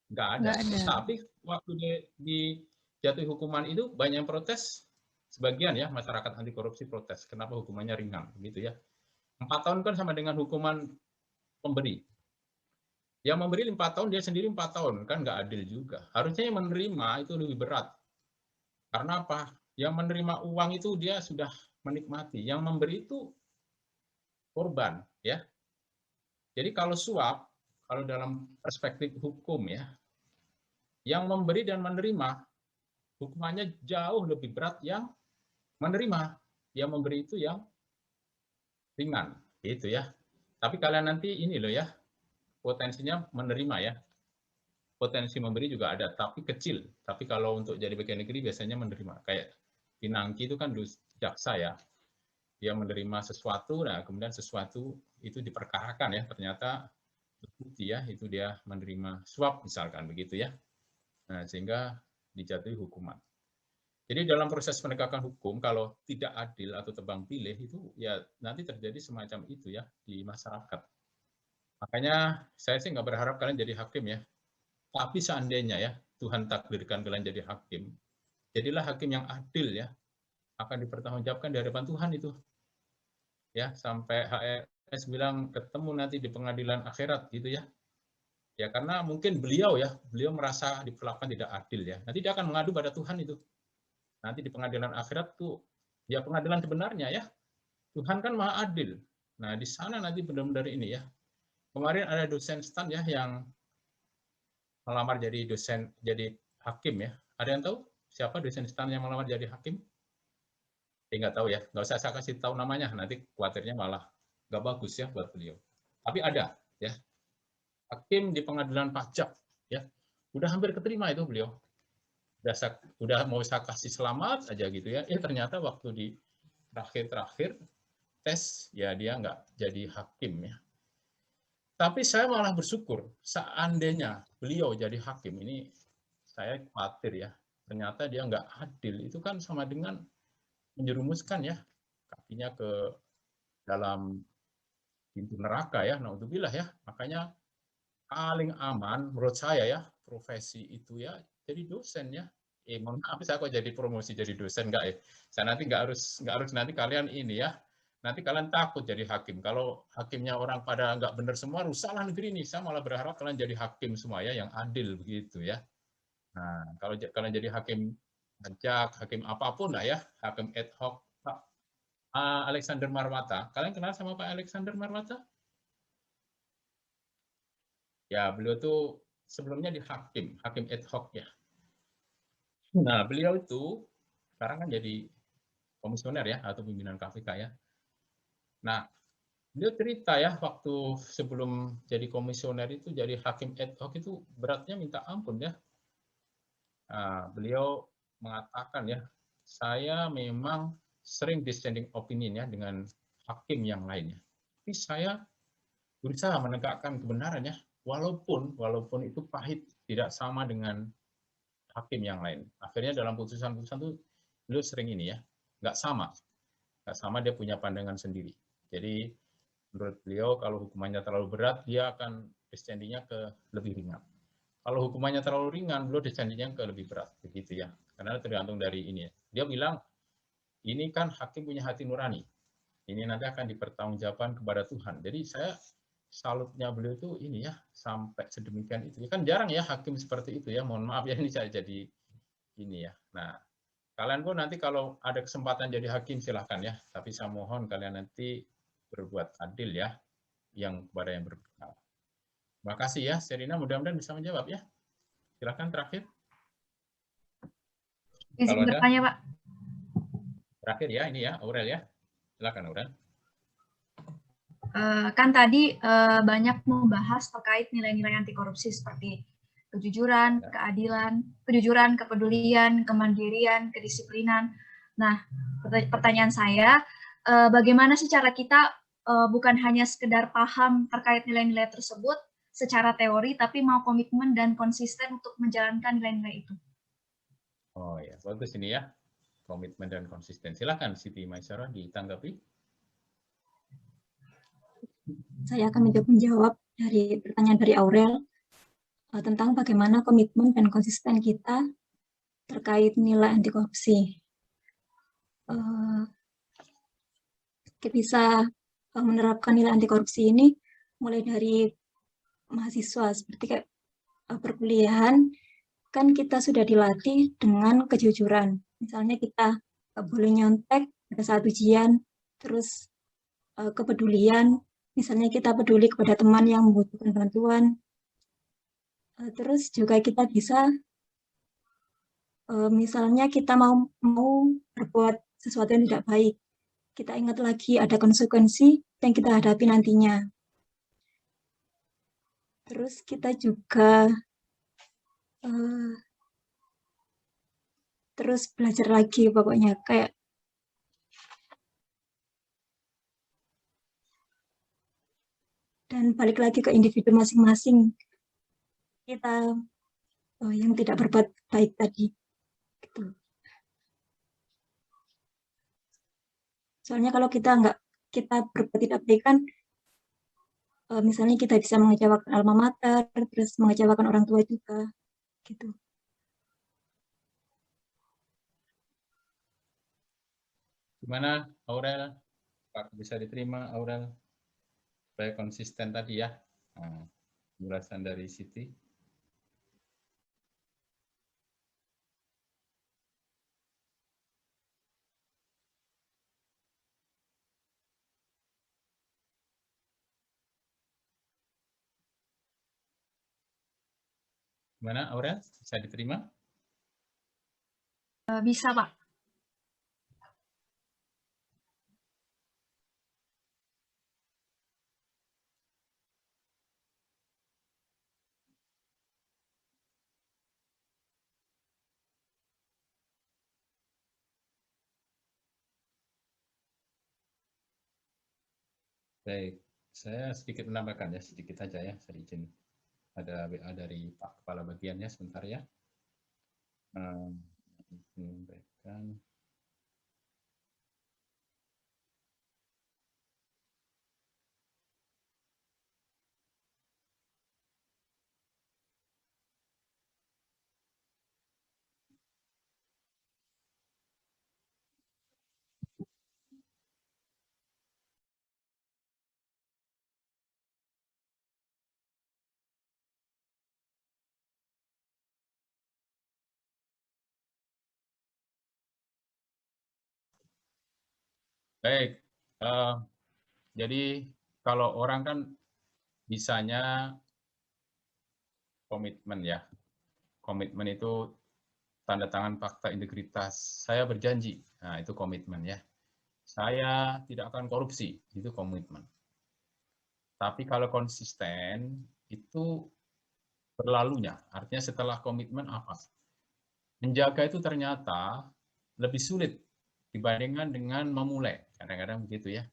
S1: Nggak ada. Tapi waktu dijatuhi hukuman itu, banyak yang protes. Sebagian, ya, masyarakat anti korupsi protes. Kenapa hukumannya ringan? Gitu, ya. 4 tahun kan sama dengan hukuman pemberi. Yang memberi 4 tahun, dia sendiri 4 tahun. Kan nggak adil juga. Harusnya yang menerima itu lebih berat. Karena apa? Yang menerima uang itu dia sudah menikmati. Yang memberi itu korban, ya. Jadi kalau suap, kalau dalam perspektif hukum, ya, yang memberi dan menerima, hukumannya jauh lebih berat yang menerima. Yang memberi itu yang ringan, gitu, ya. Tapi kalian nanti ini loh, ya, potensinya menerima, ya. Potensi memberi juga ada, tapi kecil. Tapi kalau untuk jadi pegawai negeri biasanya menerima. Kayak Pinangki itu kan jaksa, ya. Dia menerima sesuatu, nah kemudian sesuatu itu diperkarakan, ya, ternyata terbukti, ya, itu dia menerima suap misalkan, begitu, ya. Nah, sehingga dijatuhi hukuman. Jadi dalam proses penegakan hukum, kalau tidak adil atau tebang pilih itu, ya, nanti terjadi semacam itu, ya, di masyarakat. Makanya saya sih nggak berharap kalian jadi hakim, ya. Tapi seandainya, ya, Tuhan takdirkan kalian jadi hakim, jadilah hakim yang adil, ya, akan dipertanggungjawabkan di hadapan Tuhan itu. Ya, sampai HRS bilang ketemu nanti di pengadilan akhirat, gitu, ya. Ya, karena mungkin beliau merasa diperlakukan tidak adil, ya. Nanti dia akan mengadu pada Tuhan itu. Nanti di pengadilan akhirat tuh, ya, pengadilan sebenarnya, ya. Tuhan kan maha adil. Nah, di sana nanti benar-benar ini, ya. Kemarin ada dosen STAN, ya, yang melamar jadi dosen, jadi hakim, ya. Ada yang tahu siapa dosen STAN yang melamar jadi hakim? Nggak tahu, ya. Nggak usah saya kasih tahu namanya, nanti khawatirnya malah nggak bagus, ya, buat beliau. Tapi ada, ya. Hakim di pengadilan pajak, ya. Udah hampir keterima itu beliau. Udah mau saya kasih selamat aja, gitu, ya. Ternyata waktu di terakhir tes, ya, dia nggak jadi hakim, ya. Tapi saya malah bersyukur seandainya beliau jadi hakim, ini saya khawatir, ya. Ternyata dia nggak adil, itu kan sama dengan menjerumuskan, ya, kakinya ke dalam pintu neraka, ya. Naudzubillah, ya. Makanya paling aman menurut saya, ya, profesi itu, ya, jadi dosen, ya. Mohon maaf, saya kok jadi promosi jadi dosen, enggak, ya. Saya nanti nggak harus nanti kalian ini, ya. Nanti kalian takut jadi hakim. Kalau hakimnya orang pada nggak benar semua, rusaklah negeri ini. Saya malah berharap kalian jadi hakim semua, ya, yang adil, begitu, ya. Nah, kalau kalian jadi hakim pajak, hakim apapun lah, ya, hakim ad hoc. Pak Alexander Marwata, kalian kenal sama Pak Alexander Marwata? Ya, beliau tuh sebelumnya di hakim ad hoc, ya. Nah, beliau itu sekarang kan jadi komisioner, ya, atau pimpinan KPK, ya. Nah, beliau cerita ya, waktu sebelum jadi komisioner itu, jadi hakim ad hoc itu beratnya minta ampun ya. Nah, beliau mengatakan ya, saya memang sering dissenting opinion ya dengan hakim yang lainnya. Tapi saya berusaha menegakkan kebenaran ya, walaupun itu pahit, tidak sama dengan hakim yang lain. Akhirnya dalam putusan-putusan itu beliau sering ini ya, nggak sama dia punya pandangan sendiri. Jadi menurut beliau kalau hukumannya terlalu berat, dia akan dissentingnya ke lebih ringan. Kalau hukumannya terlalu ringan, beliau dissentingnya ke lebih berat, begitu ya. Karena tergantung dari ini. Dia bilang ini kan hakim punya hati nurani. Ini nanti akan dipertanggungjawabkan kepada Tuhan. Jadi saya salutnya beliau itu ini ya, sampai sedemikian itu. Kan jarang ya hakim seperti itu ya. Mohon maaf ya, ini saya jadi ini ya. Nah, kalian pun nanti kalau ada kesempatan jadi hakim silahkan ya. Tapi saya mohon kalian nanti berbuat adil ya, yang kepada yang berdosa. Terima kasih ya, Serina. Mudah-mudahan bisa menjawab ya. Silahkan terakhir.
S14: Izin bertanya, Pak.
S1: Terakhir ya, ini ya, Aurel ya. Silakan Aurel.
S14: Kan tadi banyak membahas terkait nilai-nilai anti korupsi seperti kejujuran, keadilan, kepedulian, kemandirian, kedisiplinan. Nah, pertanyaan saya, bagaimana sih cara kita bukan hanya sekedar paham terkait nilai-nilai tersebut secara teori, tapi mau komitmen dan konsisten untuk menjalankan nilai-nilai itu?
S1: Oh ya, bagus ini ya, komitmen dan konsisten. Silakan Siti Maisarah ditanggapi.
S13: Saya akan menjawab dari pertanyaan dari Aurel tentang bagaimana komitmen dan konsisten kita terkait nilai anti korupsi. Kita bisa menerapkan nilai anti korupsi ini mulai dari mahasiswa, seperti kayak perkuliahan, kan kita sudah dilatih dengan kejujuran. Misalnya kita boleh nyontek pada saat ujian, terus kepedulian, misalnya kita peduli kepada teman yang membutuhkan bantuan. Terus juga kita bisa, misalnya kita mau berbuat sesuatu yang tidak baik, kita ingat lagi ada konsekuensi yang kita hadapi nantinya. Terus kita juga terus belajar lagi pokoknya, kayak dan balik lagi ke individu masing-masing kita yang tidak berbuat baik tadi. Gitu. Soalnya kalau kita berbuat tidak baik kan, misalnya kita bisa mengecewakan alma mater, terus mengecewakan orang tua juga, gitu.
S1: Gimana Aurel? Pak bisa diterima Aurel? Supaya konsisten tadi ya, penjelasan dari Siti. Gimana Aurel? Bisa diterima?
S14: Bisa, Pak.
S1: Baik, saya sedikit menambahkan ya, sedikit aja ya, saya izin. Ada WA dari Pak Kepala Bagiannya sebentar ya. Menyampaikan. Baik, jadi kalau orang kan bisanya komitmen ya. Komitmen itu tanda tangan fakta integritas. Saya berjanji. Nah, itu komitmen ya. saya tidak akan korupsi, itu komitmen. Tapi kalau konsisten, itu berlalunya. Artinya setelah komitmen apa? Menjaga itu ternyata lebih sulit dibandingkan dengan memulai. Kadang-kadang begitu ya.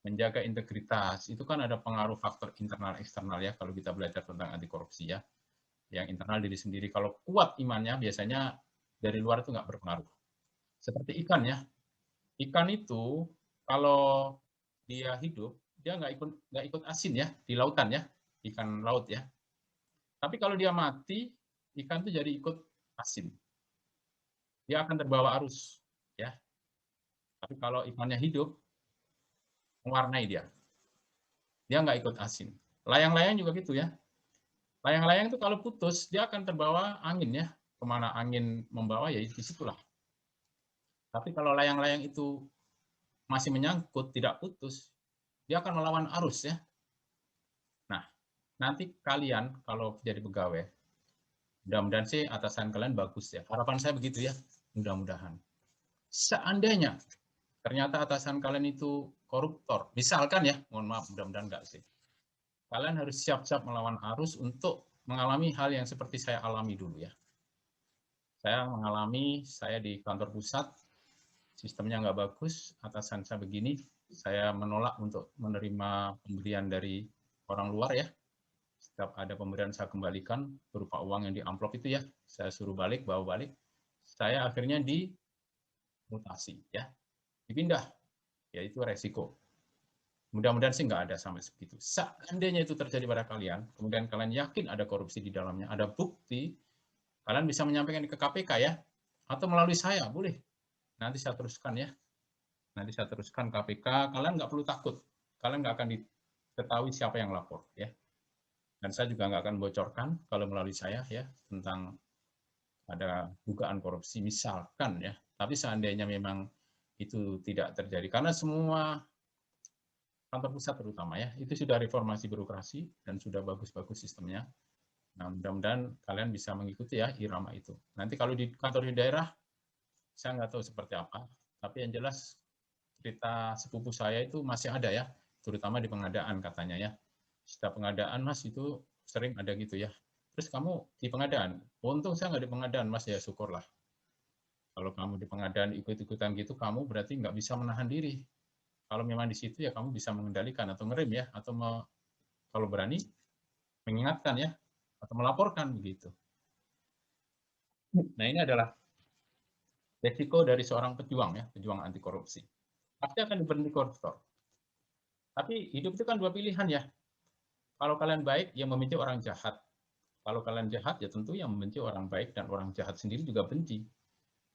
S1: Menjaga integritas, itu kan ada pengaruh faktor internal eksternal ya, kalau kita belajar tentang anti korupsi ya. Yang internal diri sendiri, kalau kuat imannya, biasanya dari luar itu nggak berpengaruh. Seperti ikan ya. Ikan itu, kalau dia hidup, dia nggak ikut asin ya, di lautan ya, ikan laut ya. Tapi kalau dia mati, ikan itu jadi ikut asin. Dia akan terbawa arus ya. Tapi kalau ikannya hidup, mewarnai dia. Dia nggak ikut asin. Layang-layang juga gitu ya. Layang-layang itu kalau putus, dia akan terbawa angin ya. Kemana angin membawa ya disitulah. Tapi kalau layang-layang itu masih menyangkut, tidak putus, dia akan melawan arus ya. Nah, nanti kalian kalau jadi pegawai, mudah-mudahan sih atasan kalian bagus ya. Harapan saya begitu ya, mudah-mudahan. Seandainya ternyata atasan kalian itu koruptor, misalkan ya, mohon maaf, mudah-mudahan enggak sih. Kalian harus siap-siap melawan arus untuk mengalami hal yang seperti saya alami dulu ya. Saya di kantor pusat, sistemnya nggak bagus, atasan saya begini, saya menolak untuk menerima pemberian dari orang luar ya. Setiap ada pemberian saya kembalikan berupa uang yang di amplop itu ya, saya suruh balik, bawa balik. Saya akhirnya dimutasi ya, dipindah, yaitu resiko. Mudah-mudahan sih nggak ada sampai segitu. Seandainya itu terjadi pada kalian, kemudian kalian yakin ada korupsi di dalamnya, ada bukti, kalian bisa menyampaikan ke KPK ya, atau melalui saya, boleh. Nanti saya teruskan ya. Nanti saya teruskan KPK, kalian nggak perlu takut. Kalian nggak akan diketahui siapa yang lapor ya. Dan saya juga nggak akan bocorkan kalau melalui saya ya, tentang ada dugaan korupsi misalkan ya. Tapi seandainya memang itu tidak terjadi, karena semua kantor pusat terutama ya, itu sudah reformasi birokrasi dan sudah bagus-bagus sistemnya. Nah, mudah-mudahan kalian bisa mengikuti ya irama itu. Nanti kalau di kantor di daerah, saya nggak tahu seperti apa, tapi yang jelas cerita sepupu saya itu masih ada ya, terutama di pengadaan katanya ya. Setiap pengadaan Mas itu sering ada gitu ya. Terus kamu di pengadaan, untung saya nggak di pengadaan Mas ya, syukurlah. Kalau kamu di pengadaan ikut-ikutan gitu, kamu berarti nggak bisa menahan diri. Kalau memang di situ ya kamu bisa mengendalikan atau ngerem ya, atau kalau berani mengingatkan ya, atau melaporkan begitu. Nah ini adalah resiko dari seorang pejuang ya, pejuang anti korupsi. Pasti akan diberhenti koruptor. Tapi hidup itu kan dua pilihan ya. Kalau kalian baik, yang membenci orang jahat. Kalau kalian jahat, ya tentu yang membenci orang baik dan orang jahat sendiri juga benci.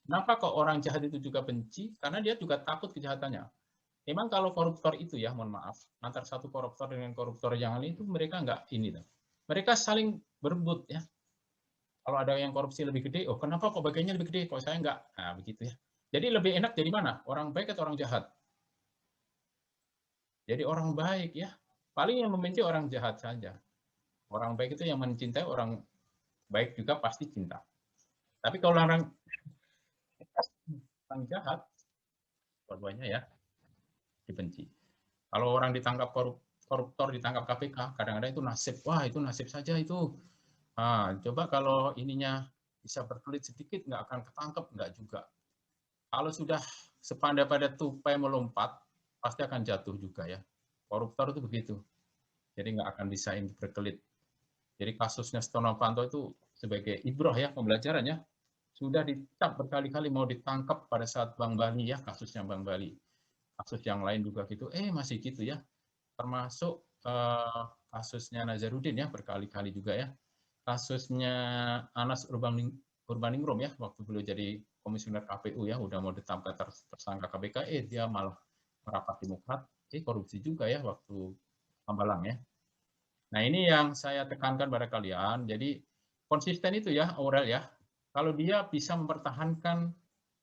S1: Kenapa kok orang jahat itu juga benci? Karena dia juga takut kejahatannya. Memang kalau koruptor itu ya, mohon maaf, antar satu koruptor dengan koruptor yang lain itu mereka nggak ini. Mereka saling berebut ya. Kalau ada yang korupsi lebih gede, oh kenapa kok bagiannya lebih gede, kok saya nggak? Nah begitu ya. Jadi lebih enak dari mana? Orang baik atau orang jahat? Jadi orang baik ya. Paling yang membenci orang jahat saja. Orang baik itu yang mencintai, orang baik juga pasti cinta. Tapi kalau orang jahat, dua-duanya ya dibenci. Kalau orang ditangkap koruptor, ditangkap KPK, kadang-kadang itu nasib. Wah itu nasib saja itu. Nah, coba kalau ininya bisa berkelit sedikit, nggak akan ketangkep, nggak juga. Kalau sudah sepandai pada tupai melompat, pasti akan jatuh juga ya. Koruptor itu begitu. Jadi nggak akan bisa berkelit. Jadi kasusnya Setia Novanto itu sebagai ibroh ya, pembelajaran ya. Sudah dicap berkali-kali mau ditangkap pada saat Bang Bali ya, kasusnya Bang Bali. Kasus yang lain juga gitu, masih gitu ya. Termasuk kasusnya Nazarudin ya, berkali-kali juga ya. Kasusnya Anas Urbaningrum ya, waktu beliau jadi komisioner KPU ya, udah mau ditangkap tersangka KPK, dia malah merapat Demokrat, korupsi juga ya waktu Hambalang ya. Nah ini yang saya tekankan pada kalian, jadi konsisten itu ya Aurel ya, kalau dia bisa mempertahankan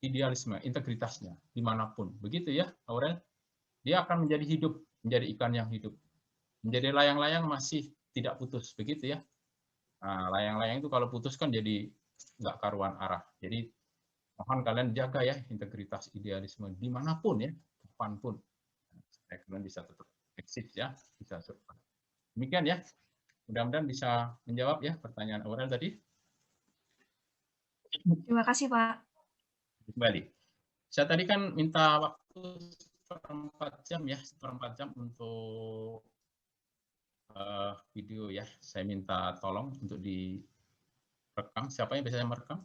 S1: idealisme, integritasnya dimanapun, begitu ya Aurel, dia akan menjadi hidup, menjadi ikan yang hidup, menjadi layang-layang masih tidak putus, begitu ya. Nah, layang-layang itu kalau putus kan jadi nggak karuan arah. Jadi mohon kalian jaga ya integritas idealisme dimanapun ya, kapan pun. Supaya kalian bisa tetap eksis ya, bisa survive. Demikian ya. Mudah-mudahan bisa menjawab ya pertanyaan Aurel tadi.
S14: Terima kasih, Pak.
S1: Kembali. Saya tadi kan minta waktu 1/4 jam ya, 1/4 jam untuk video ya. Saya minta tolong untuk direkam. Siapa yang bisa merekam?